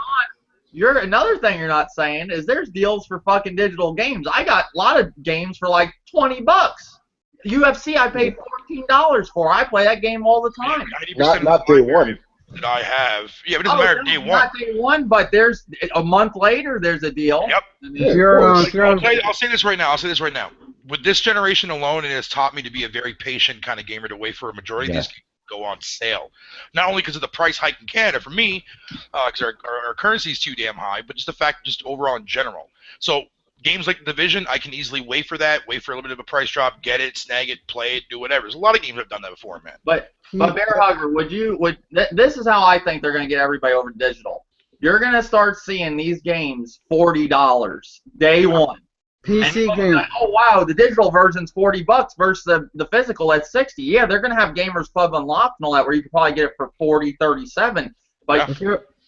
You're another thing you're not saying is there's deals for fucking digital games. I got a lot of games for like $20. UFC I paid $14 for. I play that game all the time. 90% not of day the one. that I have. Yeah, but it doesn't matter day one. Not day one, but there's a month later. There's a deal. Yep. If you're, I'll say this right now. With this generation alone, it has taught me to be a very patient kind of gamer to wait for a majority of these games to go on sale. Not only because of the price hike in Canada for me, because our currency is too damn high, but just the fact just overall in general. So games like The Division, I can easily wait for that, wait for a little bit of a price drop, get it, snag it, play it, do whatever. There's a lot of games that have done that before, man. But Bear Hugger, this is how I think they're going to get everybody over to digital. You're going to start seeing these games $40 day one. PC game. Like, oh wow, the digital version's $40 versus the physical at 60. Yeah, they're going to have Gamers Club Unlocked and all that, where you could probably get it for 40, 37. But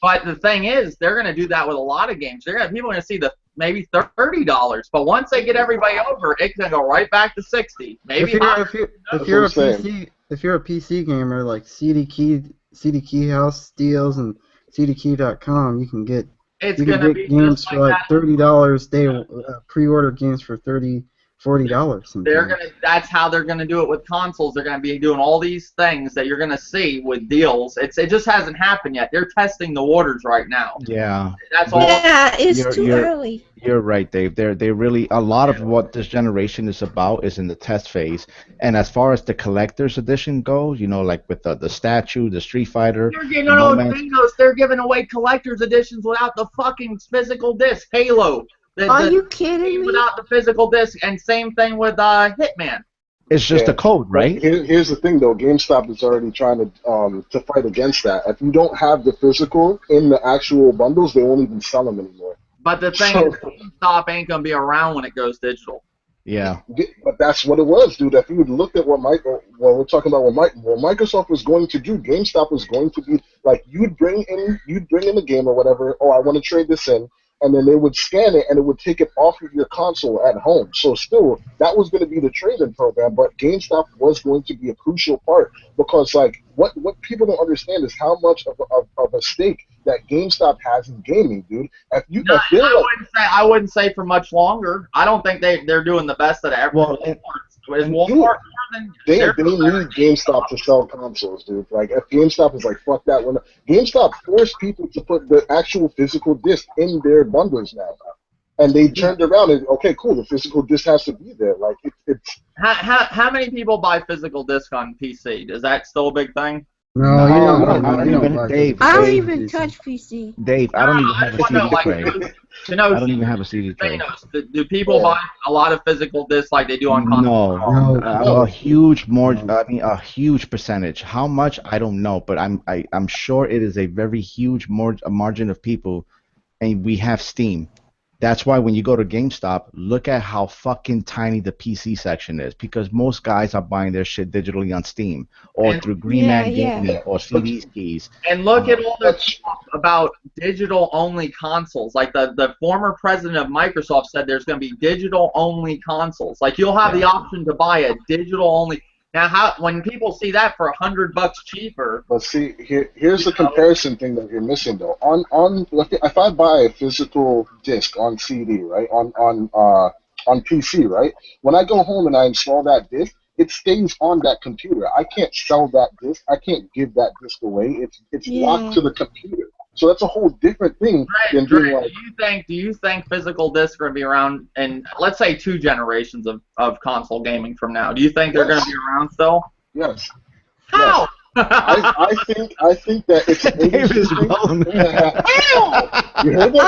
but the thing is, they're going to do that with a lot of games. People are going to see the maybe $30. But once they get everybody over, it's going to go right back to 60. Maybe if you're a PC gamer like CD Key House Steals and CDKey.com, you can get games for like $30 day, pre-order games for $30, $40. That's how they're gonna do it with consoles. They're gonna be doing all these things that you're gonna see with deals. It just hasn't happened yet. They're testing the waters right now. Yeah. That's all. Yeah, it's too early. You're right, Dave. They really, a lot of what this generation is about is in the test phase. And as far as the collector's edition goes, like with the statue, the Street Fighter. They're giving away collector's editions without the fucking physical disc. Halo. Are you kidding me? Without the physical disc, and same thing with Hitman. It's just a code, right? Here's the thing, though. GameStop is already trying to fight against that. If you don't have the physical in the actual bundles, they won't even sell them anymore. But the thing is, GameStop ain't gonna be around when it goes digital. Yeah. But that's what it was, dude. If you would look at what we're talking about, what Microsoft was going to do, GameStop was going to be like, you'd bring in a game or whatever. Oh, I want to trade this in. And then they would scan it, and it would take it off of your console at home. So still, that was going to be the trade-in program, but GameStop was going to be a crucial part because, like, what people don't understand is how much of a stake that GameStop has in gaming, dude. I wouldn't say for much longer. I don't think they're doing the best that ever. Well, they need GameStop to sell consoles, dude. Like, if GameStop is like, fuck that one. GameStop forced people to put the actual physical disc in their bundles now. And they turned around and, okay, cool, the physical disc has to be there. Like, it's... How many people buy physical disc on PC? Is that still a big thing? No, Dave, I don't even touch PC. Dave, I don't even have a CD tray. I don't even have a CD tray. Do people buy a lot of physical discs like they do on console? No. A huge percentage. How much I don't know, but I'm sure it is a very huge margin of people, and we have Steam. That's why when you go to GameStop, look at how fucking tiny the PC section is, because most guys are buying their shit digitally on Steam or through Green Man Gaming or CD's keys. And look at all the talk about digital-only consoles. Like the former president of Microsoft said there's going to be digital-only consoles. Like you'll have the option to buy a digital-only. Now, when people see that for $100 cheaper, but see, here's the comparison thing that you're missing though. If I buy a physical disc on CD, right, on PC, right, when I go home and I install that disc, it stays on that computer. I can't sell that disc. I can't give that disc away. It's locked to the computer. So that's a whole different thing than being like. Do you think physical discs are going to be around in, let's say, 2 generations of console gaming from now? Do you think they're going to be around still? Yes. How? Yes. I think that it's an industry thing. You heard that?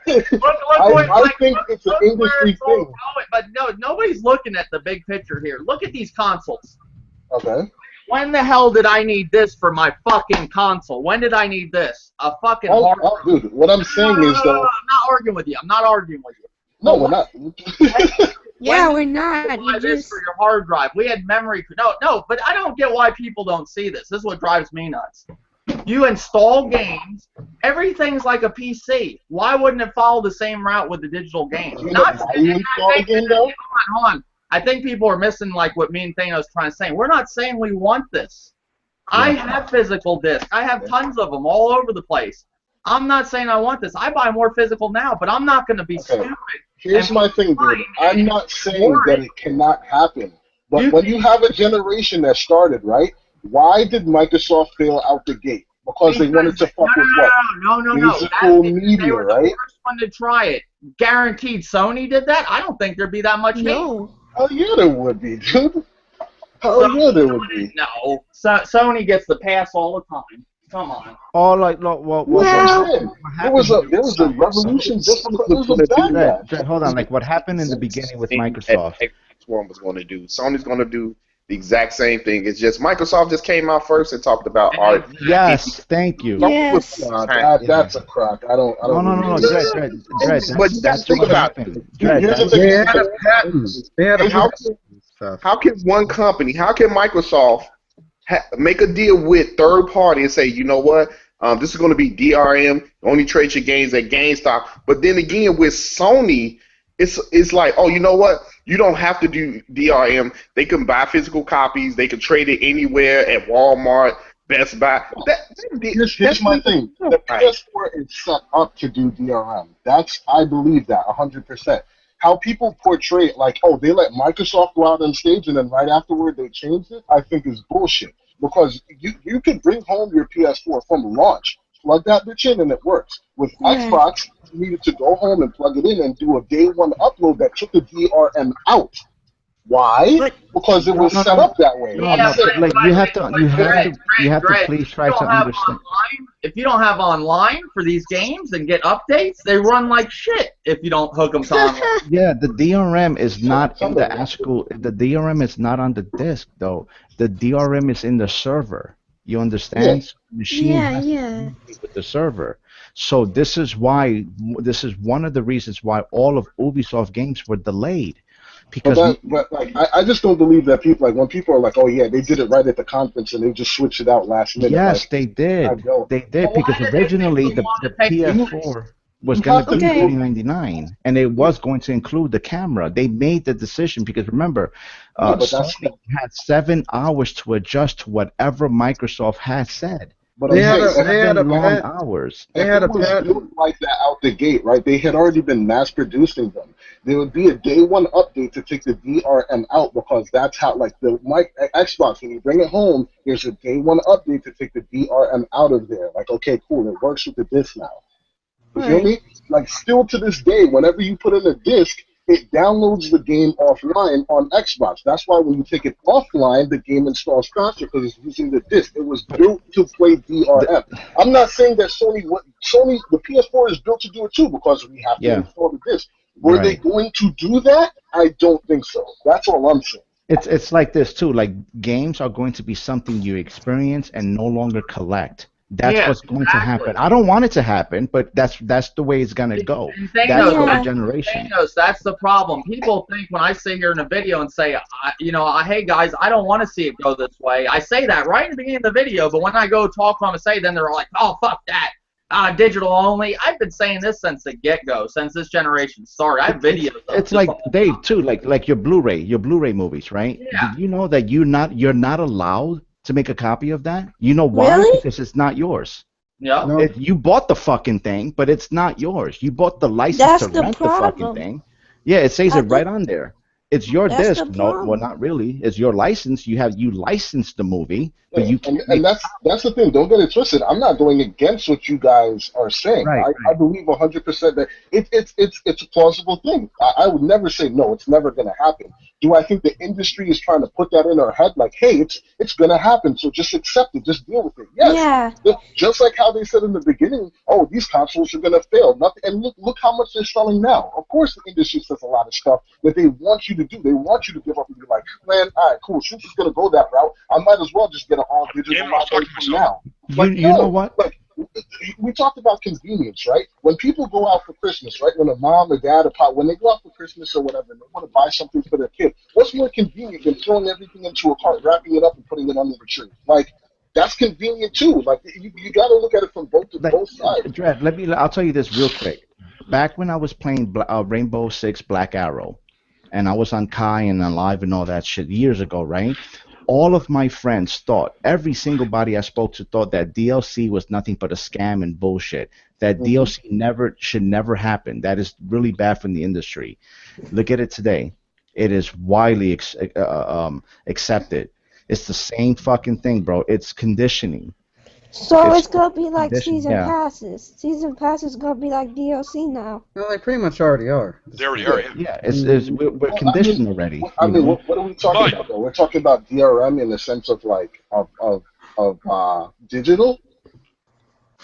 I think it's an industry thing. But no, nobody's looking at the big picture here. Look at these consoles. Okay. When the hell did I need this for my fucking console? When did I need this? A fucking hard drive. Dude, what I'm saying is though. I'm not arguing with you. I'm not arguing with you. No, we're not. Yeah, we're not. Buy this for your hard drive. We had memory. No, but I don't get why people don't see this. This is what drives me nuts. You install games. Everything's like a PC. Why wouldn't it follow the same route with the digital games? Hold on. I think people are missing like what me and Thanos trying to say. We're not saying we want this. I have physical discs. I have tons of them all over the place. I'm not saying I want this. I buy more physical now, but I'm not going to be stupid. Here's my thing, dude. I'm not saying that it cannot happen. But when you have a generation that started, right, why did Microsoft fail out the gate? Because they wanted to fuck with what? No. Physical media, they were right? the first one to try it. Guaranteed Sony did that? I don't think there'd be that much hate. Hell yeah, there would be, dude. Hell yeah, there would be. No. Sony gets the pass all the time. Come on. Oh, like, look, there was a revolution just because it was a bad. Hold on, like what happened in the beginning with Microsoft? One was going to do. Sony's going to do the exact same thing. It's just Microsoft just came out first and talked about art. Yes, thank you. Yes. That's a crock. I don't. No, Dred. But think about it. How can one company? How can Microsoft make a deal with third party and say, you know what, this is going to be DRM, only trade your games at GameStop. But then again, with Sony, it's like, oh, you know what, you don't have to do DRM. They can buy physical copies. They can trade it anywhere at Walmart, Best Buy. Here's my thing. The PS4 is set up to do DRM. I believe that 100%. How people portray it like, oh, they let Microsoft go out on stage and then right afterward they changed it, I think is bullshit. Because you could bring home your PS4 from launch, plug that bitch in, and it works. With Xbox, you needed to go home and plug it in and do a day one upload that took the DRM out. Why? Because it was set up that way. Like you have to please try to understand. If you don't have online for these games and get updates, they run like shit if you don't hook them to online. Yeah, the DRM is not in the actual. The DRM is not on the disk though. The DRM is in the server. You understand? So the machine has to communicate with the server. So this is one of the reasons why all of Ubisoft games were delayed. Because but I just don't believe that people, like when people are like, oh yeah, they did it right at the conference and they just switched it out last minute. Yes, like, they did. They did because originally the PS4 was going to be $399 and it was going to include the camera. They made the decision because remember, Sony had 7 hours to adjust to whatever Microsoft had said. But they had a long hours. They had a patent like that out the gate, right? They had already been mass producing them. There would be a day one update to take the DRM out because that's how, like the Xbox, when you bring it home, there's a day one update to take the DRM out of there. Like, okay, cool, it works with the disc now. You feel me? Like, still to this day, whenever you put in a disc, it downloads the game offline on Xbox. That's why when you take it offline, the game installs faster because it's using the disc. It was built to play DRM. I'm not saying that the PS4 is built to do it too because we have to install the disc. Were they going to do that? I don't think so. That's all I'm saying. It's like this too. Like games are going to be something you experience and no longer collect. That's what's going to happen. I don't want it to happen, but that's the way it's gonna go. That's the generation. That's the problem. People think when I sit here in a video and say, hey guys, I don't want to see it go this way. I say that right in the beginning of the video, but when I go talk to them and say, then they're like, oh fuck that, digital only. I've been saying this since the get-go, since this generation started. I have videos. It's like Dave too, like your Blu-ray movies, right? Yeah. Did you know that you're not allowed to make a copy of that? You know why? Really? Because it's not yours. Yeah. No. You bought the fucking thing, but it's not yours. You bought the license to rent the fucking thing. Yeah, it says it right on there. It's your That's disc. the No, well, problem. not really. It's your license. You licensed the movie, but Yeah, you and can't make that's the thing. Don't get it twisted. I'm not going against what you guys are saying. right, I believe 100% that it's a plausible thing. I would never say no. It's never going to happen. Do I think the industry is trying to put that in our head? Like, hey, it's going to happen. So just accept it. Just deal with it. Yes. Yeah. Just like how they said in the beginning, oh, these consoles are going to fail. Nothing, and look how much they're selling now. Of course, the industry says a lot of stuff that they want you to do. They want you to give up and be like, man, all right, cool. Since it's going to go that route, I might as well just get an all Damn digital it, I was library talking to from myself. now. you. Like, You know no, what? like we talked about convenience, right? When people go out for Christmas, right? When a mom or dad or pop, when they go out for Christmas or whatever, and they want to buy something for their kid, what's more convenient than throwing everything into a cart, wrapping it up, and putting it under the tree? Like, that's convenient too. Like, you got to look at it from Like, both sides. Dred, I'll tell you this real quick. Back when I was playing Rainbow Six Black Arrow, and I was on Kai and on Live and all that shit years ago, right? All of my friends thought, every single body I spoke to thought that DLC was nothing but a scam and bullshit. That Hmm. DLC should never happen. That is really bad for the industry. Look at it today. It is widely accepted. It's the same fucking thing, bro. It's conditioning. So It's it's gonna be like conditioning. season Yeah. passes. Season passes gonna be like DLC now. Well, they pretty much already are. They already are, yeah. Yeah. We're Well, conditioned already. I You mean, know. what are we talking But about though? We're talking about DRM in the sense of like of digital.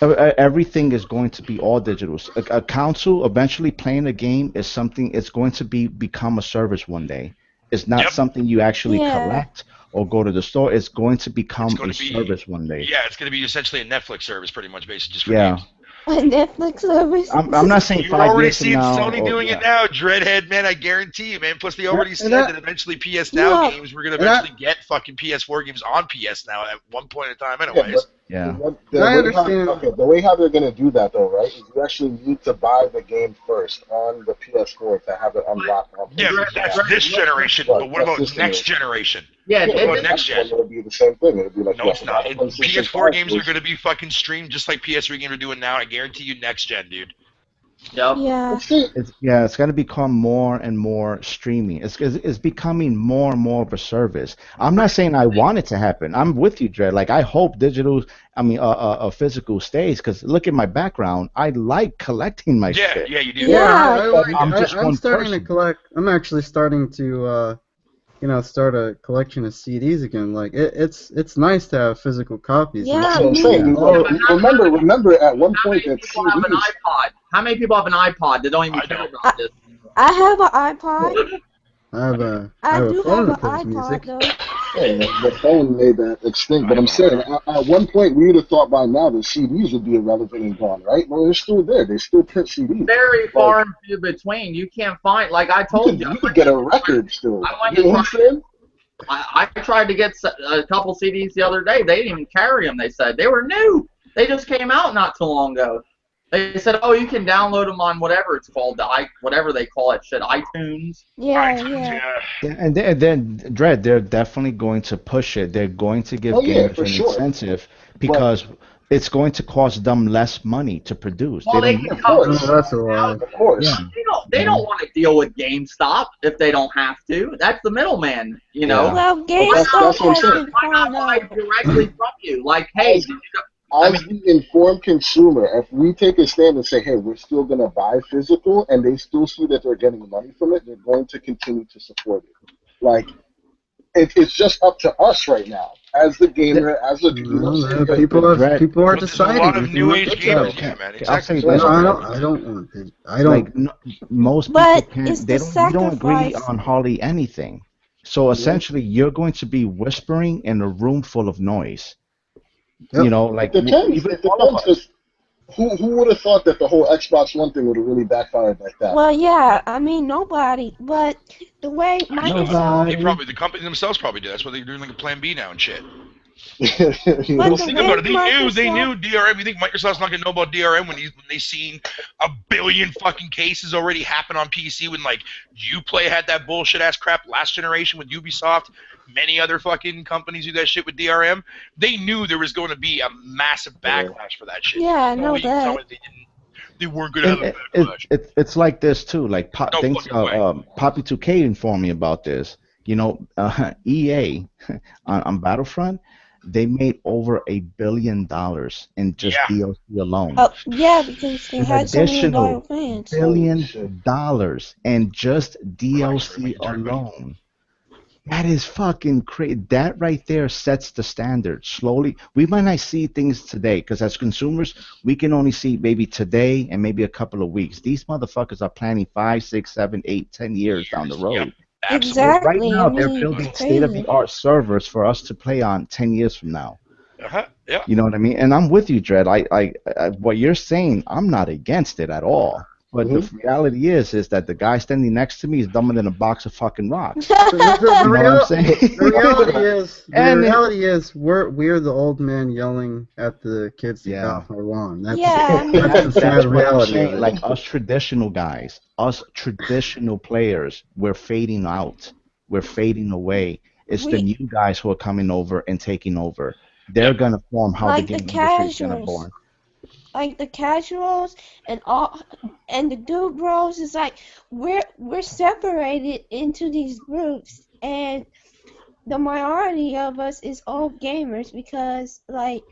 Everything is going to be all digital. A console eventually playing a game is something. It's going to become a service one day. It's not yep, something you actually Yeah. collect or go to the store. It's going to it's become going a to be service one day. yeah, it's going to be essentially a Netflix service, pretty much, basically just for Yeah. games. A Netflix service. I'm not saying You're 5 already years from seeing now. Sony Or doing it yeah. now, Dreadhead, man. I guarantee you, man. Plus, they already And said that eventually PS Now Look, games we're gonna and I, eventually get fucking PS4 games on PS Now at one point in time, Yeah, anyways. but Yeah. and I the understand. way how they're gonna do that though, right? Is you actually need to buy the game first on the PS4 to have it unlocked on Yeah, Dre, but PlayStation that's Now. Dre, this generation. Right, But what that's about this next generation. generation? yeah, Yeah, What but about the next next gen? one it'll be the same thing. It'll be like No, you have it's to not. buy the PlayStation PS4 5 games are first. gonna be fucking streamed just like PS3 games are doing now. I guarantee you, next gen, dude. yep. yeah. But see, It's going to become more and more streaming. It's becoming more and more of a service. I'm not saying I want it to happen. I'm with you, Dred. Like I hope physical stays. Because look at my background. I like collecting my Yeah, shit. yeah, you do. Yeah, Yeah. I like. I'm just I'm one starting to person. collect. I'm actually starting to, start a collection of CDs again. Like it's nice to have physical copies. And that's Yeah, what I'm saying. me. yeah, Yeah, oh, but Remember, at one how point many that people have an CDs. iPod? How many people have an iPod that don't even I care don't. about this? I have an iPod. I I have a do phone have an that plays iPod music. though. Yeah, the phone made that extinct. I But I'm have a hard saying, drive. at one point, we would have thought by now that CDs would be irrelevant and gone, right? Well, they're still there. They still print CDs. Very Like far and few between. You can't find. Like I told you, you could get a record still. I went You to know what try. I'm saying? I tried to get a couple CDs the other day. They didn't even carry them. They said they were new. They just came out not too long ago. They said, "Oh, you can download them on whatever it's called, whatever they call it, shit, iTunes." Yeah, iTunes, yeah. yeah. Yeah, and then Dred, they're definitely going to push it. They're going to give Oh yeah, gamers for an sure. incentive But because it's going to cost them less money to produce. They Well, they don't can need of come. Oh, course, that's a lie. of course. Yeah, They you don't know. want to deal with GameStop if they don't have to. That's the middleman. You know. Yeah. Well, But GameStop that's what I'm has saying. been Why not crying buy out. directly from you? Like, hey, As I mean, as the informed consumer, if we take a stand and say, hey, we're still gonna buy physical, and they still see that they're getting money from it, they're going to continue to support it. Like it's just up to us right now, as the The- gamer, as a you know, No, saying, no, hey, Dred, people are But there's a lot deciding. of We can new let age them gamers, decide. yeah, man. I'll say Exactly. right, this, No, Dred. I don't want to. I don't. Like most people But can't. it's They the don't. We don't agree sacrifice. on hardly anything. So mhm. essentially, you're going to be whispering in a room full of noise. You Yep. know, It like depends. even It all of depends us. because who would have thought that the whole Xbox One thing would have really backfired like that? Well, yeah, I mean nobody, but the way Actually, Microsoft, Nobody. the company themselves probably do. That's why they're doing like a Plan B now and shit. You but Well, know? the think way about it. They Microsoft, knew DRM. You think Microsoft's not gonna know about DRM when they seen a billion fucking cases already happen on PC when like Uplay had that bullshit ass crap last generation with Ubisoft. Many other fucking companies do that shit with DRM. They knew there was going to be a massive Yeah. backlash for that shit. yeah, I There's no know way you can tell that. me they didn't. they weren't going to have And a backlash. it's like this too. Like No things, fucking way. Poppy 2K informed me about this. You know, EA on Battlefront, they made over $1 billion in just Yeah. DLC alone. Oh, yeah, because they An had so many loyal additional fans. Holy billion shit. dollars in just Christ, DLC everybody. alone. That is fucking crazy. That right there sets the standard. Slowly, we might not see things today because as consumers, we can only see maybe today and maybe a couple of weeks. These motherfuckers are planning 5, 6, 7, 8, 10 years down the Yep. road. Absolutely. Right Exactly. I now, they're mean, building it's crazy. state-of-the-art servers for us to play on 10 years from now. Yeah. You know what I mean? And I'm with you, Dredd. What you're saying, I'm not against it at all. But the reality is that the guy standing next to me is dumber than a box of fucking rocks. You know what I'm saying? The reality is, we're the old man yelling at the kids to get Yeah. off our lawn. That's, Yeah, I mean, that's the sad That's what I'm reality saying. of it. Like us traditional guys, us traditional players, we're fading out. We're fading away. It's the we new guys who are coming over and taking over. They're gonna form how the like the game industry is gonna casuals. born. Like the casuals and all and the dude bros is like we're separated into these groups, and the minority of us is old gamers because like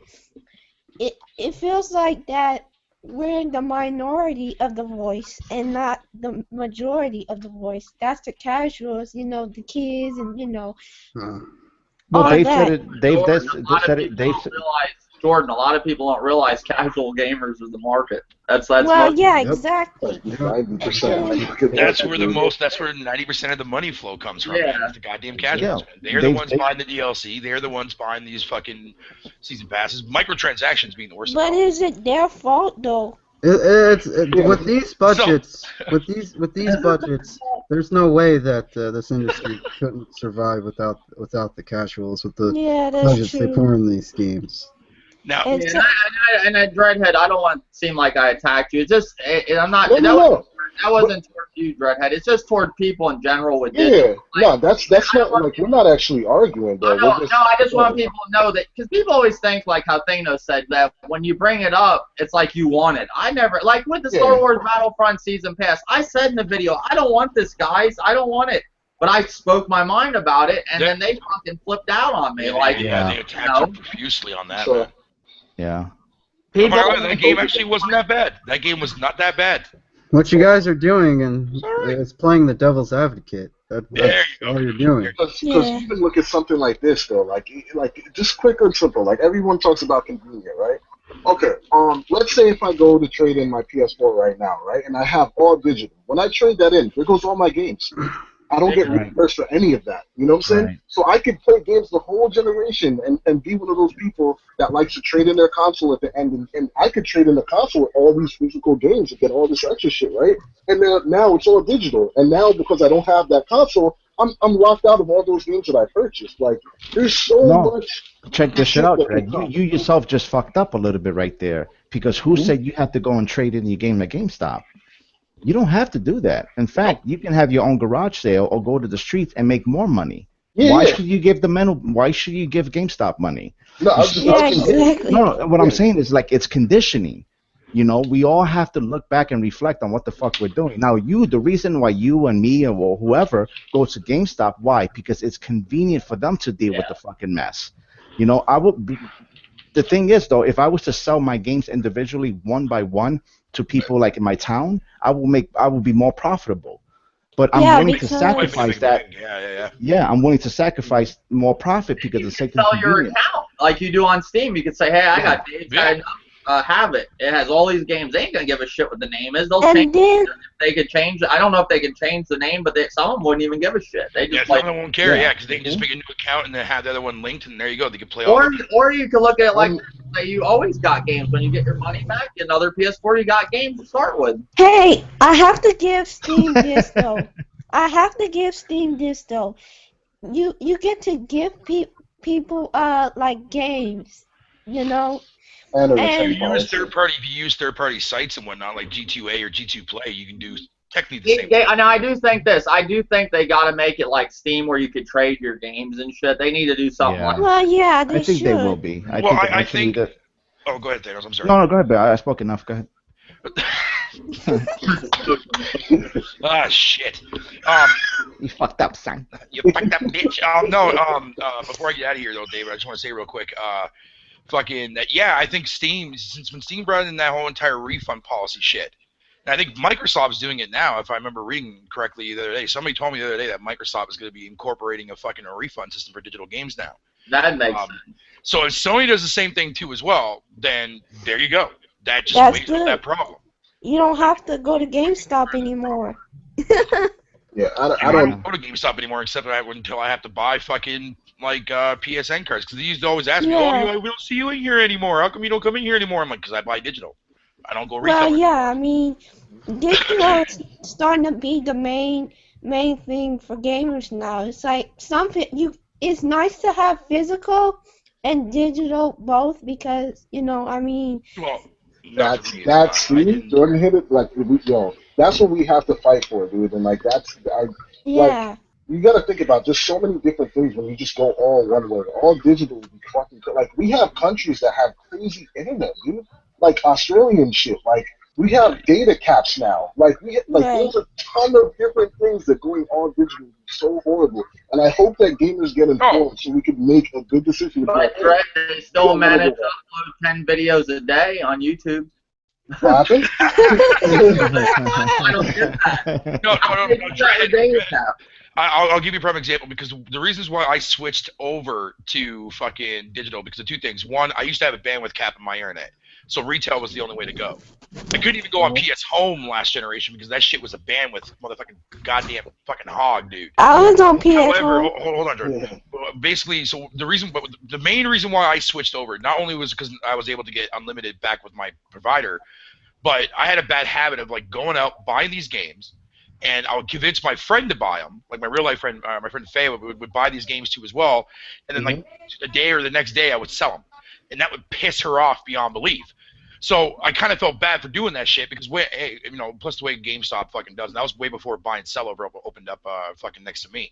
it feels like that we're the minority of the voice and not the majority of the voice. That's the casuals, you know, the kids, and you know Well, all they've that. said it. They've Jordan, they a they lot said of it. people don't realize, Jordan, a lot of people don't realize casual gamers is the market. That's Well, most. yeah, Yep. exactly. 90%. That's where 90% of the money flow comes from, man. Yeah. It's the goddamn Yeah, casuals, man. They're the they've ones buying the DLC. They're the ones buying these fucking season passes. Microtransactions being the worst of But it all. is it their fault though? With these budgets, with these budgets, there's no way that this industry couldn't survive without the casuals with the Yeah, that's budgets they true. pour in these games. Now, And Yeah, so, and I Dreadhead, I don't want to seem like I attacked you. It's just, I'm not. No. That wasn't towards you, Dreadhead. It's just toward people in general with Yeah. digital. No, that's not like we're not actually arguing though. No, We're just I just want people to know that because people always think like how Thanos said that when you bring it up, it's like you want it. I never like with the Star Wars Battlefront season pass. I said in the video, I don't want this, guys. I don't want it. But I spoke my mind about it, and then they fucking flipped out on me. they attacked you profusely on that, man. Yeah. People, That game actually wasn't that bad. That game was not that bad. What you guys are doing is playing the devil's advocate. There That's you go. all you're doing. Because Yeah. even look at something like this though, like just quick and simple. Like everyone talks about convenient, right? Okay, let's say if I go to trade in my PS4 right now, right, and I have all digital. When I trade that in, there goes all my games. I don't get reimbursed for any of that. You know what I'm saying? Right. So I could play games the whole generation and be one of those people that likes to trade in their console at the end. And I could trade in the console with all these physical games and get all this extra shit, right? And then now it's all digital. And now because I don't have that console, I'm locked out of all those games that I purchased. Like there's so much. Check this shit out, that Greg. can come. You yourself just fucked up a little bit right there because who said you have to go and trade in your game at GameStop? You don't have to do that. In fact, you can have your own garage sale or go to the streets and make more money. Why should you give Why should you give GameStop money? No, exactly. No, what I'm saying is like it's conditioning. You know, we all have to look back and reflect on what the fuck we're doing. Now, the reason why you and me or whoever goes to GameStop, why? Because it's convenient for them to deal with the fucking mess. You know, the thing is though, if I was to sell my games individually one by one to people like in my town, I will be more profitable. But I'm willing to sacrifice that. Yeah, I'm willing to sacrifice more profit because of the sake of sell your convenience. account like you do on Steam. You could say, hey, I got Dave's have it. It has all these games. They ain't gonna give a shit what the name is. They'll change it. If they could change it. I don't know if they can change the name, but some of them wouldn't even give a shit. They just some of them won't care, because they can just make a new account and then have the other one linked, and there you go. They can play all. Or you could look at it like you always got games when you get your money back. Another PS4, you got games to start with. Hey, I have to give Steam this though. You get to give people like games, you know. And if you use third-party sites and whatnot, like G2A or G2 Play, you can do technically the same thing. I do think this. I do think they got to make it like Steam where you could trade your games and shit. They need to do something like that. Well, yeah, they I think should. they will be. I think. Oh, go ahead, Thanos. I'm sorry. No, go ahead, Bill. I spoke enough. Go ahead. Ah, shit. You fucked up, son. You fucked up, bitch. No. Before I get out of here, though, David, I just want to say real quick. Fucking yeah, I think Steam, since when Steam brought in that whole entire refund policy shit, and I think Microsoft's doing it now. If I remember reading correctly the other day, somebody told me the other day that Microsoft is going to be incorporating a refund system for digital games now. That makes sense. So if Sony does the same thing too as well, then there you go. That just That's weighs up that problem. You don't have to go to GameStop anymore. Yeah, I I don't. don't go to GameStop anymore except until I have to buy fucking like PSN cards, because they used to always ask me, Yeah. "Oh, we don't see you in here anymore. How come you don't come in here anymore?" I'm like, "Because I buy digital. I don't go retail." Well, yeah, I mean, digital is starting to be the main thing for gamers now. It's like it's nice to have physical and digital both because, I mean, Well, not for me. That's I see, didn't. Jordan hit it like that's what we have to fight for, dude. And like like yeah. you got to think about just so many different things when you just go all one way. All digital would be fucking like we have countries that have crazy internet, dude. Like Australian shit. Like we have data caps now. Like Right. there's a ton of different things that going all digital is so horrible. And I hope that gamers get informed so we can make a good decision. But Greg, they still manage to upload 10 videos a day on YouTube. What happened? I don't get that. No. I'll give you a prime example, because the reasons why I switched over to fucking digital, because of two things. One, I used to have a bandwidth cap in my internet, so retail was the only way to go. I couldn't even go on PS Home last generation because that shit was a bandwidth motherfucking goddamn fucking hog, dude. I was on PS However, Home. hold on, Jordan. Basically, so the main reason why I switched over, not only was because I was able to get unlimited back with my provider, but I had a bad habit of like going out buying these games, and I would convince my friend to buy them, like my real life friend, my friend Faye would buy these games too as well, and then like a day or the next day I would sell them, and that would piss her off beyond belief. So I kind of felt bad for doing that shit because plus the way GameStop fucking does, and that was way before buy and sell over opened up fucking next to me.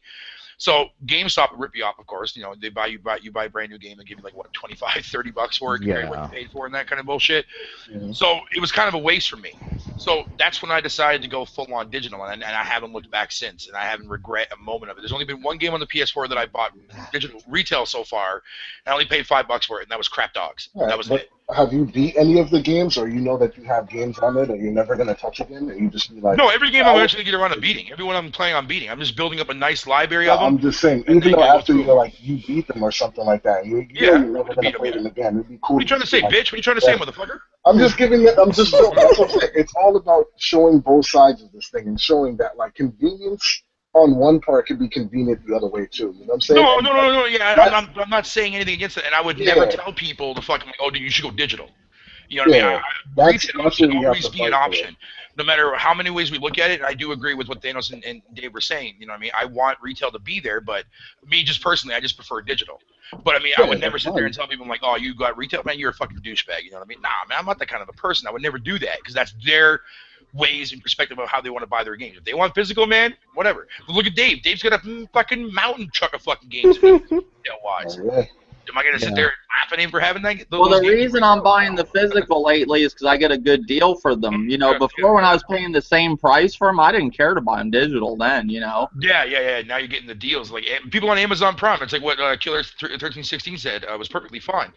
So GameStop would rip you off, of course. They buy a brand new game, they give you like what, $25-$30 for it compared to what you paid for and that kind of bullshit. Yeah. So it was kind of a waste for me. So that's when I decided to go full on digital, and I haven't looked back since, and I haven't regret a moment of it. There's only been one game on the PS4 that I bought digital retail so far, and I only paid $5 for it, and that was Crap Dogs. Right, that was it. Have you beat any of the games, or you know that you have games on it that you're never gonna touch again, and you just be like? No, every game I'm eventually get around to beating. Everyone I'm playing, I'm beating. I'm just building up a nice library of them. I'm just saying, even though after you beat them or something like that, you're never gonna play them again. It'd be cool. What are you trying to say, bitch? What are you trying to say, motherfucker? I'm just giving it. I'm just. That's what I'm saying. It's all about showing both sides of this thing and showing that like convenience on one part could be convenient the other way too. You know what I'm saying? No. Yeah, I'm not saying anything against it, and I would never tell people to fucking oh, dude, you should go digital. You know what I mean? Retail should always be an option, no matter how many ways we look at it. And I do agree with what Thanos and Dave were saying. You know what I mean? I want retail to be there, but me, just personally, I just prefer digital. But I mean, I would never sit there and tell people, I'm like, oh, you got retail? Man, you're a fucking douchebag. You know what I mean? Nah, man, I'm not that kind of a person. I would never do that because that's their ways and perspective of how they want to buy their games. If they want physical, man, whatever. But look at Dave. Dave's got a fucking mountain truck of fucking games, retail-wise. Am I going to sit there and laugh at him for having that? Well, the reason I'm buying the physical lately is because I get a good deal for them. Before when I was paying the same price for them, I didn't care to buy them digital then, Yeah. Now you're getting the deals. Like people on Amazon Prime, it's like what Killer 1316 said was perfectly fine.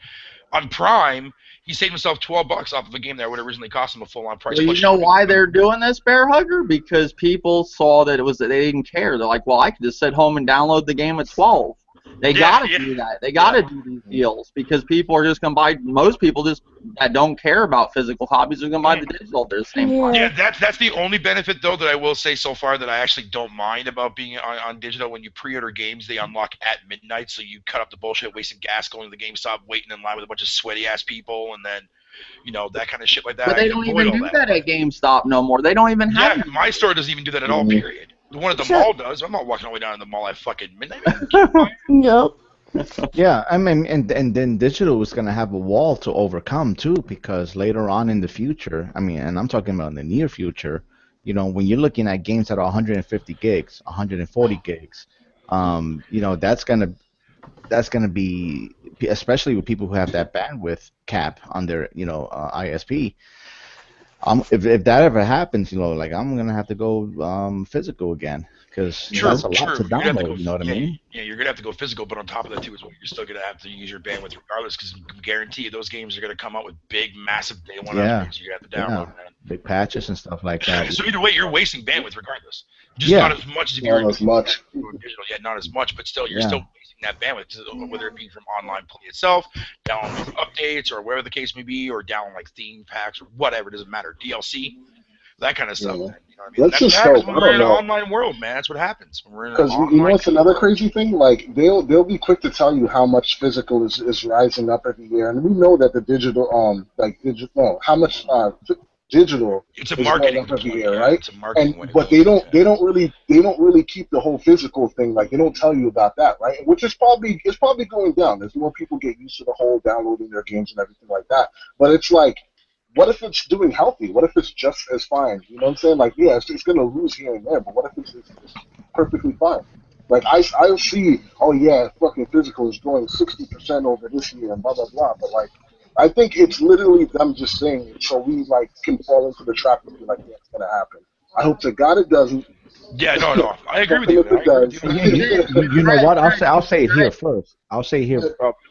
On Prime, he saved himself $12 off of a game that would originally cost him a full-on price. Well, you know why they're doing this, Bear Hugger? Because people saw that they didn't care. They're like, well, I could just sit home and download the game at 12. They gotta do that. They gotta do these deals because people are just gonna buy. Most people just that don't care about physical copies are gonna buy the digital at the same time. Yeah, that's the only benefit though that I will say so far that I actually don't mind about being on digital. When you pre-order games, they unlock at midnight, so you cut up the bullshit, wasting gas going to the GameStop, waiting in line with a bunch of sweaty ass people, and then that kind of shit like that. But they don't even do that at GameStop no more. They don't even have. Yeah, my store doesn't even do that at all. Period. The one at the mall does. I'm not walking all the way down to the mall at fucking midnight. Nope. Yeah, I mean, and then digital is going to have a wall to overcome too, because later on in the future, I mean, and I'm talking about in the near future, when you're looking at games that are 150 gigs, 140 gigs, that's gonna be, especially with people who have that bandwidth cap on their, ISP. If that ever happens, like I'm gonna have to go physical again because that's a lot to True. You're gonna have to go. download. You know what I mean? Yeah, you're gonna have to go physical, but on top of that too, as well, you're still gonna have to use your bandwidth regardless, because I guarantee you those games are gonna come out with big, massive day one Yeah, upgrades. You have to yeah, download, man. big patches and stuff like that. So either way, you're wasting bandwidth regardless. Just not Yeah, as much as if you were Not as much. going digital. Yeah, not as much, but still, you're yeah, still wasting that bandwidth, whether it be from online play itself, down updates, or wherever the case may be, or down like theme packs or whatever. It doesn't matter. DLC, that kind of stuff. Yeah. Man. You know what I mean? Let's That's what just happens hope. when I we're don't in an know. online world, man. That's what happens when we're in an Because you know online what's another world. crazy thing? Like they'll be quick to tell you how much physical is rising up every year, and we know that the digital how much digital It's a is going marketing up every point. year, Yeah, right? it's a marketing way to But go. they don't really keep the whole physical thing. Like they don't tell you about that, right? Which is probably going down as more people get used to the whole downloading their games and everything like that. But it's like, what if it's doing healthy? What if it's just as fine? You know what I'm saying? Like, yeah, it's going to lose here and there, but what if it's perfectly fine? Like, I'll see, oh, yeah, fucking physical is growing 60% over this year and blah, blah, blah. But, like, I think it's literally them just saying it so we, like, can fall into the trap and be like, yeah, it's going to happen. I hope to God it doesn't. Yeah, no, I agree with But you. if Man. I it agree with you. does, and you know what? I'll say it here first. I'll say here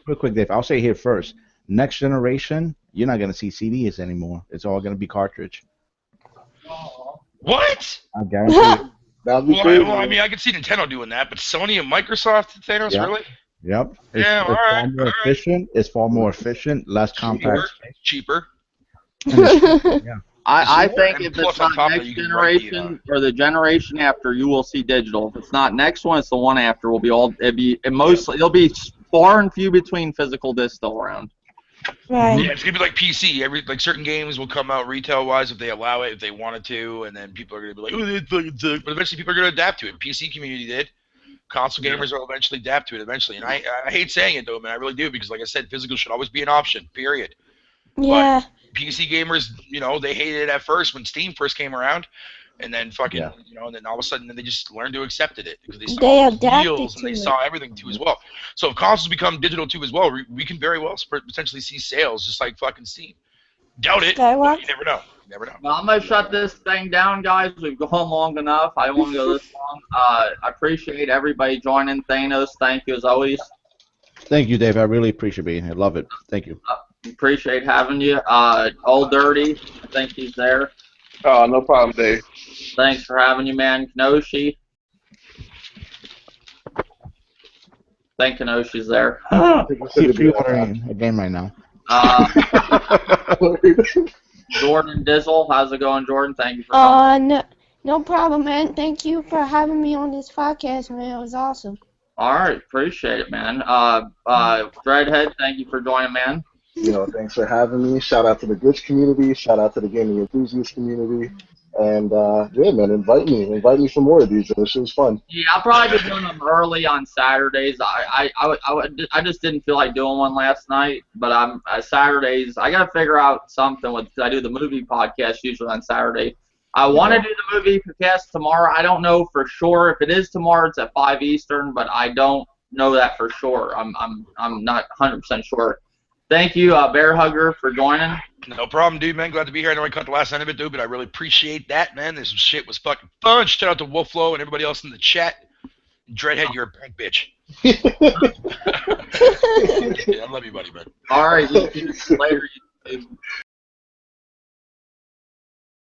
real quick, Dave. I'll say here first. Next generation, you're not gonna see CDs anymore. It's all gonna be cartridge. What? I guarantee it. that'd be Well, crazy. I mean, I could see Nintendo doing that, but Sony and Microsoft, Thanos, Yeah. really? Yep. Yeah, all It's right, far more efficient. It's far more efficient. Less compact. cheaper. And it's, yeah. I think And if plus it's on not top of next it, you can write the, generation or the generation after, you will see digital. If it's not next one, it's the one after. Will be all. It'll be far and few between physical discs still around. Right. Yeah, it's gonna be like PC. Like certain games will come out retail wise if they allow it, if they wanted to, and then people are gonna be like, oh, it fucking sucks. But eventually, people are gonna adapt to it. PC community did. Console gamers will eventually adapt to it eventually. And I hate saying it though, man. I really do, because like I said, physical should always be an option. Period. Yeah. But PC gamers, they hated it at first when Steam first came around, and then fucking, and then all of a sudden they just learned to accept it because they saw They the adapted deals and they to saw everything too as well. So if consoles become digital too as well, we can very well potentially see sales just like fucking Steam. Doubt it. But you never know. You never know. Well, I'm gonna shut this thing down, guys. We've gone long enough. I don't want to go this long. I appreciate everybody joining. Thanos, thank you as always. Thank you, Dave. I really appreciate being here. Love it. Thank you. Appreciate having you. Old Dirty, I think he's there. Oh, no problem, Dave. Thanks for having you, man. Kenoshi. I think Kenoshi's there. Pre-ordering a game right now. Jordan Dizzle, how's it going, Jordan? Thank you for coming. No problem, man. Thank you for having me on this podcast, man. It was awesome. All right, appreciate it, man. Dreadhead, thank you for joining, man. Thanks for having me. Shout out to the Glitch community. Shout out to the gaming enthusiast community. And yeah, man, invite me for more of these. This was fun. Yeah, I'll probably be doing them early on Saturdays. I just didn't feel like doing one last night, but Saturdays. I gotta figure out something with. I do the movie podcast usually on Saturday. I want to do the movie podcast tomorrow. I don't know for sure if it is tomorrow. It's at 5 Eastern, but I don't know that for sure. I'm not 100% sure. Thank you, Bear Hugger, for joining. No problem, dude, man. Glad to be here. I know I cut the last end of it, dude, but I really appreciate that, man. This shit was fucking fun. Shout out to Wolflow and everybody else in the chat. Dreadhead, you're a punk bitch. Yeah, I love you, buddy, man. All right, later.